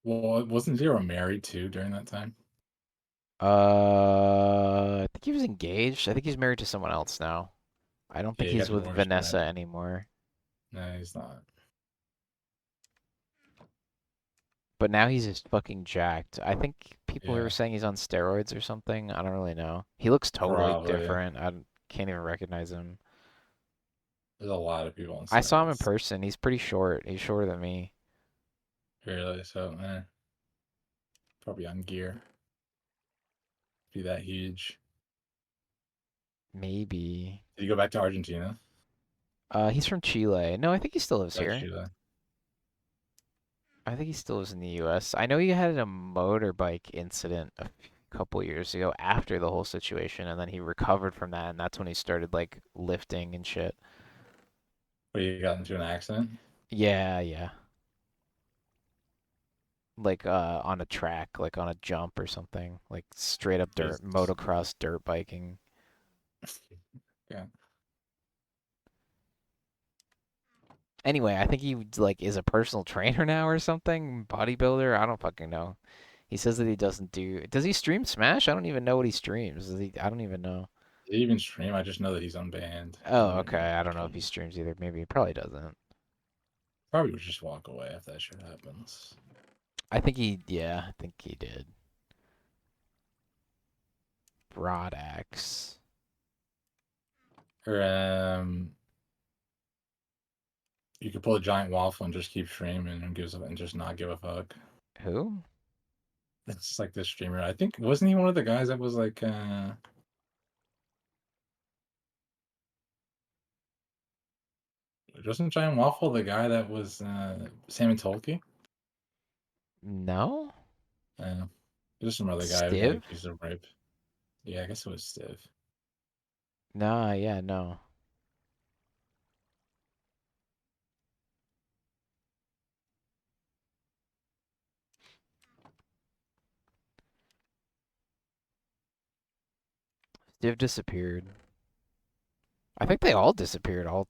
Well, wasn't Zero married too during that time? I think he was engaged. I think he's married to someone else now. I don't Yeah, think he got he's with divorced, right? Vanessa anymore. No, he's not. But now he's just fucking jacked. I think people were Yeah, saying he's on steroids or something. I don't really know. He looks totally probably. different. Can't even recognize him. There's a lot of people on I saw him in steroids. person. He's pretty short. He's shorter than me. Really, so probably on gear. Be that huge. Maybe. Did you go back to Argentina? He's from Chile. No, I think he still lives That's here. Chile. I think he still lives in the U.S. I know he had a motorbike incident couple years ago after the whole situation, and then he recovered from that, and that's when he started like lifting and shit. But you got into an accident. Yeah, yeah. Like on a track, like on a jump or something, like straight up dirt, Jesus. motocross dirt biking. Yeah. Anyway, I think he like is a personal trainer now or something, bodybuilder. I don't fucking know. He says that he doesn't do. Does he stream Smash? I don't even know what he streams. I don't even know. Did he even stream? I just know that he's unbanned. I Oh, don't even okay. know if I he don't know if he streams. streams either. Maybe he probably doesn't. Probably would just walk away if that shit happens. I think he, yeah, I think he did. rod axe. Or you could pull a giant waffle and just keep streaming and gives and just not give a fuck. Who? It's like this streamer. I think wasn't he one of the guys that was like wasn't Giant Waffle the guy that was Sam and Tolkien? No? Uh, there's some other guy who got Stiv? accused of rape. Yeah, I guess it was Steve. Nah, yeah, no. Stiv disappeared. I think they all disappeared, all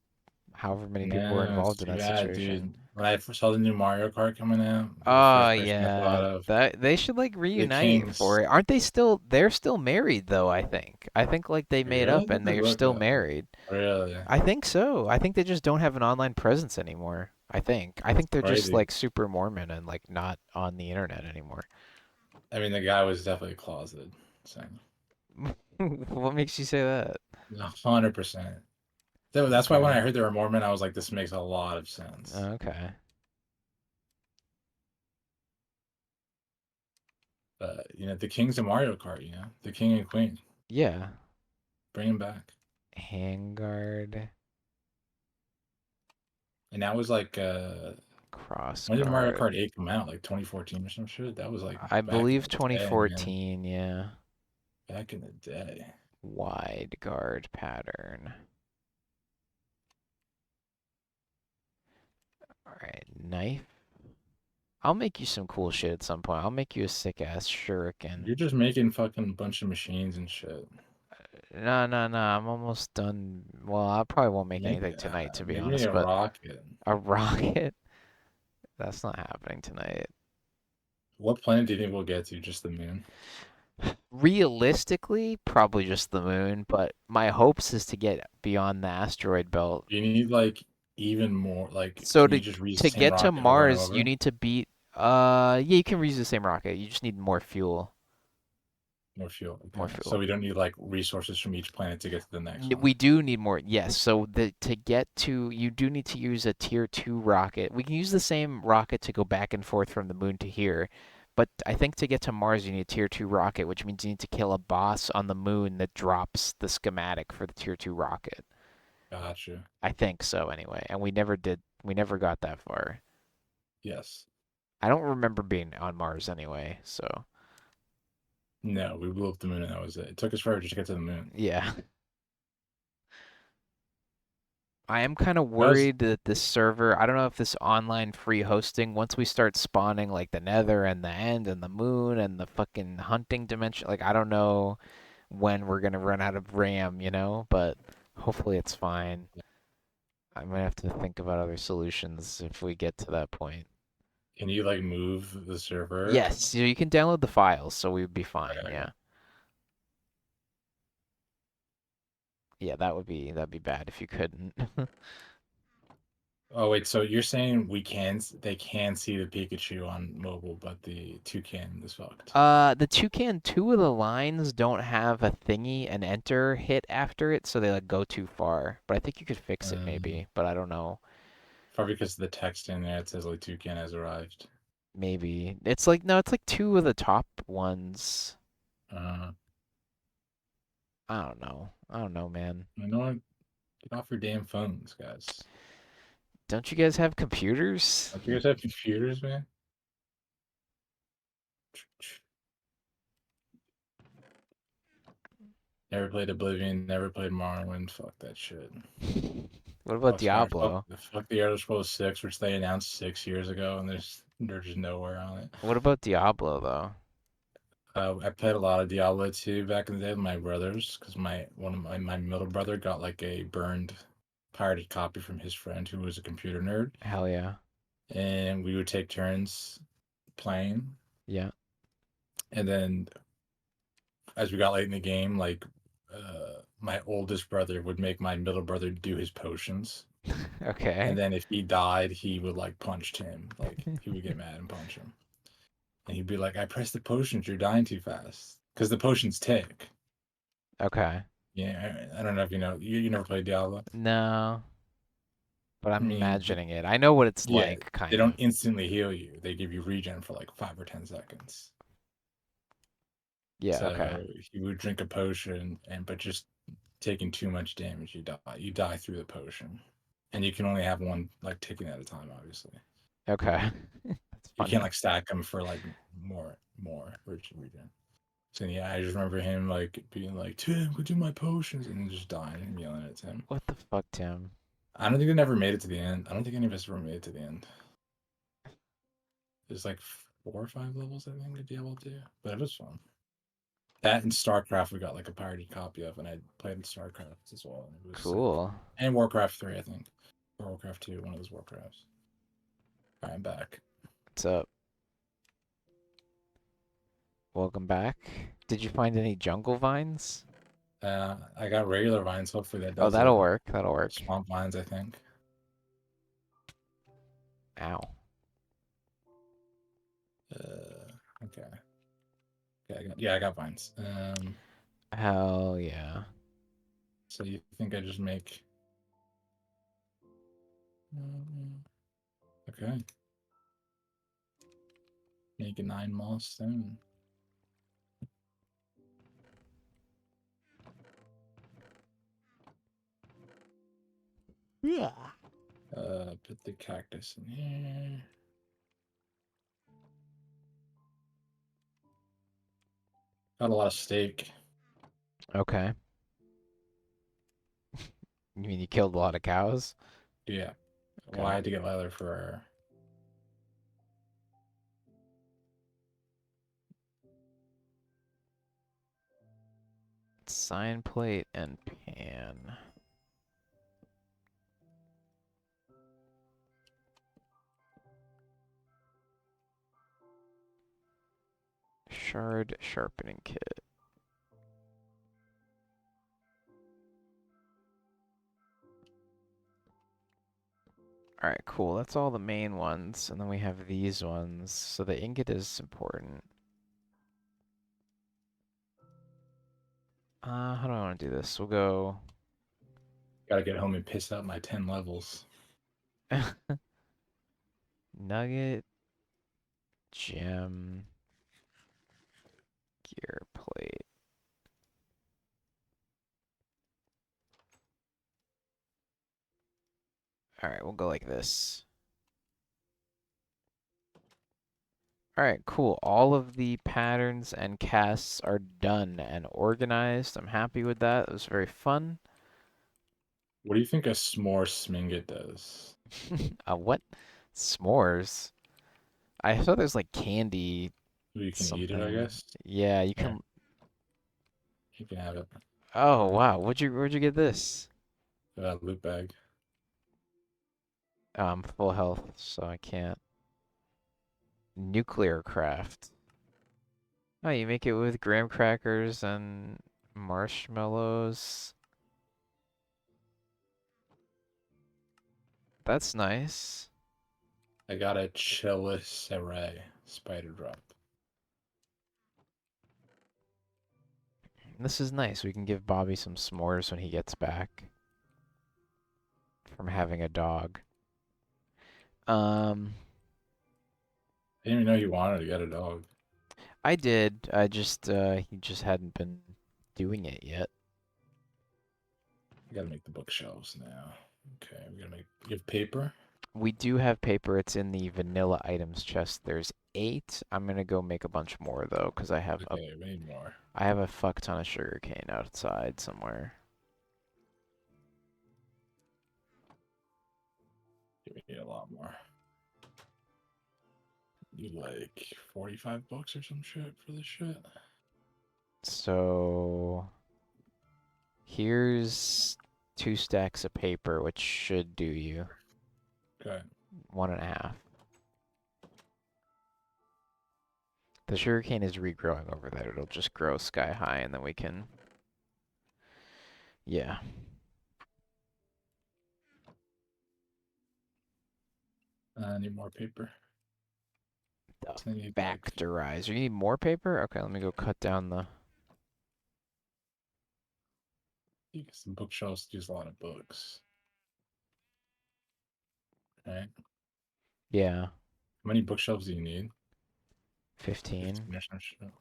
however many people were No, it's involved in too that bad, dude. situation. When I first saw the new Mario Kart coming out, the Oh first person I thought yeah, of, that they should like the reunite for Kings. it. Aren't they still? They're still married though, I think. I think like they made Really? up Let and me they're look still up. married. Really? I think so. I think they just don't have an online presence anymore. I think. I That's think they're just crazy. like super Mormon and like not on the internet anymore. I mean, the guy was definitely closeted. So, What makes you say that? 100%. That's why when Okay. I heard they were Mormon, I was like, this makes a lot of sense. Okay. But the Kings of Mario Kart, the King and Queen, Yeah. bring them back. Handguard, And that was like, when did Mario crossguard. Kart 8 come out? Like 2014 or some shit? That was like I back in believe the day, man. 2014, yeah. Back in the day. Wide guard pattern. All right, knife. I'll make you some cool shit at some point. I'll make you a sick ass shuriken. You're just making fucking bunch of machines and shit. No, no, no. I'm almost done. Well, I probably won't make Make, anything tonight, to be make me honest. a But rocket. a rocket? That's not happening tonight. What planet do you think we'll get to? Just the moon? Realistically, probably just the moon. But my hopes is to get beyond the asteroid belt. You need like even more. Like, So can you to just reuse the to same get to rocket over and Mars, you over? need to beat. Yeah, you can reuse the same rocket. You just need more fuel. More fuel. More Okay. So fuel. we don't need like resources from each planet to get to the next one. We do need more. Yes. So the to get to you do need to use a tier 2 rocket. We can use the same rocket to go back and forth from the moon to here. But I think to get to Mars you need a tier 2 rocket, which means you need to kill a boss on the moon that drops the schematic for the tier 2 rocket. Gotcha. I think so anyway. And we never got that far. Yes. I don't remember being on Mars anyway, so No, we blew up the moon and that was it. It took us forever just to get to the moon. yeah. I am kind of That was worried that this server, I don't know if this online free hosting, once we start spawning like the Nether and the End and the Moon and the fucking hunting dimension, like I don't know when we're gonna run out of RAM, but hopefully it's fine. I might have to think about other solutions if we get to that point. Can you like move the server? Yes, so you can download the files, so we would be fine, Okay. yeah. Yeah, that'd be bad if you couldn't. Oh wait, so you're saying they can see the Pikachu on mobile, but the toucan is fucked. The Toucan, two of the lines don't have a thingy, an enter hit after it, so they like go too far. But I think you could fix it Um, maybe, but I don't know. Probably because of the text in there it says like toucan has arrived. Maybe. It's like no, it's like two of the top ones. Uh, I don't know. I don't know, man. you know what? Get off your damn phones, guys. Don't you guys have computers? Don't you guys have computers, man? Never played Oblivion, never played Morrowind. Fuck that shit. What about Fuck Skyrim. Diablo? Fuck the Elder Scrolls 6, which they announced 6 years ago, and they're just nowhere on it. What about Diablo though? I played a lot of Diablo 2 back in the day with my brothers because my middle brother got like a burned pirated copy from his friend who was a computer nerd, Hell yeah. and we would take turns playing. Yeah. And then as we got late in the game, like my oldest brother would make my middle brother do his potions. And Okay. then if he died, he would like punch him. Like he would get mad and punch him. And he'd be like, I pressed the potions, you're dying too fast. Because the potions tick. Okay. Yeah, I don't know if you know. You never played Diablo. No, but I I'm mean, imagining it. I know what it's yeah, like, they kind don't of. instantly heal you. They give you regen for like 5 or 10 seconds. Yeah, okay. So you would drink a potion, and but just taking too much damage, you die. You die through the potion, and you can only have one like ticking at a time. Obviously, Okay. That's you can't funny. like stack them for like more regen. So yeah, I just remember him like being like, "Tim, go do my potions," and just dying and yelling at Tim. What the fuck, Tim? I don't think they never made it to the end. I don't think any of us ever made it to the end. There's like 4 or 5 levels I think to be able to, but it was fun. That and StarCraft we got like a pirated copy of, and I played StarCraft as well, and it was sick. Cool. And Warcraft 3, I think, or Warcraft 2, one of those Warcrafts. All right, I'm back. What's up? Welcome back. Did you find any jungle vines? I got regular vines. Hopefully that Oh, does that'll it. work. That'll work. Swamp vines, I think. Ow. Okay. Yeah, I got vines. Hell yeah. So you think I just make? Okay, make a 9 moss stone. Yeah. Put the cactus in here. Got a lot of steak. Okay. You mean you killed a lot of cows? Yeah. Well, I Okay. had to get leather for. Sign plate and pan. Shard sharpening kit. Alright, cool. That's all the main ones. And then we have these ones. So the ingot is important. How do I want to do this? We'll go Gotta get home and piss out my 10 levels. nugget, gem, gear plate. Alright, we'll go like this. Alright, cool. All of the patterns and casts are done and organized. I'm happy with that. It was very fun. What do you think a s'more sminget does? What? S'mores. I thought there's like candy You can eat it, I something. guess. Yeah, you Here, can. you can have it. Oh wow, where'd you get this? Loot bag. I'm full health, so I can't. Nuclear craft. Oh, you make it with graham crackers and marshmallows. That's nice. I got a Chelicerae spider drop. This is nice. We can give Bobby some s'mores when he gets back from having a dog. Um, I didn't even know you wanted to get a dog. I did. He just hadn't been doing it yet. I gotta make the bookshelves now. Okay, we gotta make. You have paper? We do have paper. It's in the vanilla items chest. There's 8. I'm gonna go make a bunch more though, because Okay, we need more. I have a fuck ton of sugarcane outside somewhere. We need a lot more. You like 45 bucks or some shit for this shit? So here's 2 stacks of paper, which should do you. Okay. 1.5. The sugarcane is regrowing over there. It'll just grow sky high, and then we can. Yeah. I need more paper. The So I need like factorizer. You need more paper? Okay, let me go cut down the. Because the bookshelves use a lot of books. Right? How Yeah, many bookshelves do you need? 15. 15 or some shit.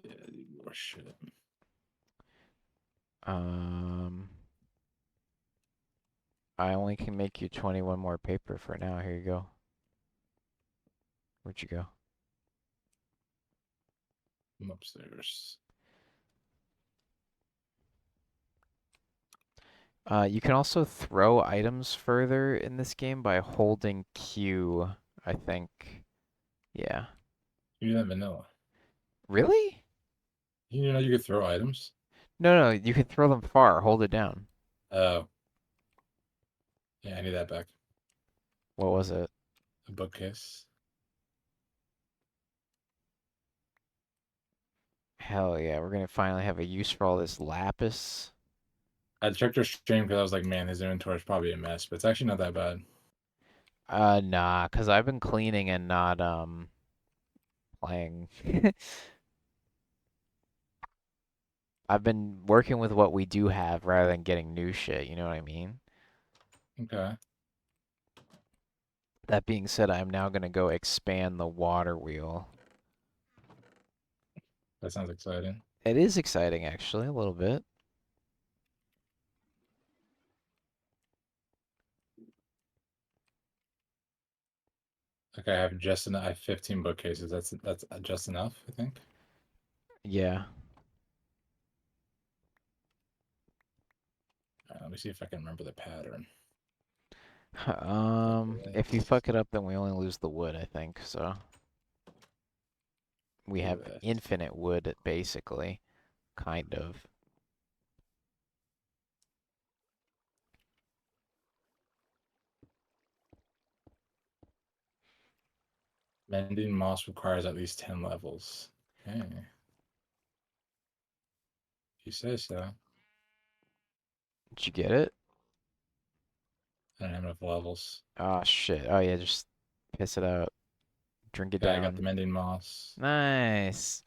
Yeah, I need more shit. Um, I only can make you 21 more paper for now. Here you go. Where'd you go? I'm upstairs. You can also throw items further in this game by holding Q, I think. Yeah. You do that vanilla. Really? You know you could throw items? No, no, you can throw them far. Hold it down. Oh, yeah, I need that back. What was it? A bookcase. Hell yeah, we're gonna finally have a use for all this lapis. I checked your stream because I was like, man, his inventory is probably a mess, but it's actually not that bad. Nah, 'cause I've been cleaning and not, playing. I've been working with what we do have rather than getting new shit, you know what I mean? Okay, That being said, I'm now gonna go expand the water wheel. that sounds exciting. It is exciting, actually, a little bit. Okay, I have just enough. I have 15 bookcases. That's just enough, I think. Yeah. Let me see if I can remember the pattern. If you This, fuck it up, then we only lose the wood, I think. So we have this. infinite wood, basically, kind of. Mending moss requires at least 10 levels. Okay, if you say so. Did you get it? I don't have enough levels. Oh shit. Oh yeah, just piss it out. Drink it Okay, I got the down. mending moss. Nice.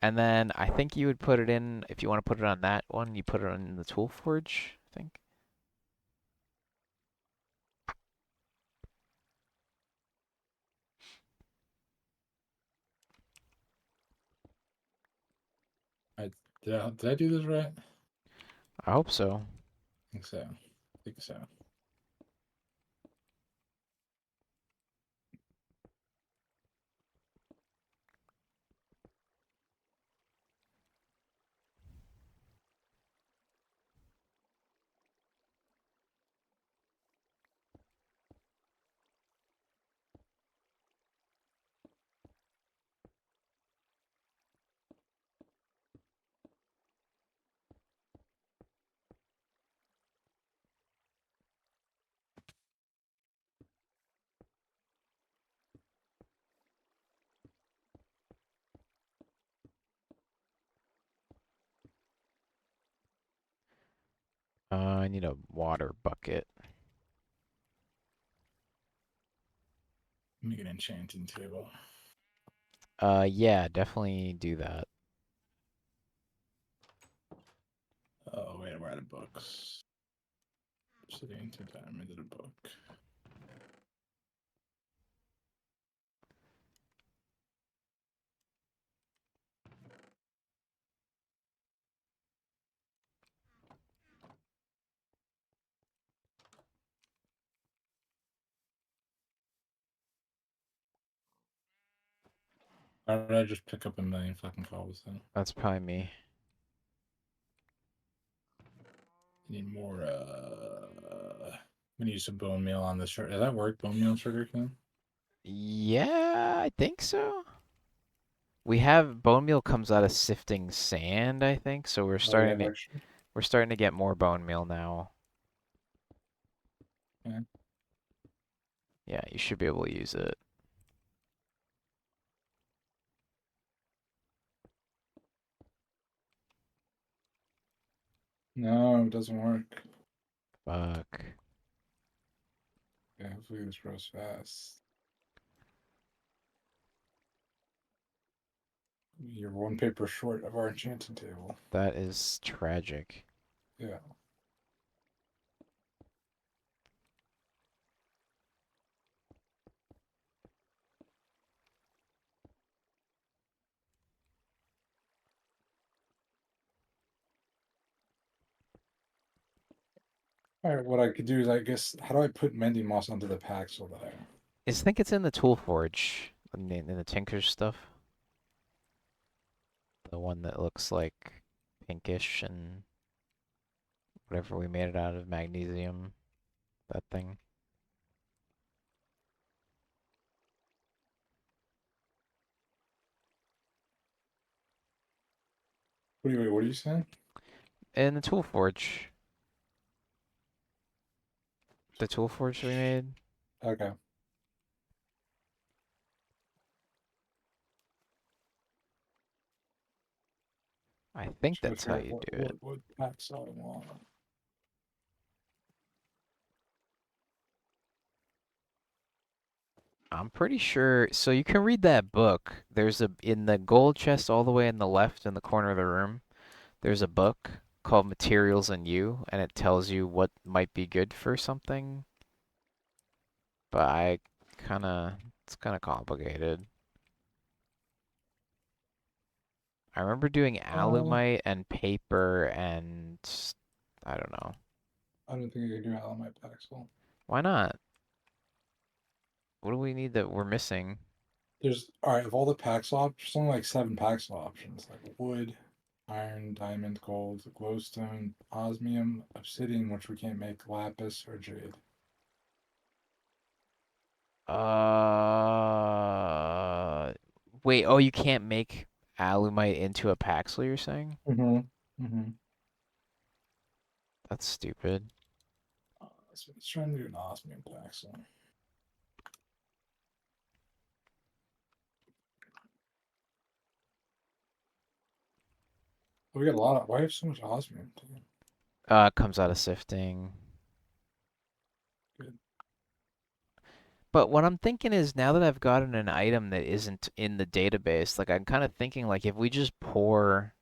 And then I think you would put it in, if you want to put it on that one, you put it on the tool forge, I think. I did I do this right? I hope so. I think so. I think so. I need a water bucket. Make an enchanting table. Yeah, definitely do that. Oh wait, we're out of books. Sitting to diamond in a book. Why did I just pick up a million fucking calls then? That's probably me. I need more I'm gonna use some bone meal on this sugar. Does that work? Bone meal and sugar cane? Yeah, I think so. We have bone meal comes out of sifting sand, I think, so Oh, we have extra. we're starting to get more bone meal now. Yeah. Yeah, you should be able to use it. No, it doesn't work. Fuck. Yeah, hopefully this grows fast. You're one paper short of our enchanting table. That is tragic. Yeah. All right, what I could do is, I guess, how do I put mending moss onto the paxel there? I think it's in the tool forge, in the Tinker's stuff. The one that looks like pinkish and whatever we made it out of, magnesium, that thing. What are you saying? In the tool forge. The tool forge we made. Okay. I think Trying to that's how figure out you do it. what paxel I want. I'm pretty sure. So you can read that book. There's a in the gold chest all the way in the left in the corner of the room. There's a book called Materials and You, and it tells you what might be good for something. But it's kind of complicated. I remember doing Uh, alumite and paper and I don't know. I don't think I can do Alamite paxel. Why not? What do we need that we're missing? There's all right, of all the paxel options, only like 7 paxel options, like wood, iron, diamond, gold, glowstone, osmium, obsidian, which we can't make, lapis, or jade. Uh, wait. Oh, you can't make alumite into a Paxel, you're saying? Mm-hmm. Mm-hmm. That's stupid. So let's try and do an osmium paxel. We got a lot of. Why have so much osmium? It comes out of sifting. Good. But what I'm thinking is now that I've gotten an item that isn't in the database, like I'm kind of thinking like if we just pour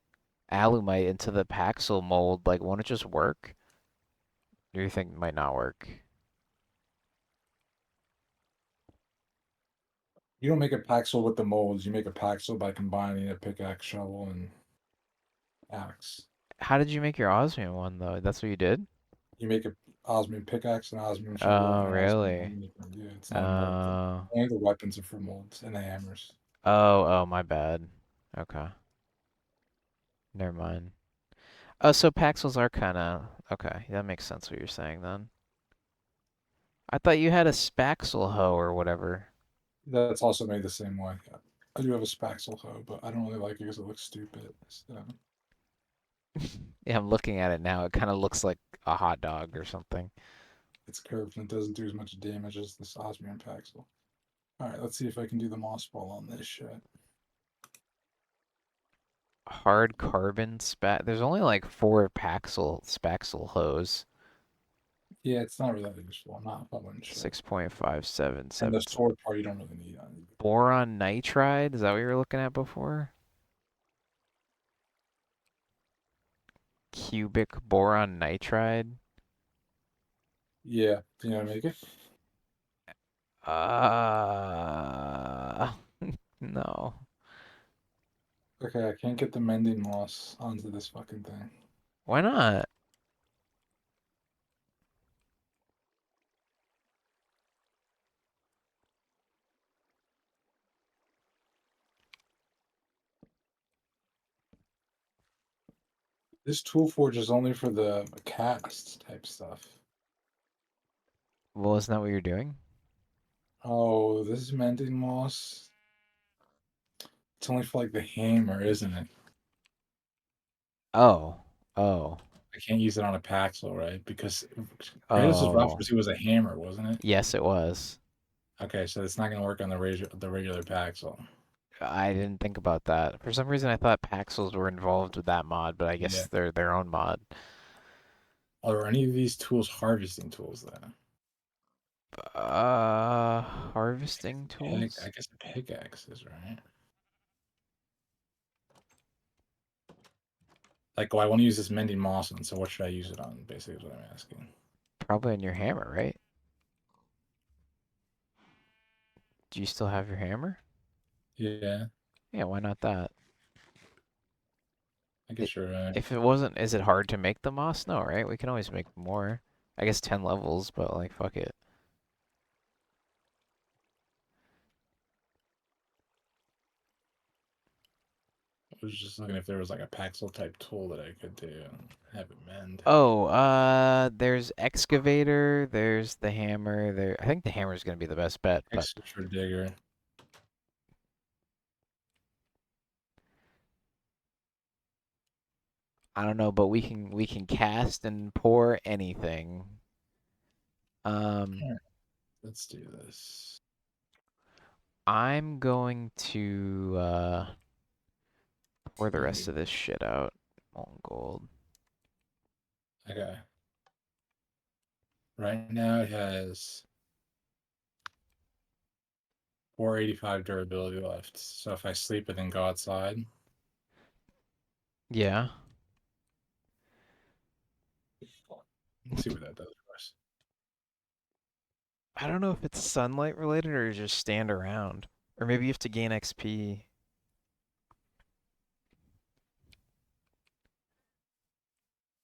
alumite into the Paxel mold, like won't it just work? Or do you think it might not work? You don't make a paxel with the molds. You make a paxel by combining a pickaxe, shovel, and axe. How did you make your osmium one though? That's what you did? You make a osmium pickaxe, an osmium shovel, Oh, and an osmium really? helmet. Yeah, it's not a mold thing. Oh, Only the weapons are for molds and the hammers. oh, my bad. Okay, never mind. Oh, so Paxels are kind of okay. That makes sense what you're saying then. I thought you had a Spaxel hoe or whatever. That's also made the same way. I do have a spaxel hoe, but I don't really like it because it looks stupid. So Yeah, I'm looking at it now. It kind of looks like a hot dog or something. it's curved and it doesn't do as much damage as this osmium paxel. All right, let's see if I can do the moss ball on this shit. Hard carbon spat. There's only like four Paxel Spaxel hoes. Yeah, it's not really that useful. I'm not following shit. 6.577. And the sword part you don't really need on either. Boron nitride. Is that what you were looking at before? Cubic boron nitride. Yeah, do you know how to make it? Uh, no. Okay, I can't get the mending moss onto this fucking thing. Why not? This tool forge is only for the cast type stuff. Well, isn't that what you're doing? Oh, this is mending moss. It's only for like the hammer, isn't it? Oh, oh, I can't use it on a Paxel, right? Because Kratos' oh. Ralphus was a hammer, wasn't it? Yes, it was. Okay, so it's not gonna work on the regular Paxel. I didn't think about that. For some reason, I thought Paxels were involved with that mod, but I Yeah. guess they're their own mod. Are any of these tools harvesting tools then? Harvesting I tools? guess a pickaxe is, right? Like, well, I want to use this mending moss on, so what should I use it on? Basically, is what I'm asking. Probably on your hammer, right? Do you still have your hammer? Yeah, Yeah, why not that? I It, guess you're right. if it wasn't, is it hard to make the moss? No, right? We can always make more. I guess 10 levels, but like, fuck it. I was just looking if there was like a Paxel type tool that I could do and have it mend. Oh, there's excavator, there's the hammer, there. I think the hammer is gonna be the best bet, but Extra digger. I don't know, but we can cast and pour anything. Um, Alright, let's do this. I'm going to pour the rest Mending. of this shit out. Molten gold. Okay. Right now it has 485 durability left. So if I sleep and then go outside, Yeah. let's see what that does for us. I don't know if it's sunlight related or just stand around. Or maybe you have to gain XP.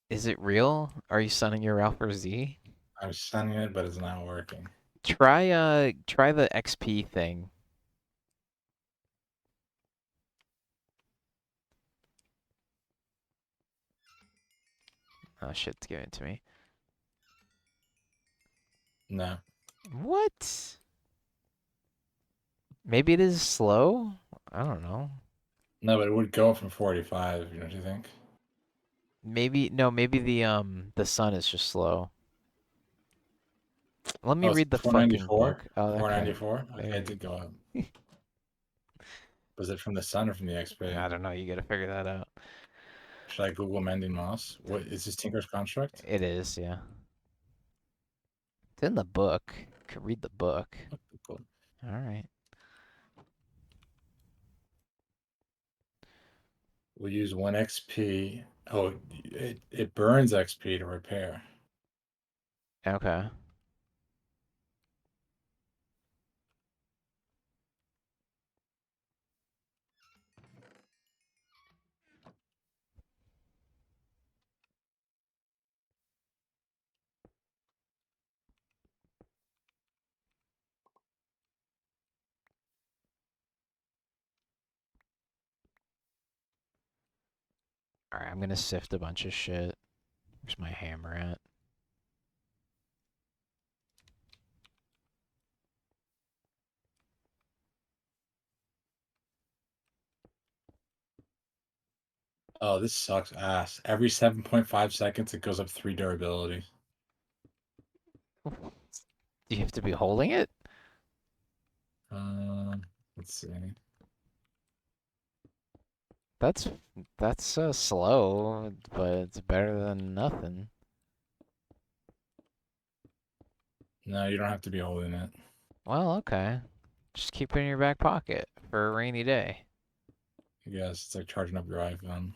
Is it real? Are you sunning your Ralph or Z? I'm sending it, but it's not working. Try the XP thing. Oh shit, it's giving it to me. No. What? Maybe it is slow? I don't know. No, but it would go from 485, you know what you think? Maybe no, maybe the sun is just slow. Let me Oh, it's read the fucking 494? book. Oh, okay. 494? Okay, There it you did go up. go. Was it from the sun or from the XP? I don't know, you gotta figure that out. Should I Google mending moss? What is this Tinker's Construct? It is, yeah. It's in the book. You could read the book. Okay, cool. All right. We'll use 1 XP. Oh, it burns XP to repair. Okay. All right, I'm gonna sift a bunch of shit. Where's my hammer at? Oh, this sucks ass. Every 7.5 seconds, it goes up 3 durability. Do you have to be holding it? Let's see. That's that's slow, but it's better than nothing. No, you don't have to be holding it. Well, okay. Just keep it in your back pocket for a rainy day. I guess it's like charging up your iPhone.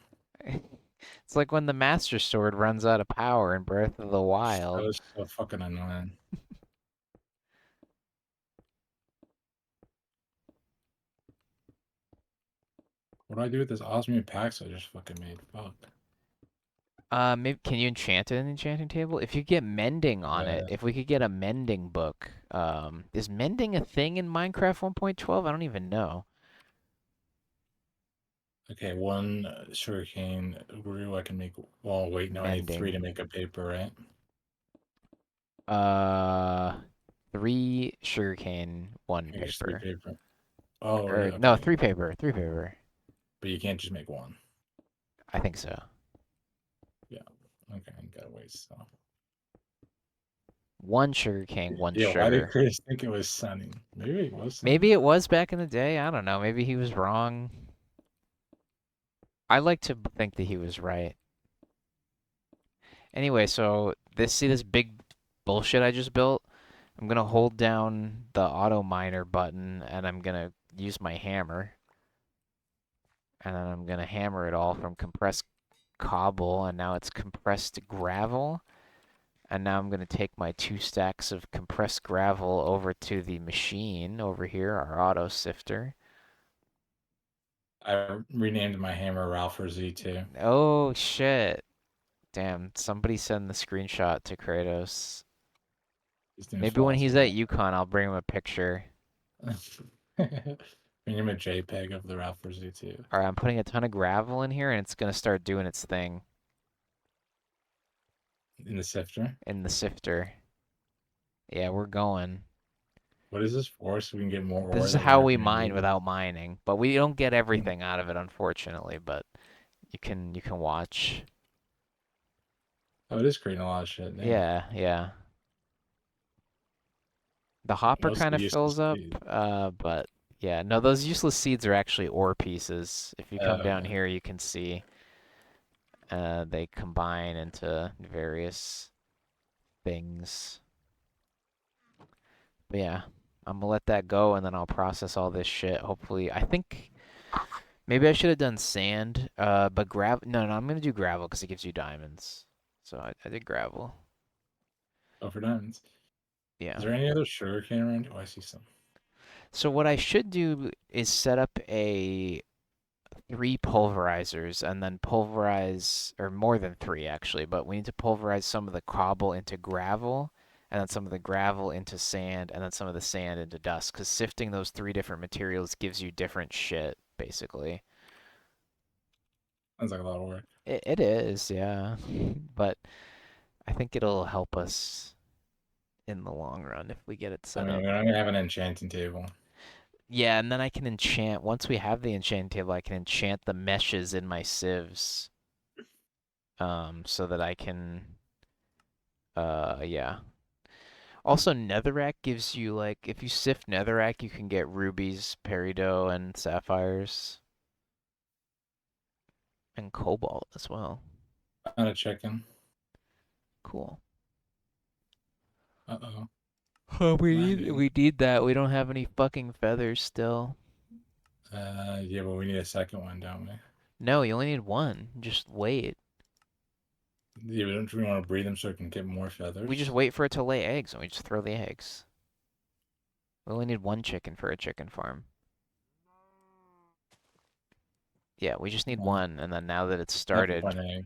It's like when the Master Sword runs out of power in Breath of the That Wild. was so fucking annoying. What do I do with this osmium packs I just fucking made? Fuck. Maybe can you enchant it in the enchanting table? If you get mending on it, Yeah. if we could get a mending book, is mending a thing in Minecraft 1.12? I don't even know. Okay, 1 sugarcane brew I can make. Well, wait, no, I need 3 to Mending. make a paper, right? Uh, 3 sugarcane, one I guess 3 paper. paper. Oh, Or really? no, Okay. 3 paper, 3 paper. But you can't just make 1. I think so. Yeah. Okay, gotta wait so. 1 sugarcane, one Yeah, why did sugar. Chris think it was sunny? Maybe it was sunny. Maybe it was back in the day. I don't know. Maybe he was wrong. I like to think that he was right. Anyway, so this big bullshit I just built? I'm gonna hold down the auto miner button and I'm gonna use my hammer and then I'm gonna hammer it all from compressed cobble and now it's compressed gravel. And now I'm gonna take my 2 stacks of compressed gravel over to the machine over here, our auto sifter. I renamed my hammer Ralph for Z2. Oh shit. Damn, somebody send the screenshot to Kratos. As soon as Maybe when he's at possible. Yukon, I'll bring him a picture. Bring him a JPEG of the Ralph for Z2 All right, I'm putting a ton of gravel in here, and it's gonna start doing its thing in the sifter. in the sifter. Yeah, we're going. What is this for? So we can get more This ore is that we're how not we gonna mine need. without mining, but we don't get everything out of it, unfortunately. But you can watch. Oh, it is creating a lot of shit. Damn. Yeah, yeah. The hopper kind Mostly of useless fills up, seed. but yeah, no, those useless seeds are actually ore pieces. If you come down Okay. here, you can see they combine into various things. But yeah, I'm gonna let that go and then I'll process all this shit. Hopefully, I think maybe I should have done sand, but gravel. No, no, I'm gonna do gravel because it gives you diamonds. So I did gravel. Oh, for diamonds. Is Yeah. there any other sugarcane around? Oh, I see some. So what I should do is set up a 3 pulverizers and then pulverize, or more than three actually, but we need to pulverize some of the cobble into gravel, and then some of the gravel into sand, and then some of the sand into dust, because sifting those 3 different materials gives you different shit, basically. Sounds like a lot of work. It is, yeah. But I think it'll help us in the long run if we get it I set mean, up. we're not gonna have an enchanting table. Yeah, and then I can enchant, once we have the enchanting table, I can enchant the meshes in my sieves, so that I can, yeah. Also, netherrack gives you, like, if you sift netherrack, you can get rubies, peridot, and sapphires, and cobalt as well. Not a chicken. Cool. Uh-oh. We Lagging. need that. We don't have any fucking feathers still. Yeah, but we need a second one, don't we? No, you only need one. Just wait. Yeah, but don't we want to breed them so it can get more We just feathers? wait for it to lay eggs, and we just throw the eggs. We only need one chicken for a chicken farm. Yeah, we just need Well, one, and then now that it's not for started, an egg.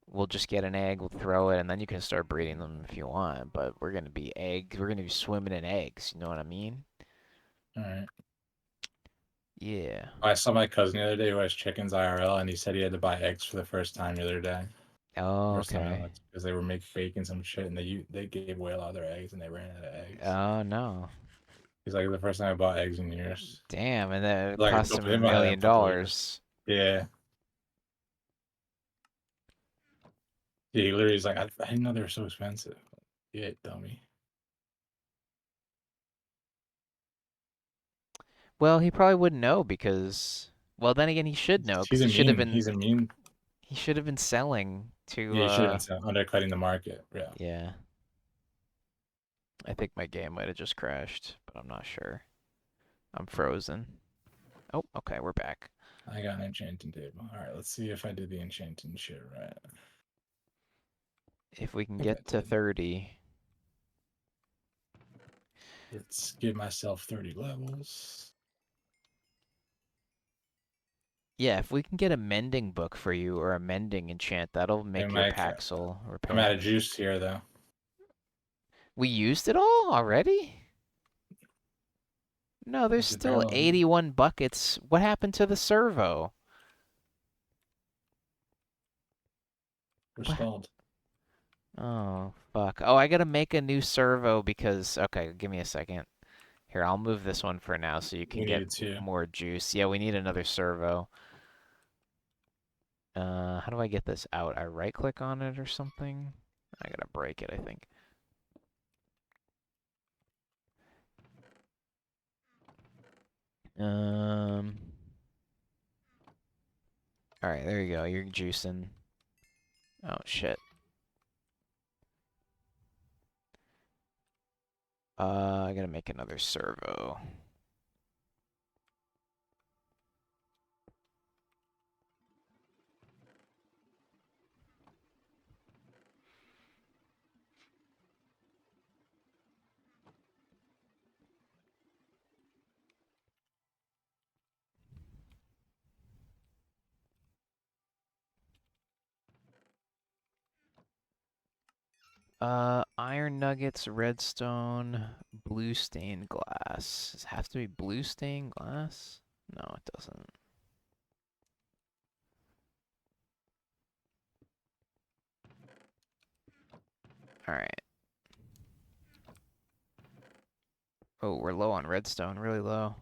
we'll just get an egg, we'll throw it, and then you can start breeding them if you want. But we're gonna be eggs. We're gonna be swimming in eggs. You know what I mean? All right. Yeah. I saw my cousin the other day who has chickens IRL, and he said he had to buy eggs for the first time the other day. Oh, First time I okay. looked, because they were making bacon some shit, and they gave away a lot of their eggs, and they ran out of eggs. Oh no. He's like, the first time I bought eggs in years. Damn, and then it Like cost a him couple, a it might have been a million couple years. dollars. Yeah. Yeah, he literally is like, I didn't know they were so expensive. Yeah, dummy. Well, he probably wouldn't know because, well, then again, he should know because He's a meme. He's a meme. he should have been selling to, Yeah, he should have been undercutting the market. Yeah. yeah. I think my game might have just crashed, but I'm not sure. I'm frozen. Oh, okay, we're back. I got an enchanting table. All right, let's see if I did the enchanting shit right. If we can I think get I to did. 30. Let's give myself 30 levels. Yeah, if we can get a mending book for you or a mending enchant, that'll Hey, make your Mike, Paxel I'm out repair. of juice here, though. We used it all already? No, there's It's still apparently 81 buckets. What happened to the servo? we're What? stalled. Oh, fuck. Oh, I gotta make a new servo because... Okay, give me a second. Here, I'll move this one for now so you can We get needed to. more juice. Yeah, we need another servo. How do I get this out? I right-click on it or something? I gotta break it, I think. Um... Alright, there you go. You're juicing. Oh, shit. I gotta make another servo. Iron nuggets, redstone, blue stained glass. Does it have to be blue stained glass? No, it doesn't. All right. Oh, we're low on redstone, really low. Are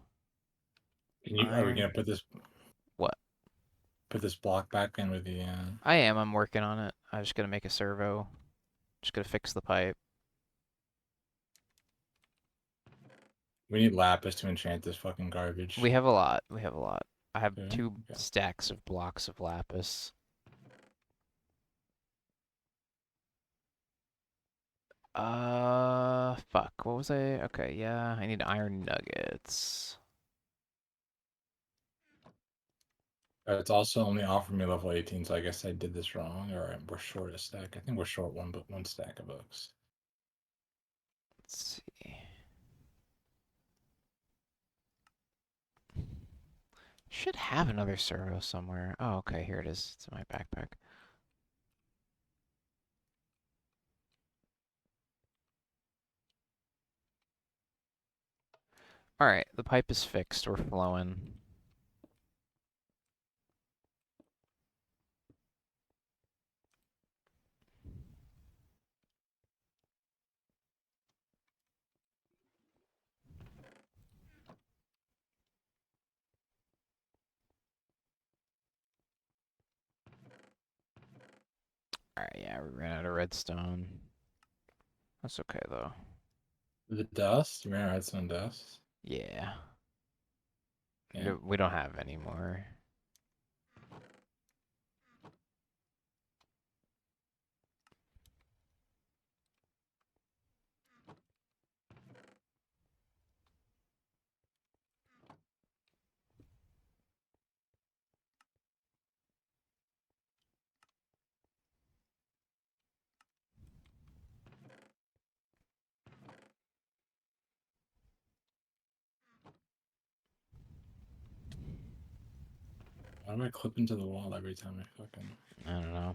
we gonna Iron. What? put this block back in with the? I am. I'm working on it. I just gotta make a servo. Just gotta fix the pipe. We need lapis to enchant this fucking We garbage. have a lot. We have a lot. I have Okay. 2 Okay. stacks of blocks of lapis. Fuck. What was I? Okay, yeah. I need iron nuggets. It's also only offering me level 18, so I guess I did this wrong. All right, we're short a stack. I think we're short one stack of books. Let's see. Should have another servo somewhere. Oh, okay. Here it is. It's in my backpack. All right. The pipe is fixed. We're flowing. All right. Yeah, we ran out of redstone. That's okay though. The dust? You ran redstone dust? Yeah. Yeah. We don't have any more. Why do I clip into the wall every time I fucking... I don't know.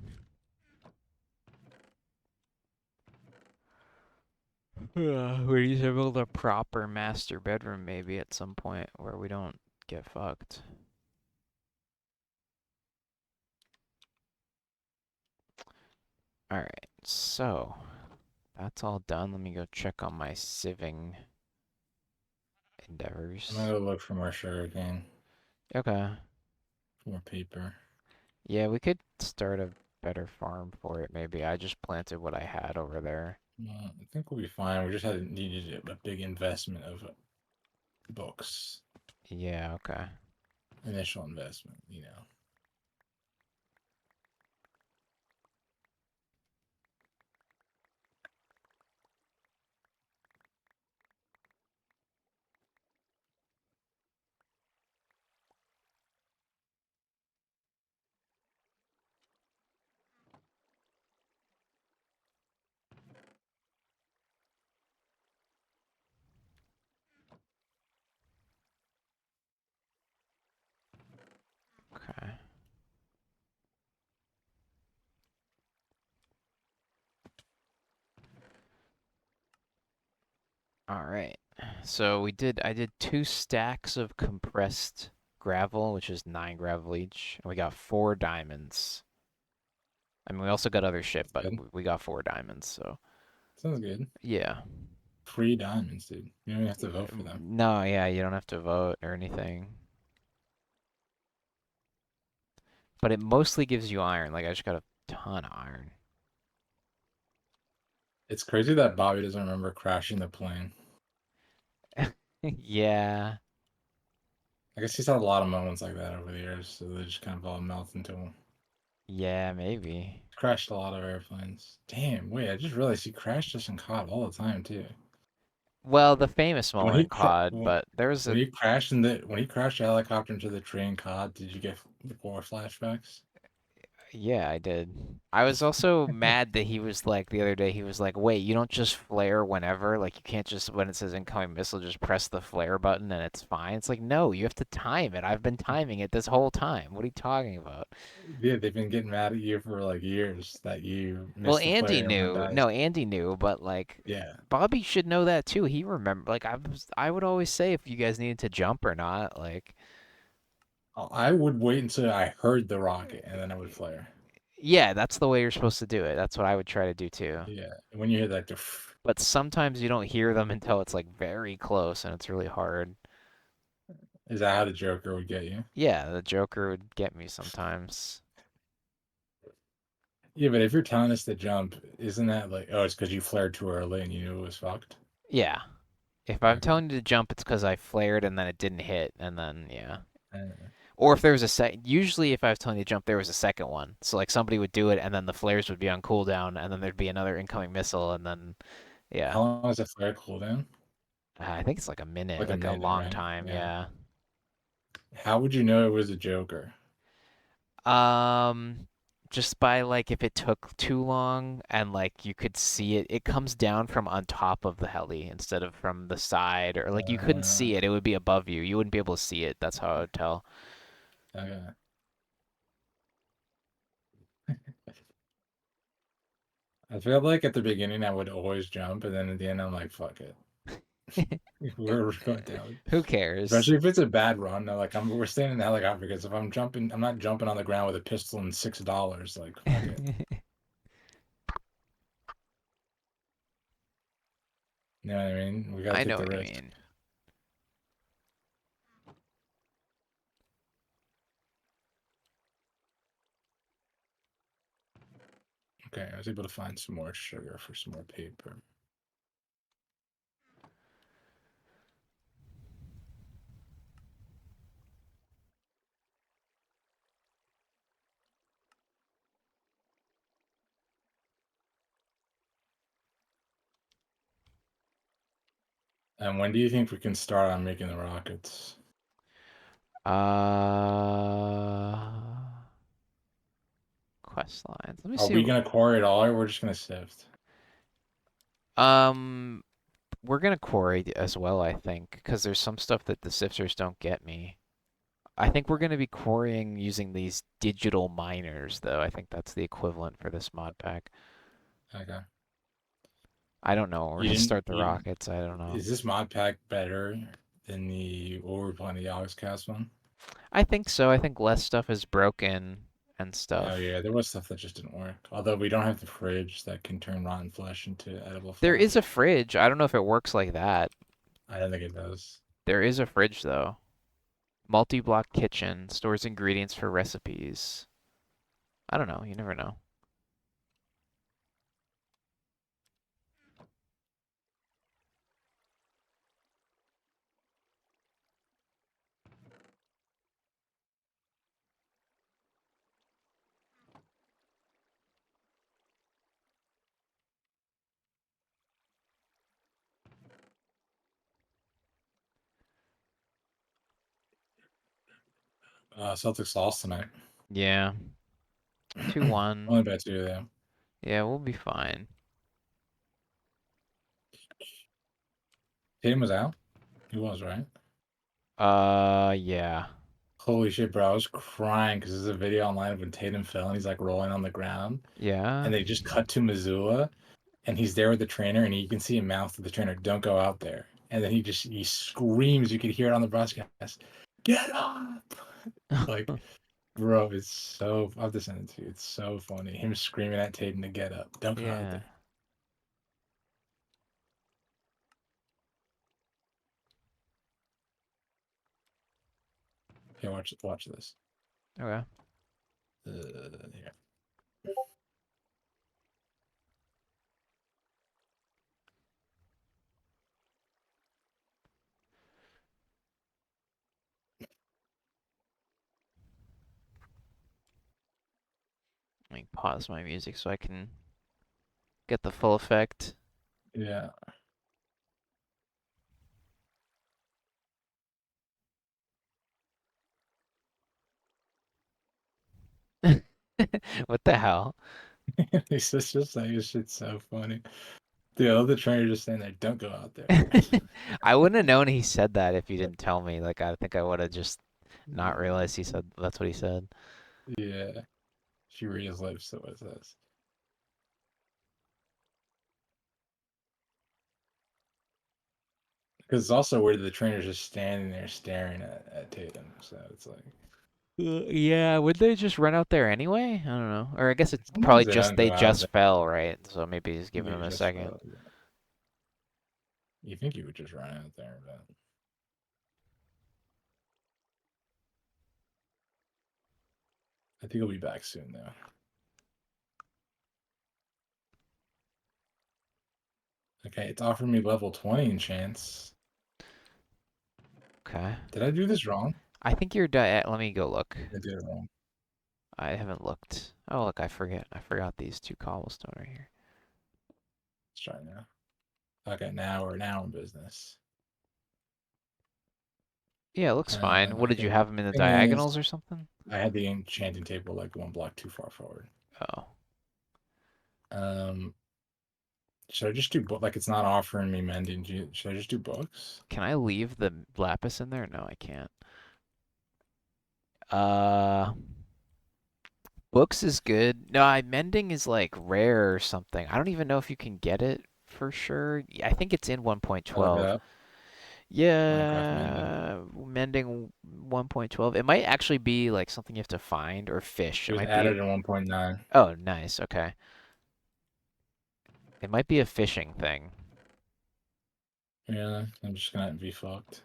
We need to build a proper master bedroom maybe at some point where we don't get fucked. Alright, so that's all done. Let me go check on my sieving I'm gonna endeavors. go look for more sugarcane, Okay. more paper. Yeah, we could start a better farm for it maybe. I just planted what I had over there. I think we'll be fine. We just had needed a big investment of books. Yeah, okay. Initial investment, you know. Okay. Alright. So I did 2 stacks of compressed gravel, which is 9 gravel each, and we got 4 diamonds. I mean, we also got other shit, but Good. we got 4 diamonds, so Sounds good. yeah. Free diamonds, dude. You don't even have to vote for them. No, yeah, you don't have to vote or anything. But it mostly gives you iron. Like, I just got a ton of iron. It's crazy that Bobby doesn't remember crashing the plane. Yeah, I guess he's had a lot of moments like that over the years, so they just kind of all melt into him. yeah, maybe. Crashed a lot of airplanes. Damn, wait, I just realized he crashed us in COD all the time, too. Well, the famous When moment he in COD, but there's when a he crashed in the when he crashed the helicopter into the tree in COD, did you get war flashbacks? yeah, I did. I was also mad that he was like the other day he was like, "Wait, you don't just flare whenever? Like you can't just when it says incoming missile just press the flare button and it's fine." It's like, "No, you have to time it. I've been timing it this whole time. What are you talking about?" Yeah, they've been getting mad at you for like years that you Well, missed the flare Andy and everyone knew. dies. No, Andy knew, but like Yeah. Bobby should know that too. He remember like I would always say if you guys needed to jump or not, like I would wait until I heard the rocket and then I would flare. yeah, that's the way you're supposed to do it. That's what I would try to do too. Yeah. When you hear that, But sometimes you don't hear them until it's like very close and it's really hard. is that how the Joker would get you? Yeah, the Joker would get me sometimes. Yeah, but if you're telling us to jump, isn't that like, oh, it's because you flared too early and you knew it was fucked? Yeah. If I'm Okay. telling you to jump, it's because I flared and then it didn't hit, and then yeah. Uh, Or if there was a usually if I was telling you to jump, there was a second one. So like somebody would do it, and then the flares would be on cooldown, and then there'd be another incoming missile, and then yeah. how long is a flare cooldown? I think it's like a minute, Like a like a minute, long right? time. Yeah. Yeah. How would you know it was a Joker? Um, just by like if it took too long and like you could see it, it comes down from on top of the heli instead of from the side, or like you couldn't Uh, see it. It would be above you. You wouldn't be able to see it. That's how I would tell. okay. I feel like at the beginning I would always jump, and then at the end I'm like, fuck it. We're going down. Who cares? Especially if it's a bad run. Like we're staying in the helicopter because if I'm jumping, I'm not jumping on the ground with a pistol and $6. Like fuck it. You know what I mean? We gotta I take know the what you risk. mean. Okay, I was able to find some more sugar for some more paper. And when do you think we can start on making the rockets? Uh, quest lines. Let me Are see. we gonna quarry it all, or we're just gonna sift? Um, we're gonna quarry as well, I think, because there's some stuff that the sifters don't get me. I think we're gonna be quarrying using these digital miners, though. I think that's the equivalent for this mod pack. Okay. I don't know. We're You gonna didn't. start the You rockets. I don't know. is this mod pack better than the what we're playing the Alex Cast one? I think so. I think less stuff is broken and Oh stuff. yeah, there was stuff that just didn't work. Although we don't have the fridge that can turn rotten flesh into edible There is flesh. a fridge. I don't know if it works like that. I don't think it does. There is a fridge though. Multi-block kitchen stores ingredients for recipes. I don't know. You never know. Celtics lost tonight. Yeah. 2-1. Only by two, though. Yeah, we'll be fine. Tatum was out. He was right. Yeah. Holy shit, bro! I was crying because there's a video online of when Tatum fell and he's like rolling on the ground, Yeah. and they just cut to Missoula, and he's there with the trainer, and you can see him mouth to the trainer, "Don't go out there." And then he screams. You could hear it on the broadcast. Get up! Like, bro, it's so. I'll have to send it to you. It's so funny. Him screaming at Tatum to get up. Don't go out Yeah. there. Here, watch this. Okay. Here. Let me pause my music so I can get the full effect. Yeah. What the hell? He's just saying this shit's so funny. Dude, I love the trainer just saying there, don't go out there. I wouldn't have known he said that if you didn't tell me. Like, I think I would have just not realized he said that's what he said. Yeah. She read his lips, so it says. Because it's also weird that the trainer's just standing there staring at Tatum. So it's like Yeah, would they just run out there anyway? I don't know. Or I guess it's sometimes probably they just don't they go out just there. fell, right? So maybe he's giving Yeah, him a just second. yeah. You think you would just run out there, but I think he'll be back soon though. Okay, it's offering me level 20 enchants. Okay. Did I do this wrong? I think you're let me go look. I did it wrong. I haven't looked. Oh, look, I forget. I forgot these two cobblestone right here. Let's try now. Okay, now we're in business. Yeah, it looks fine. What did you Okay. have them in the Thing is, diagonals or something? I had the enchanting table like one block too far forward. Oh. Um, should I just do book? Like it's not offering me mending. Should I just do books? Can I leave the lapis in there? No, I can't. Uh, books is good. No, mending is like rare or something. I don't even know if you can get it for sure. Yeah, I think it's in I look it 1.12. up. Minecraft mending. Yeah, mending 1.12. It might actually be like something you have to find or fish. It It was might be. added in 1.9. Oh, nice. Okay. It might be a fishing thing. Yeah, I'm just gonna be fucked.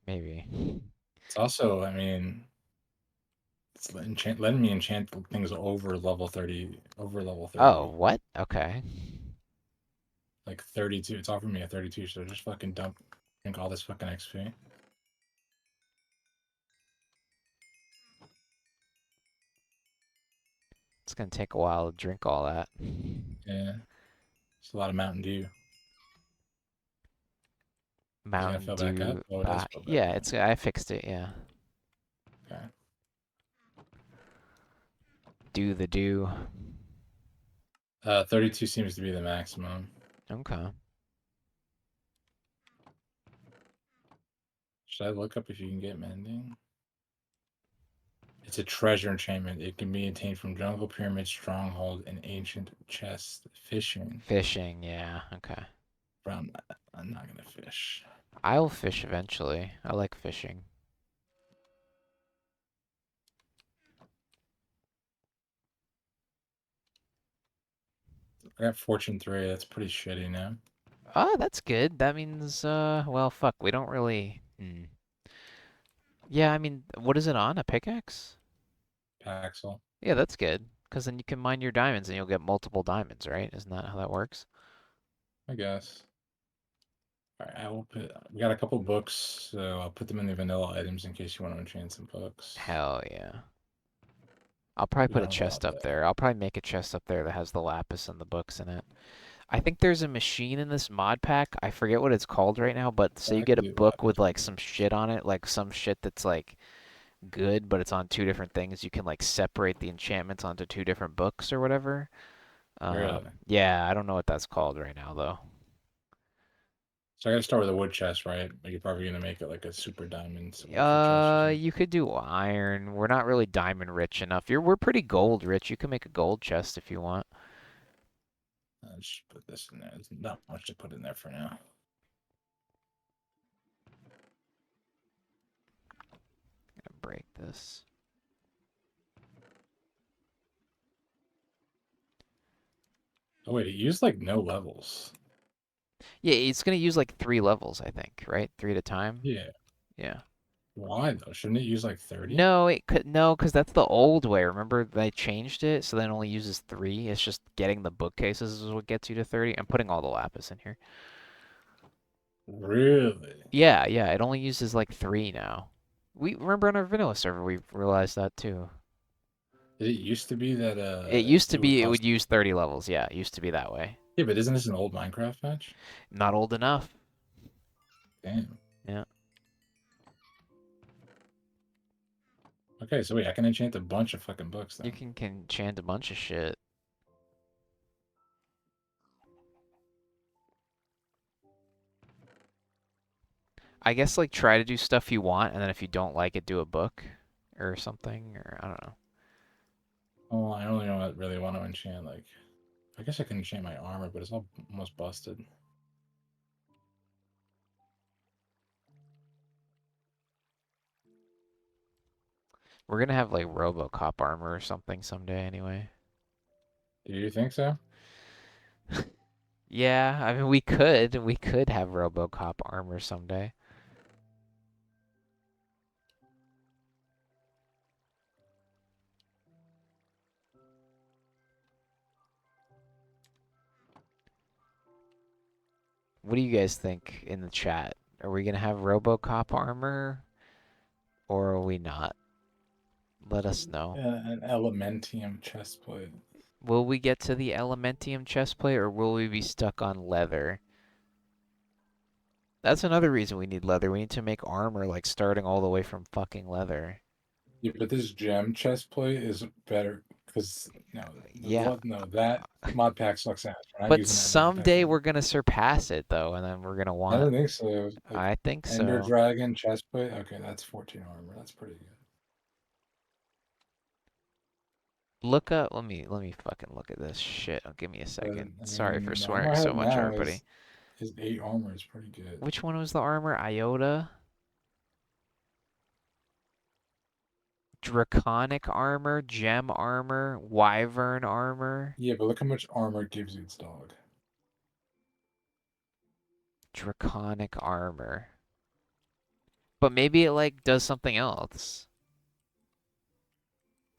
Maybe. It's also, I mean, it's letting me enchant things over level Oh, 30, what? Okay. like 32. It's offering me a 32, so just fucking drink all this fucking XP. It's gonna take a while to drink all that. Yeah, it's a lot of Mountain Dew. Is it gonna Mountain fill back up? Dew. Oh, it is filled back Yeah, up. I fixed it. Yeah. Okay. Do the do. 32 seems to be the maximum. Okay. Should I look up if you can get mending? It's a treasure enchantment. It can be obtained from jungle, pyramid, stronghold, and ancient chest. Fishing. Fishing. Yeah. Okay. But I'm not gonna fish. I'll fish eventually. I like fishing. I got fortune 3. That's pretty shitty now. Oh, that's good. That means, well, fuck. We don't really. Yeah, I mean, what is it on? A pickaxe? Paxel, Yeah, that's good. Because then you can mine your diamonds and you'll get multiple diamonds, right? Isn't that how that works? I guess. All right, I will put. We got a couple books, so I'll put them in the vanilla items in case you want to enchant some books. Hell yeah. I'll probably We put a don't have a chest lot up there. there. I'll probably make a chest up there that has the lapis and the books in it. I think there's a machine in this mod pack. I forget what it's called right now, but say Oh, you I get could a do book with lapis. like some shit on it, like some shit that's like good, but it's on two different things. You can like separate the enchantments onto two different books or whatever. Really? Yeah, I don't know what that's called right now though. So I gotta start with a wood chest, right? Like you're probably gonna make it like a super diamond ultra chest or something. You could do iron. We're not really diamond rich enough. We're pretty gold rich. You can make a gold chest if you want. I'll just put this in there. There's not much to put in there for now. Gonna break this. Oh wait, it used like no levels. Yeah, it's gonna use like 3 levels, I think, right? 3 at a time. Yeah. Yeah. Why though? Shouldn't it use like 30? No, it could no, because that's the old way. Remember they changed it, so then it only uses 3. It's just getting the bookcases is what gets you to 30. I'm putting all the lapis in here. Really? Yeah, yeah, it only uses like 3 now. We remember on our vanilla server we realized that too. Did it used to be that It used to it would be it would cost? use 30 levels. Yeah, it used to be that way. Yeah, but isn't this an old Minecraft patch? Not old enough. Damn. Yeah. Okay, so wait, I can enchant a bunch of fucking books You then. can enchant a bunch of shit. I guess like try to do stuff you want, and then if you don't like it, do a book or something, or I don't know. Oh, I only know I really want to enchant like. I guess I can enchant my armor, but it's all almost busted. We're gonna have like RoboCop armor or something someday anyway. Do you think so? Yeah, I mean we could have RoboCop armor someday. What do you guys think in the chat? Are we gonna have RoboCop armor or are we not? Let us know. An elementium chestplate. Will we get to the Elementium chestplate or will we be stuck on leather? That's another reason we need leather. We need to make armor like starting all the way from fucking leather. Yeah, but this gem chestplate is better because Yeah, no, that mod pack sucks ass. We're not but using that mod pack someday anymore. we're gonna surpass it though, and then we're gonna I want. don't think so. Like I think Ender so. Dragon chestplate. Okay, that's 14 armor. That's pretty good. Look up. Let me fucking look at this shit. Oh, give me a But second. I Sorry for mean, the armor swearing I so have much, now everybody. is 8 armor. Is pretty good. Which one was the armor? Iota? Draconic armor, gem armor, wyvern armor, Yeah, but look how much armor it gives you its dog. draconic armor. But maybe it like does something else.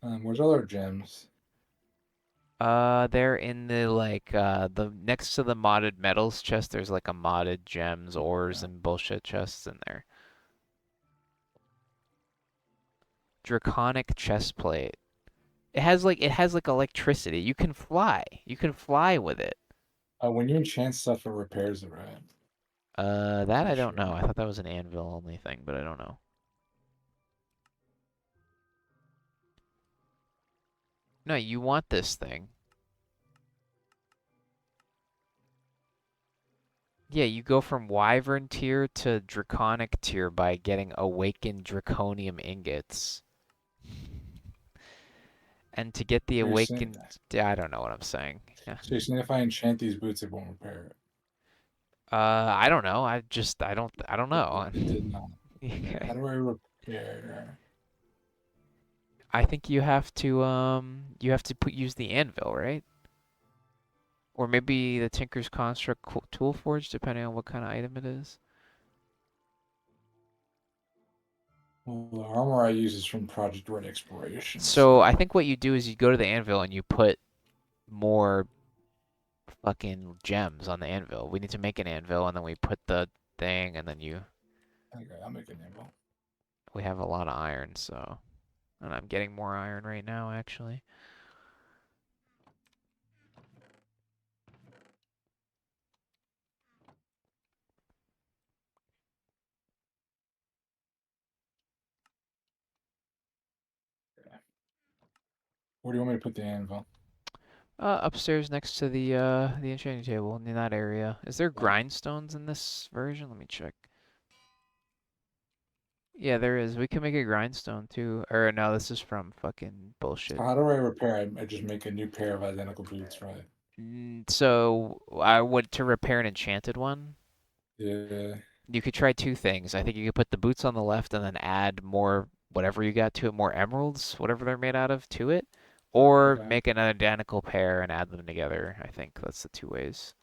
Where's all our gems? They're in the like the next to the modded metals chest. There's like a modded gems, ores, Yeah. and bullshit chests in there. Draconic chestplate. It has like electricity. You can fly. You can fly with it. When you enchant stuff, it repairs it, right? That I Pretty don't sure. know. I thought that was an anvil only thing, but I don't know. No, you want this thing. Yeah, you go from Wyvern tier to Draconic tier by getting awakened Draconium ingots. And to get the So you're saying, awakened, I don't know what I'm saying. Yeah. so you're saying if I enchant these boots, it won't repair it. I don't know. I don't know. It did not. Okay, how Okay. do I repair? I think you have to use the anvil, right? Or maybe the Tinker's Construct Tool Forge, depending on what kind of item it is. Well, the armor I use is from Project Red Exploration, So I so think what you do is you go to the anvil and you put more fucking gems on the anvil. We need to make an anvil and then we put the thing and then okay, I'll make an anvil. we have a lot of iron, so and I'm getting more iron right now actually. Okay. Where do you want me to put the anvil? Upstairs next to the enchanting table in that area. Is there Okay. grindstones in this version? Let me check. Yeah, there is. We can make a grindstone too. Or no, this is from fucking So bullshit. how do I repair? I just make a new pair of identical boots, right? So I would to repair an enchanted one. Yeah. You could try two things. I think you could put the boots on the left and then add more whatever you got to it, more emeralds, whatever they're made out of, to it, or Okay. make an identical pair and add them together. I think that's the two ways.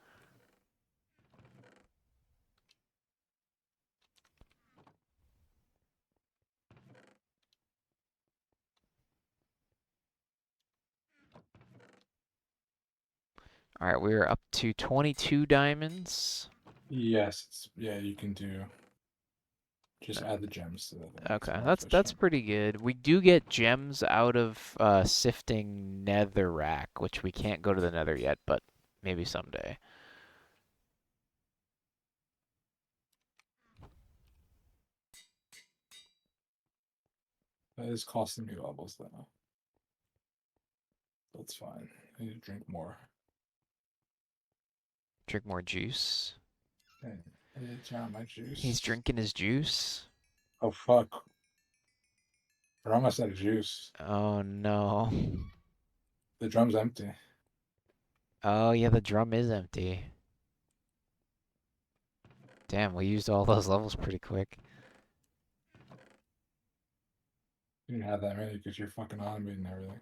All right, we're up to 22 diamonds. Yes. Yeah. You can do. Just add the gems to the thing. It's Okay, more that's efficient. pretty good. We do get gems out of sifting netherrack, which we can't go to the nether yet, but maybe someday. That is costing me levels though. That's fine. I need to drink more. Drink more juice. Hey, I need to drown my He's juice. drinking his juice. Oh fuck. We're almost out of juice. Oh no. The drum's empty. Oh yeah, the drum is empty. Damn, we used all those levels pretty quick. You didn't have that many because you're fucking automating everything.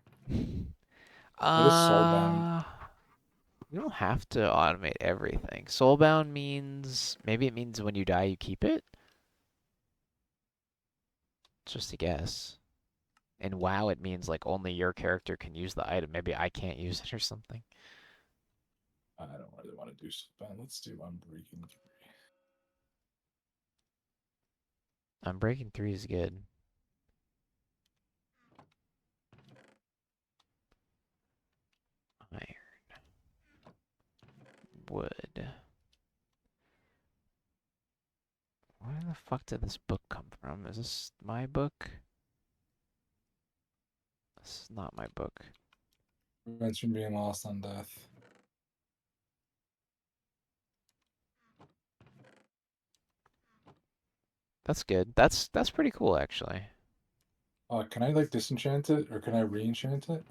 What is soulbound? Uh, you don't have to automate everything. Soulbound means maybe it means when you die you keep it. It's just a guess. And WoW it means like only your character can use the item. Maybe I can't use it or something. I don't really want to do soulbound. Let's do Unbreaking 3. Unbreaking 3 is good. Iron, wood. Where the fuck did this book come from? Is this my book? This is not my book. Prevents from being lost on death. That's good. That's pretty cool actually. Can I like disenchant it or can I re-enchant it?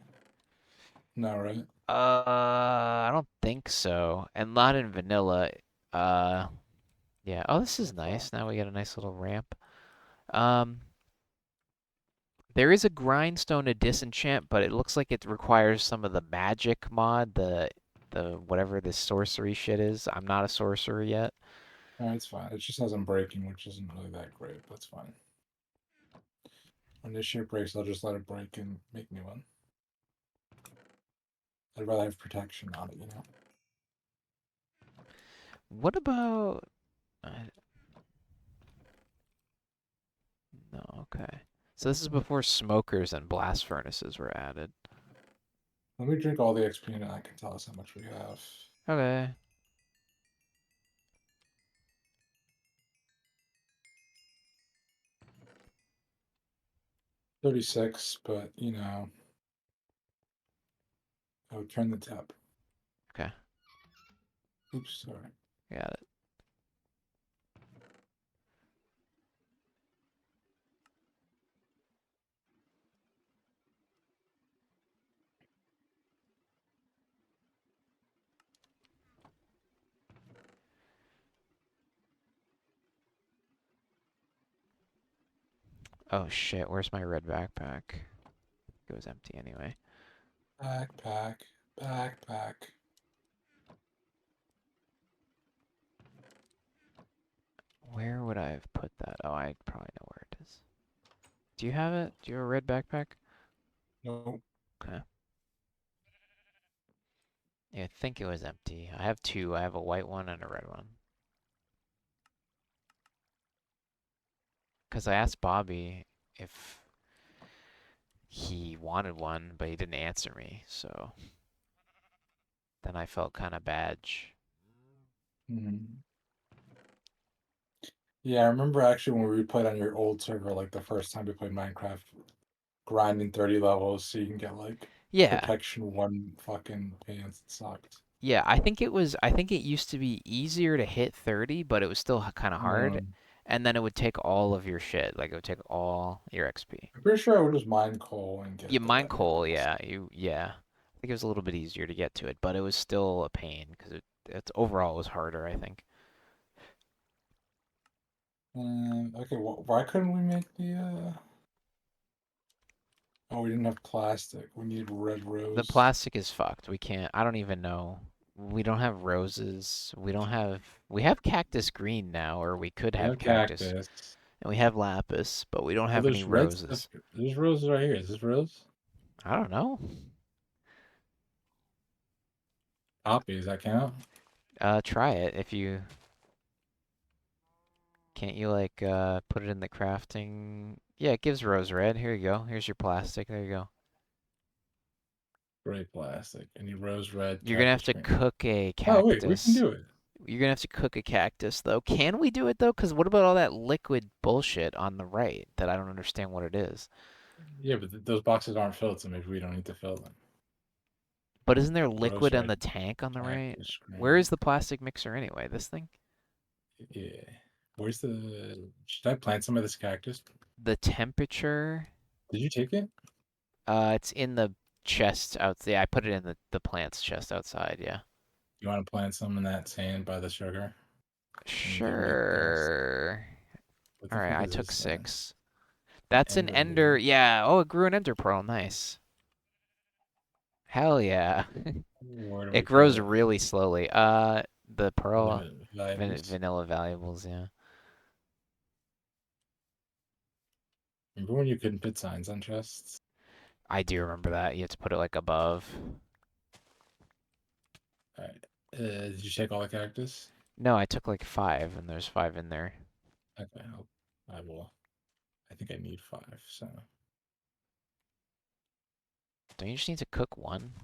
No, right? I don't think so. And not in vanilla. Uh, yeah. Oh, this is What the fuck? nice. Now we got a nice little ramp. Um, there is a grindstone to disenchant, but it looks like it requires some of the magic mod, the whatever this sorcery shit is. I'm not a sorcerer yet. No, it's fine. It just has Unbreaking, which isn't really that great. That's fine. When this shit breaks, I'll just let it break and make me one. I'd rather have protection on it, you know? What about? No, okay. So this is before smokers and blast furnaces were added. Let me drink all the XP and I can tell us how much we have. Okay. 36, but you know, I would turn the tap. Okay. Oops, sorry. Got it. Oh shit, where's my red backpack? It was empty anyway. Backpack, backpack. Where would I have put that? Oh, I probably know where it is. Do you have it? Do you have a red backpack? No, Okay. Yeah, I think it was empty. I have two. I have a white one and a red one. Because I asked Bobby if he wanted one, but he didn't answer me. So then I felt kind of bad. hmm. Yeah, I remember actually when we played on your old server, like the first time we played Minecraft, grinding 30 levels so you can get like Yeah. protection one fucking pants. It sucked. Yeah, I think it was. I think it used to be easier to hit 30, but it was still kind of hard. No, And then it would take all of your shit. Like it would take all your XP. I'm pretty sure I would just mine coal and Yeah, get mine that. coal. Yeah, yeah. I think it was a little bit easier to get to it, but it was still a pain because it's overall it was harder. I think. Okay, why couldn't we make the Oh, we didn't have plastic. We need red The rose. plastic is fucked. We can't. I don't even know. We don't have roses. We don't have. We have cactus green now, or we could We have have cactus, cactus. and we have lapis, but we don't Oh, have any there's red stuff. roses. There's roses right here. Is this rose? I don't know. Poppy, does that count? Try it if you can't. You like put it in the crafting. Yeah, it gives rose red. Here you go. Here's your plastic. There you go. Great plastic. I need rose red You're gonna have cactus to green. cook a Oh wait, we can cactus. do it. You're gonna have to cook a cactus though. Can we do it though? Cause what about all that liquid bullshit on the right that I don't understand what it is? Yeah, but those boxes aren't filled, so maybe we don't need to fill them. But isn't there Rose liquid on red the tank on the right? cactus Where green. is the plastic mixer anyway? This thing? Yeah. Where's the? Should I plant some of this cactus? The temperature. Did you take it? It's in the chest out. Yeah, I put it in the plants chest outside. Yeah. You want to plant some in that sand by the sugar and give me dust? Sure. What All the right, fuck I is took this then? 6. That's an Ender ender. pearl. Yeah. Oh, it grew an ender pearl. Nice. Hell yeah. Where do It we put grows it? really slowly. The pearl Vanilla valuables. vanilla valuables. Yeah. Remember when you couldn't put signs on chests? I do remember that. You have to put it like above. All right. Did you take all the cactus? No, I took like 5, and there's 5 in there. Okay, I will. I think I need 5. So, Don't you just need to cook one?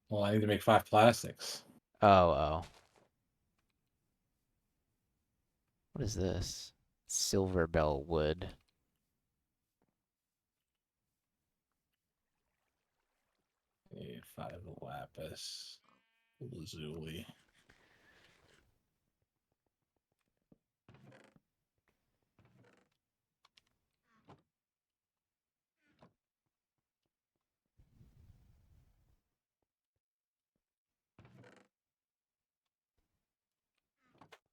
well, I need to make 5 plastics. Oh, oh. What is this? Silver bell wood. I need 5 lapis lazuli.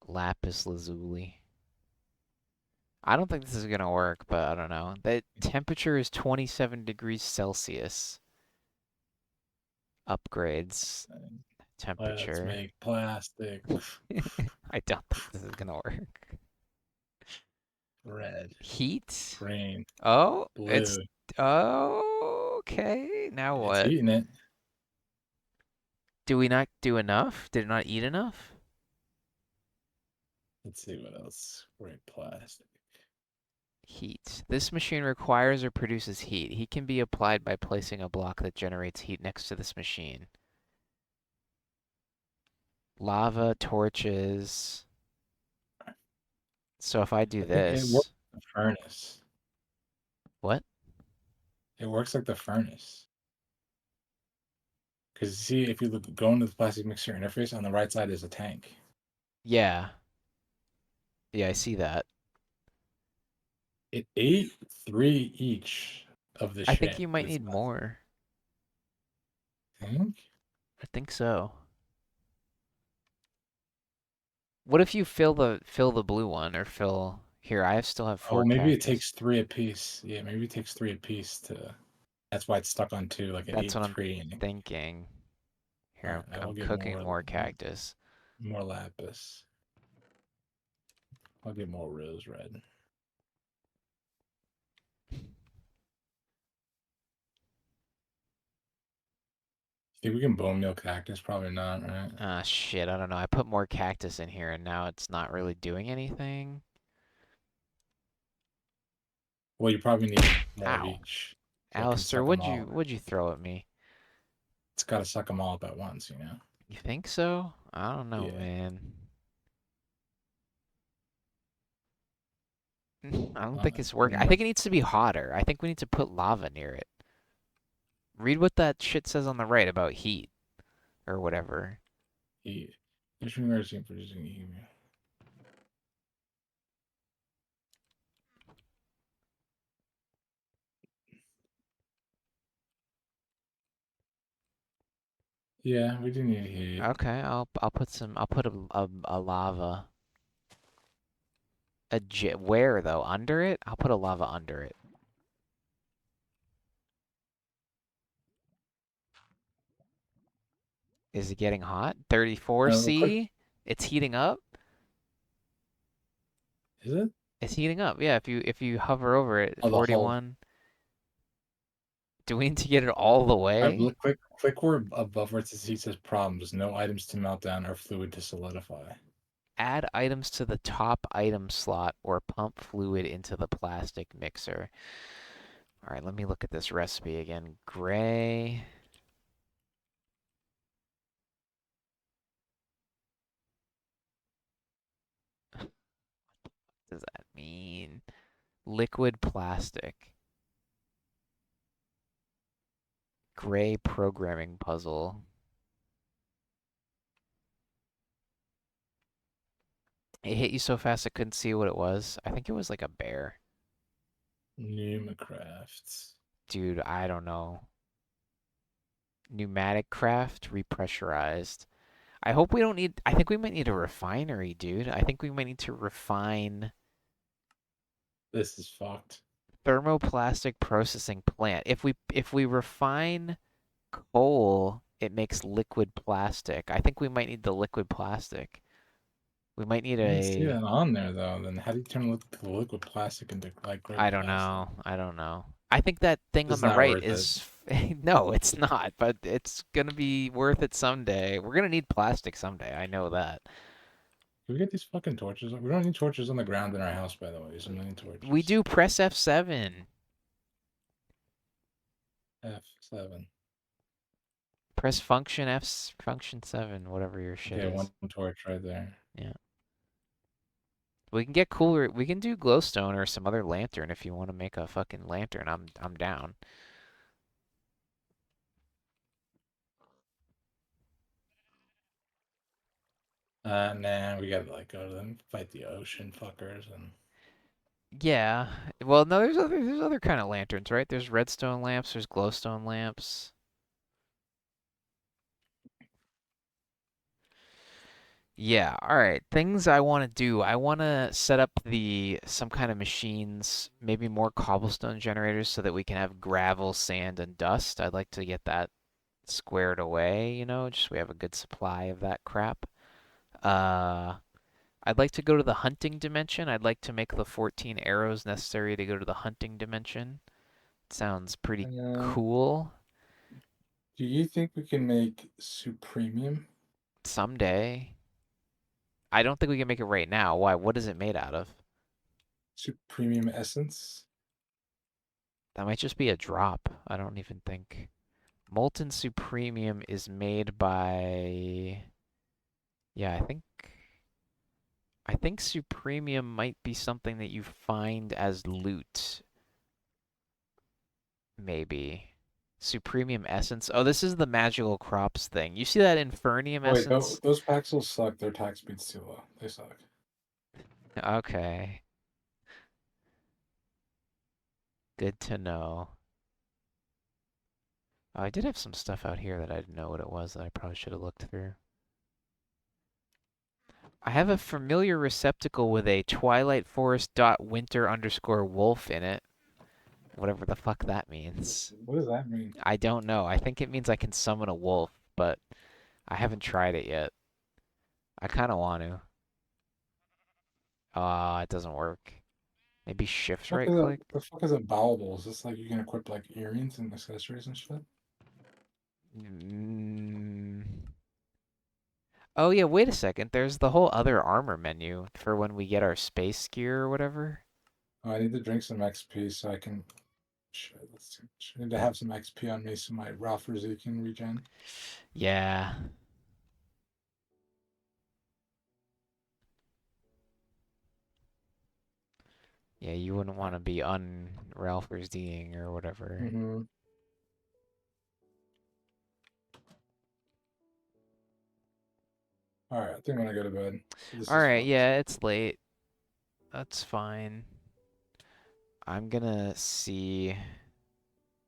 Lapis lazuli. I don't think this is gonna work, but I don't know. The temperature is 27 degrees Celsius. Upgrades. And let's Temperature. make plastic. I don't think this is gonna work. Red, Heat? green, Oh, it's... blue. Oh, okay. Now It's what? eating it. Do we not do enough? Did it not eat enough? Let's see what else. Great plastic. Heat. This machine requires or produces heat. Heat can be applied by placing a block that generates heat next to this machine. Lava, torches. So if I do I think it works this, like the furnace. what? It works like the furnace. Because see, if you go into the plastic mixer interface, on the right side is a tank. Yeah. Yeah, I see that. It ate 3 each of the I think shit you that might it's need left. more. Think? I think so. What if you fill the blue one or fill here, I still have Oh, 4 maybe it cactus. takes 3 apiece. Yeah, maybe it takes 3 apiece to. That's why it's stuck on 2. Like it That's ate what I'm 3. And thinking. all Here, right, I I'm will get cooking more cactus. more lapis. I'll get more rose red. Think we can bone meal cactus? Probably not, right? Ah, shit, I don't know. I put more cactus in here and now it's not really doing anything. Well, you probably need more of Ow. each, so it can Alistair, suck them all. what'd you throw at me? It's got to suck them all up at once, you know? You think so? I don't know, Yeah. man. I don't Uh, think it's working. I more think it needs to be hotter. I think we need to put lava near it. Read what that shit says on the right about heat or whatever. heat. Different nursing producing heat. Yeah, we do need heat. Okay, I'll put a lava. Where though? Under it? I'll put a lava under it. Is it getting hot? 34 Quick, C? It's heating up? is it? It's heating up. Yeah, if you hover over it, Oh, the whole. 41. Do we need to get it all the way? Look, quick where above where it says problems. No items to melt down or fluid to solidify. Add items to the top item slot or pump fluid into the plastic mixer. All right, let me look at this recipe again. Gray. What does that mean? Liquid plastic. gray programming puzzle. It hit you so fast I couldn't see what it was. I think it was like a bear. Pneumacrafts. Dude, I don't know. Pneumatic craft, repressurized. I hope we don't need. I think we might need a refinery, dude. I think we might need to refine This is fucked. thermoplastic processing plant. If we refine coal, it makes liquid plastic. I think we might need the liquid plastic. We might need I didn't see a. that on there though. Then how do you turn the liquid plastic into like gray I don't plastic? know. I don't know. I think that thing on It's the not right worth it. is. No, it's not, but it's gonna be worth it someday. We're gonna need plastic someday. I know that. Can we get these fucking torches? We don't need torches on the ground in our house, by the way. There's a million We torches. do press F7. F7. Press function 7, whatever your shit Okay, one is. torch right there. Yeah. We can get cooler. We can do glowstone or some other lantern if you want to make a fucking lantern. I'm down. Nah, we gotta like go to them, fight the ocean fuckers, and Yeah. Well, no, there's other kind of lanterns, right? There's redstone lamps, there's glowstone lamps. Yeah, all right. Things I want to do. I want to set up the some kind of machines, maybe more cobblestone generators so that we can have gravel, sand, and dust. I'd like to get that squared away, just so we have a good supply of that crap. Uh, I'd like to go to the hunting dimension. I'd like to make the 14 arrows necessary to go to the hunting dimension. Sounds pretty uh, cool. do you think we can make supremium? Someday. I don't think we can make it right now. Why? What is it made out of? Supremium essence? That might just be a drop. I don't even think. Molten Supremium is made by. Yeah, I think Supremium might be something that you find as loot, maybe. Supremium Essence. Oh, this is the magical crops thing. You see that Infernium Oh wait, Essence? those packs will suck. Their attack speed's too low. They suck. Okay, good to know. Oh, I did have some stuff out here that I didn't know what it was that I probably should have looked through. I have a familiar receptacle with a Twilight Forest dot winter underscore wolf in it. Whatever the fuck that means. What does that mean? I don't know. I think it means I can summon a wolf, but I haven't tried it yet. I kind of want to. It doesn't work. Maybe shift Fuck right is a click? the fuck is a bowel? Is this like you can equip like earrings and accessories and shit? Mm. Oh yeah, wait a second. There's the whole other armor menu for when we get our space gear or whatever. Oh, I need to drink some XP so I can. Shit, let's see. I need to have some XP on me so my Ralph can regen. Yeah. Yeah, you wouldn't want to be un-Ralphers D'ing or whatever. Mm-hmm. All right, I think I'm gonna go to bed. This All is right, fucked. yeah, it's late. That's fine. I'm gonna see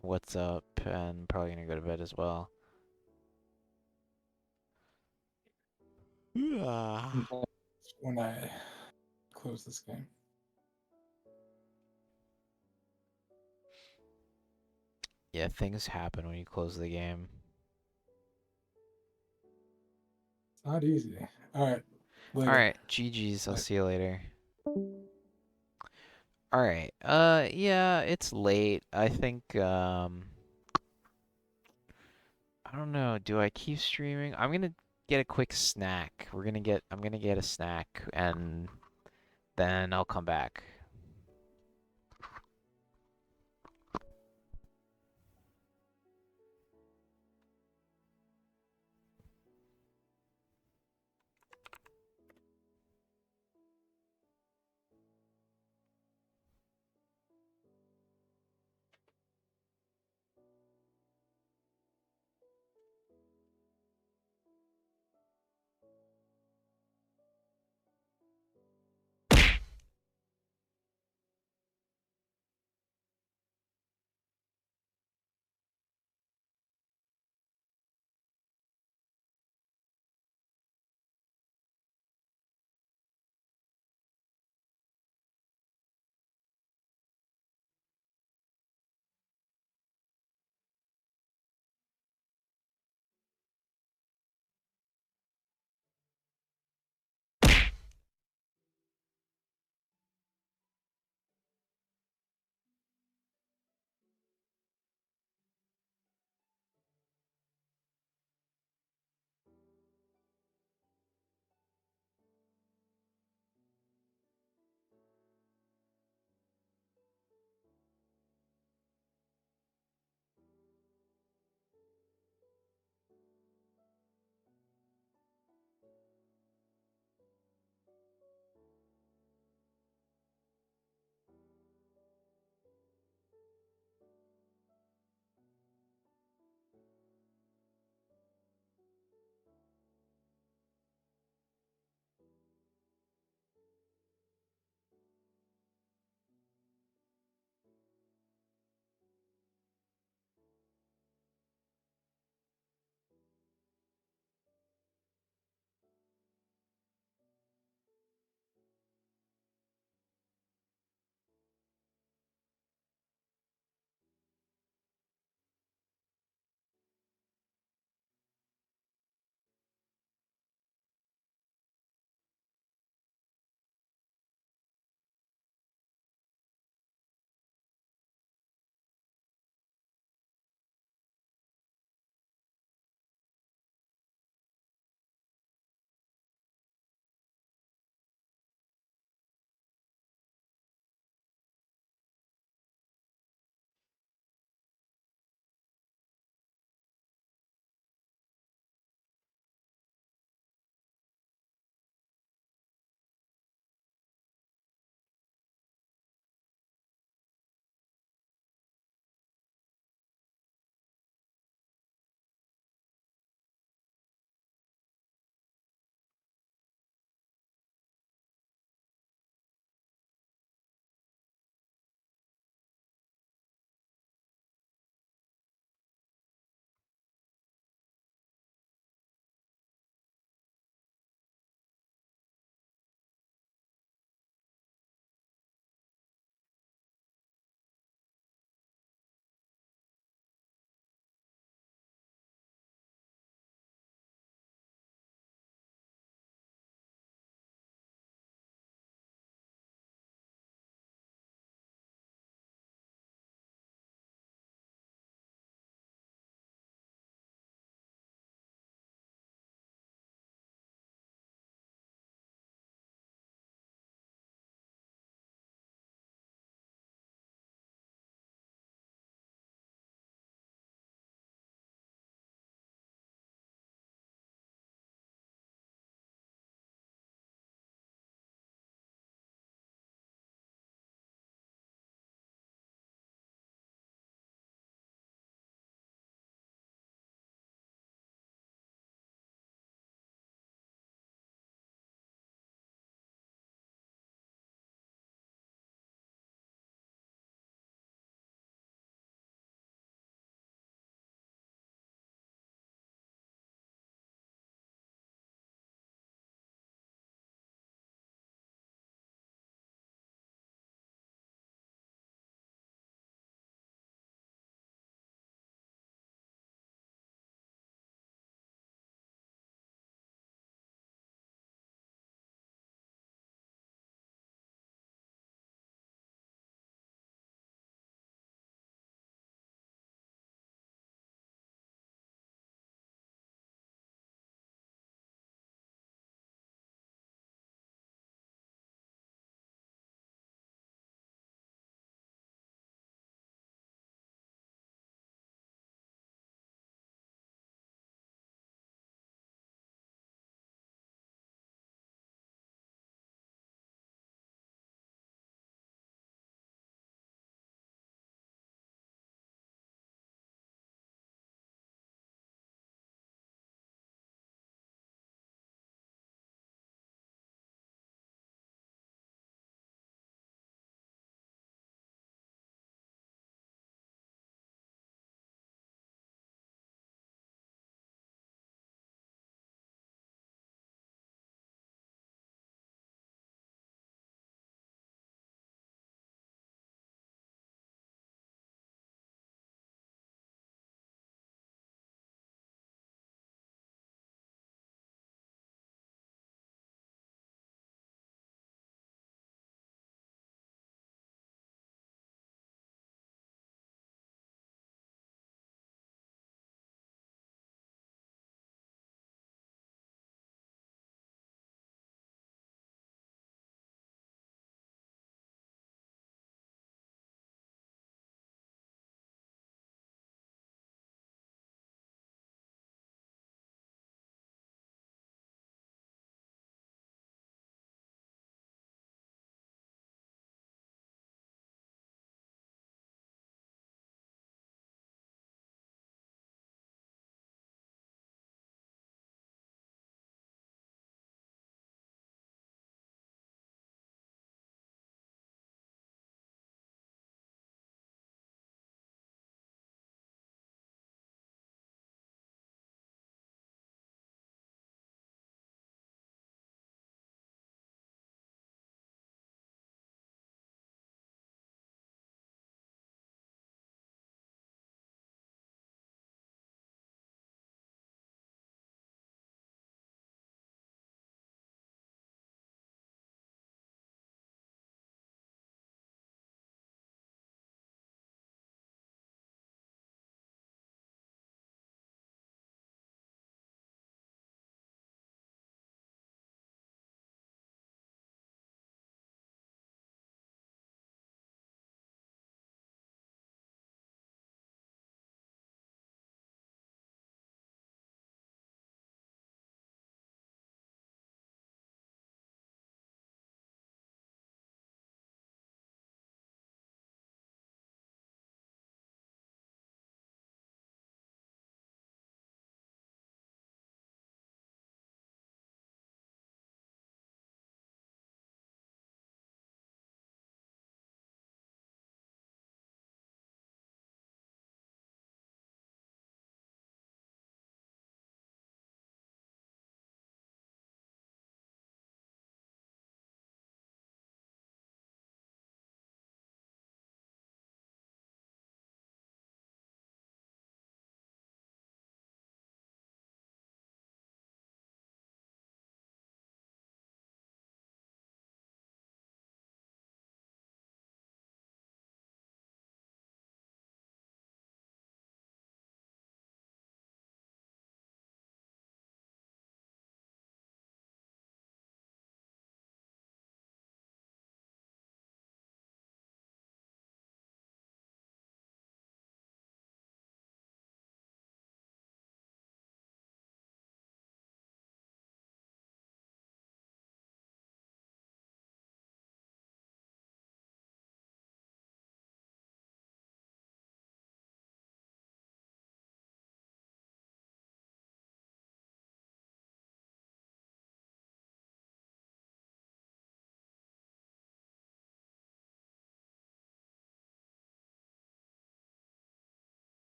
what's up and probably gonna go to bed as well. Yeah. When I close this game. Yeah, things happen when you close the game. It's not easy. All right, All later. right, GG's. I'll Bye. see you later. All right. Yeah, it's late. I think I don't know. Do I keep streaming? I'm gonna get a quick snack. I'm gonna get a snack and then I'll come back.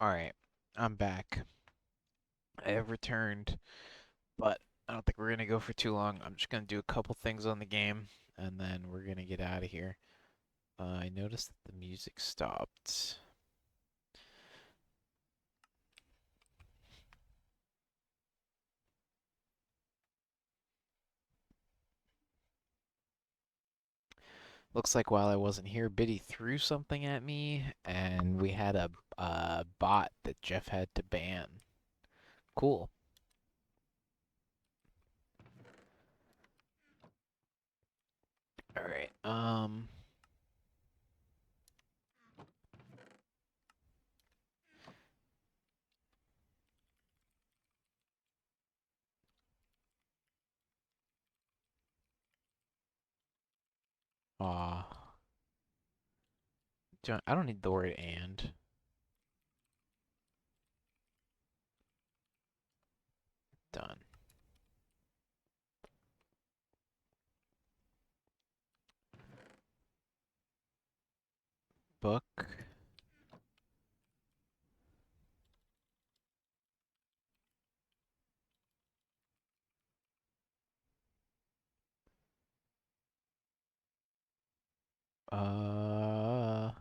Alright, I'm back. I have returned, but I don't think we're gonna go for too long. I'm just gonna do a couple things on the game, and then we're gonna get out of here. I noticed that the music stopped. Looks like while I wasn't here, Biddy threw something at me, and we had a bot that Jeff had to ban. Cool. All right. Aw. I don't need the word and. Done. Book. Uh.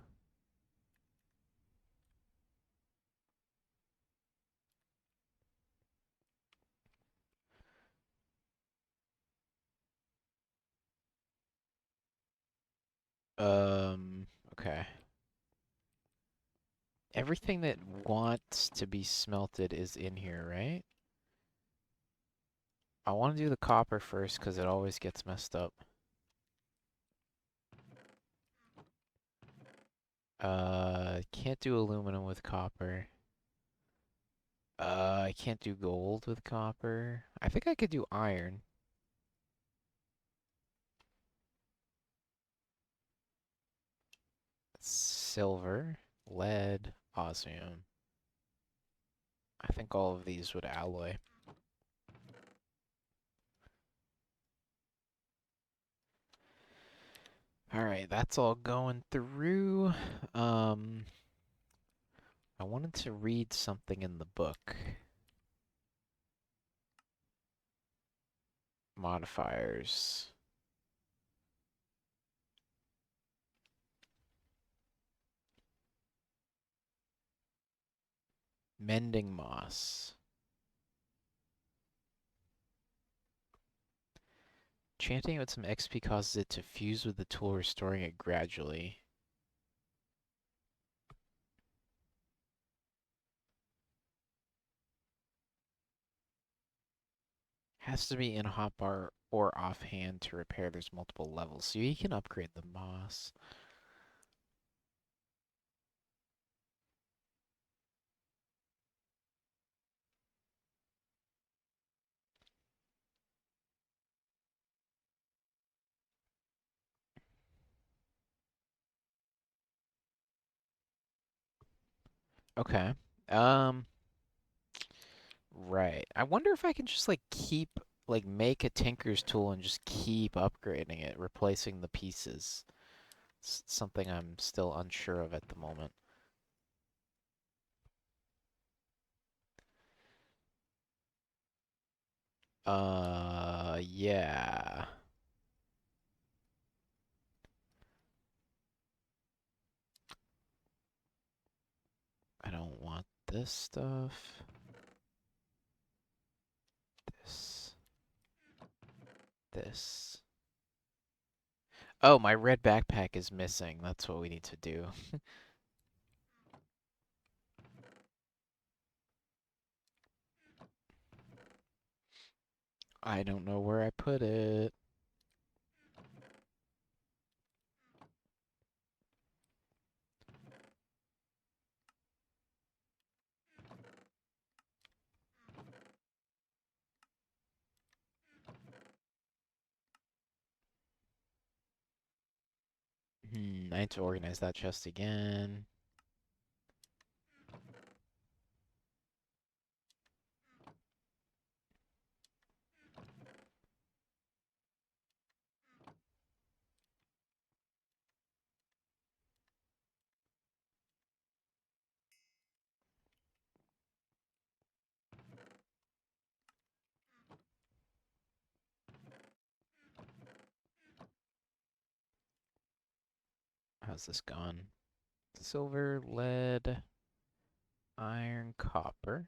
Okay. Everything that wants to be smelted is in here, right? I want to do the copper first because it always gets messed up. Can't do aluminum with copper. I can't do gold with copper. I think I could do iron. Silver, lead, osmium. I think all of these would alloy. All right, that's all going through. Um, I wanted to read something in the book. Modifiers. Mending moss. Chanting with some XP causes it to fuse with the tool, restoring it gradually. Has to be in hotbar or offhand to repair. There's multiple levels, so you can upgrade the moss. Okay. Um, right. I wonder if I can just like make a tinker's tool and just keep upgrading it, replacing the pieces. It's something I'm still unsure of at the moment. Yeah. I don't want this stuff. This. This. Oh, my red backpack is missing. That's what we need to do. I don't know where I put it. I need to organize that chest again. How's this gone? Silver, lead, iron, copper.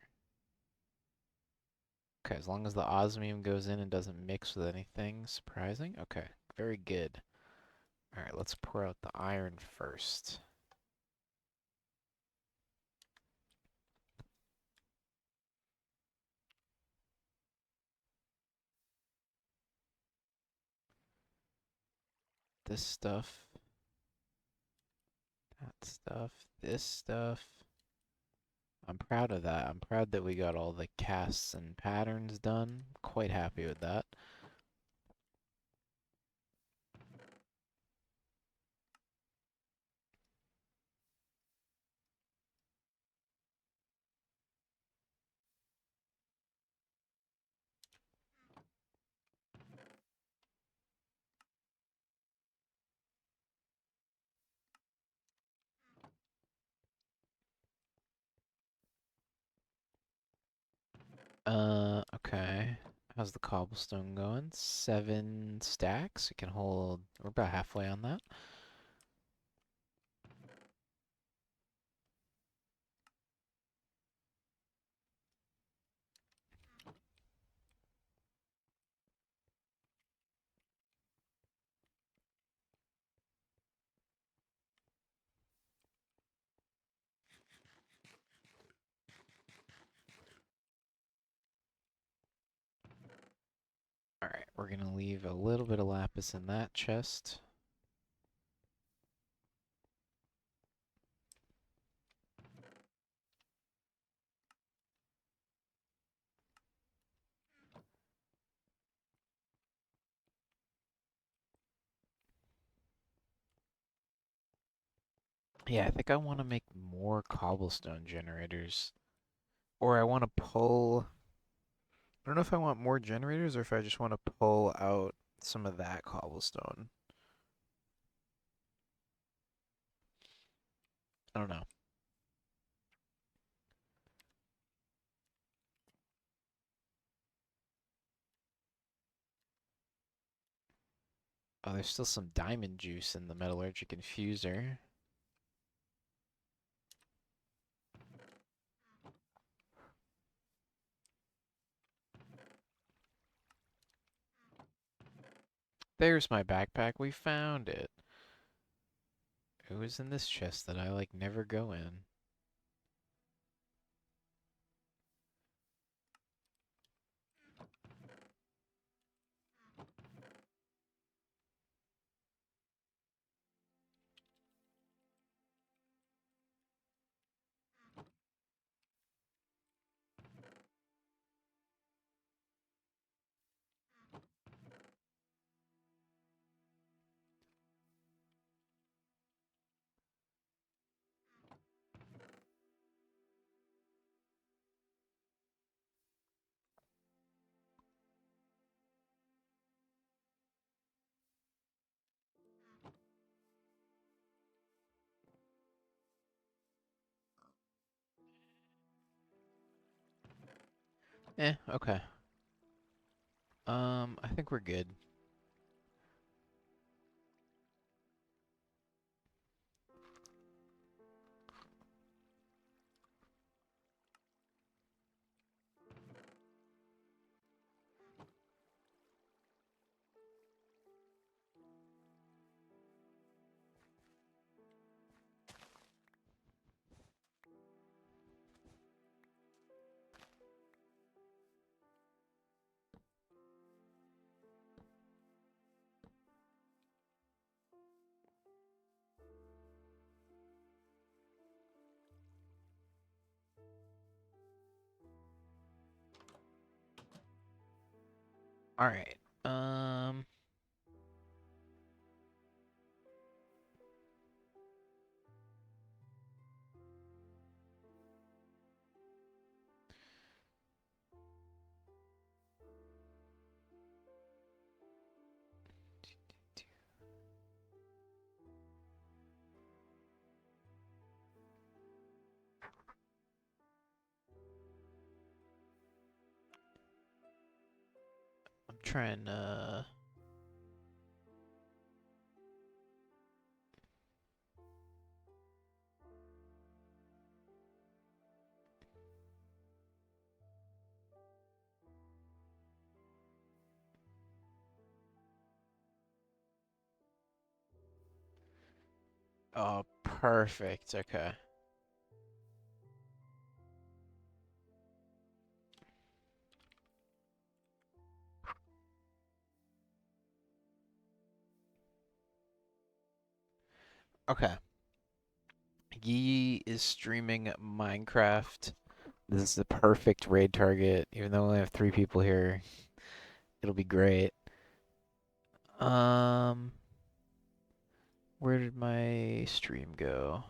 Okay, as long as the osmium goes in and doesn't mix with anything surprising. Okay, very good. Alright, let's pour out the iron first. This stuff, that stuff, this stuff. I'm proud of that. I'm proud that we got all the casts and patterns done. Quite happy with that. Okay. How's the cobblestone going? 7 stacks. We can hold, we're about halfway on that. Alright, we're gonna leave a little bit of lapis in that chest. Yeah, I think I want to make more cobblestone generators. Or I want to pull. I don't know if I want more generators or if I just want to pull out some of that cobblestone. I don't know. Oh, there's still some diamond juice in the metallurgic infuser. There's my backpack. We found it. It was in this chest that I like never go in. Okay. I think we're good. All right. Um, I'm trying. Oh, perfect. Okay. Okay. Yi is streaming Minecraft. This is the perfect raid target. Even though we only have 3 people here, it'll be great. Um, where did my stream go?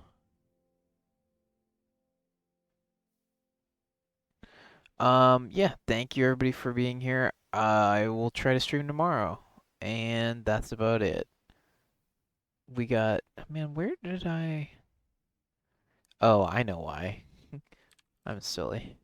Yeah, thank you everybody for being here. I will try to stream tomorrow. And that's about it. We got, man, where did I? Oh, I know why. I'm silly.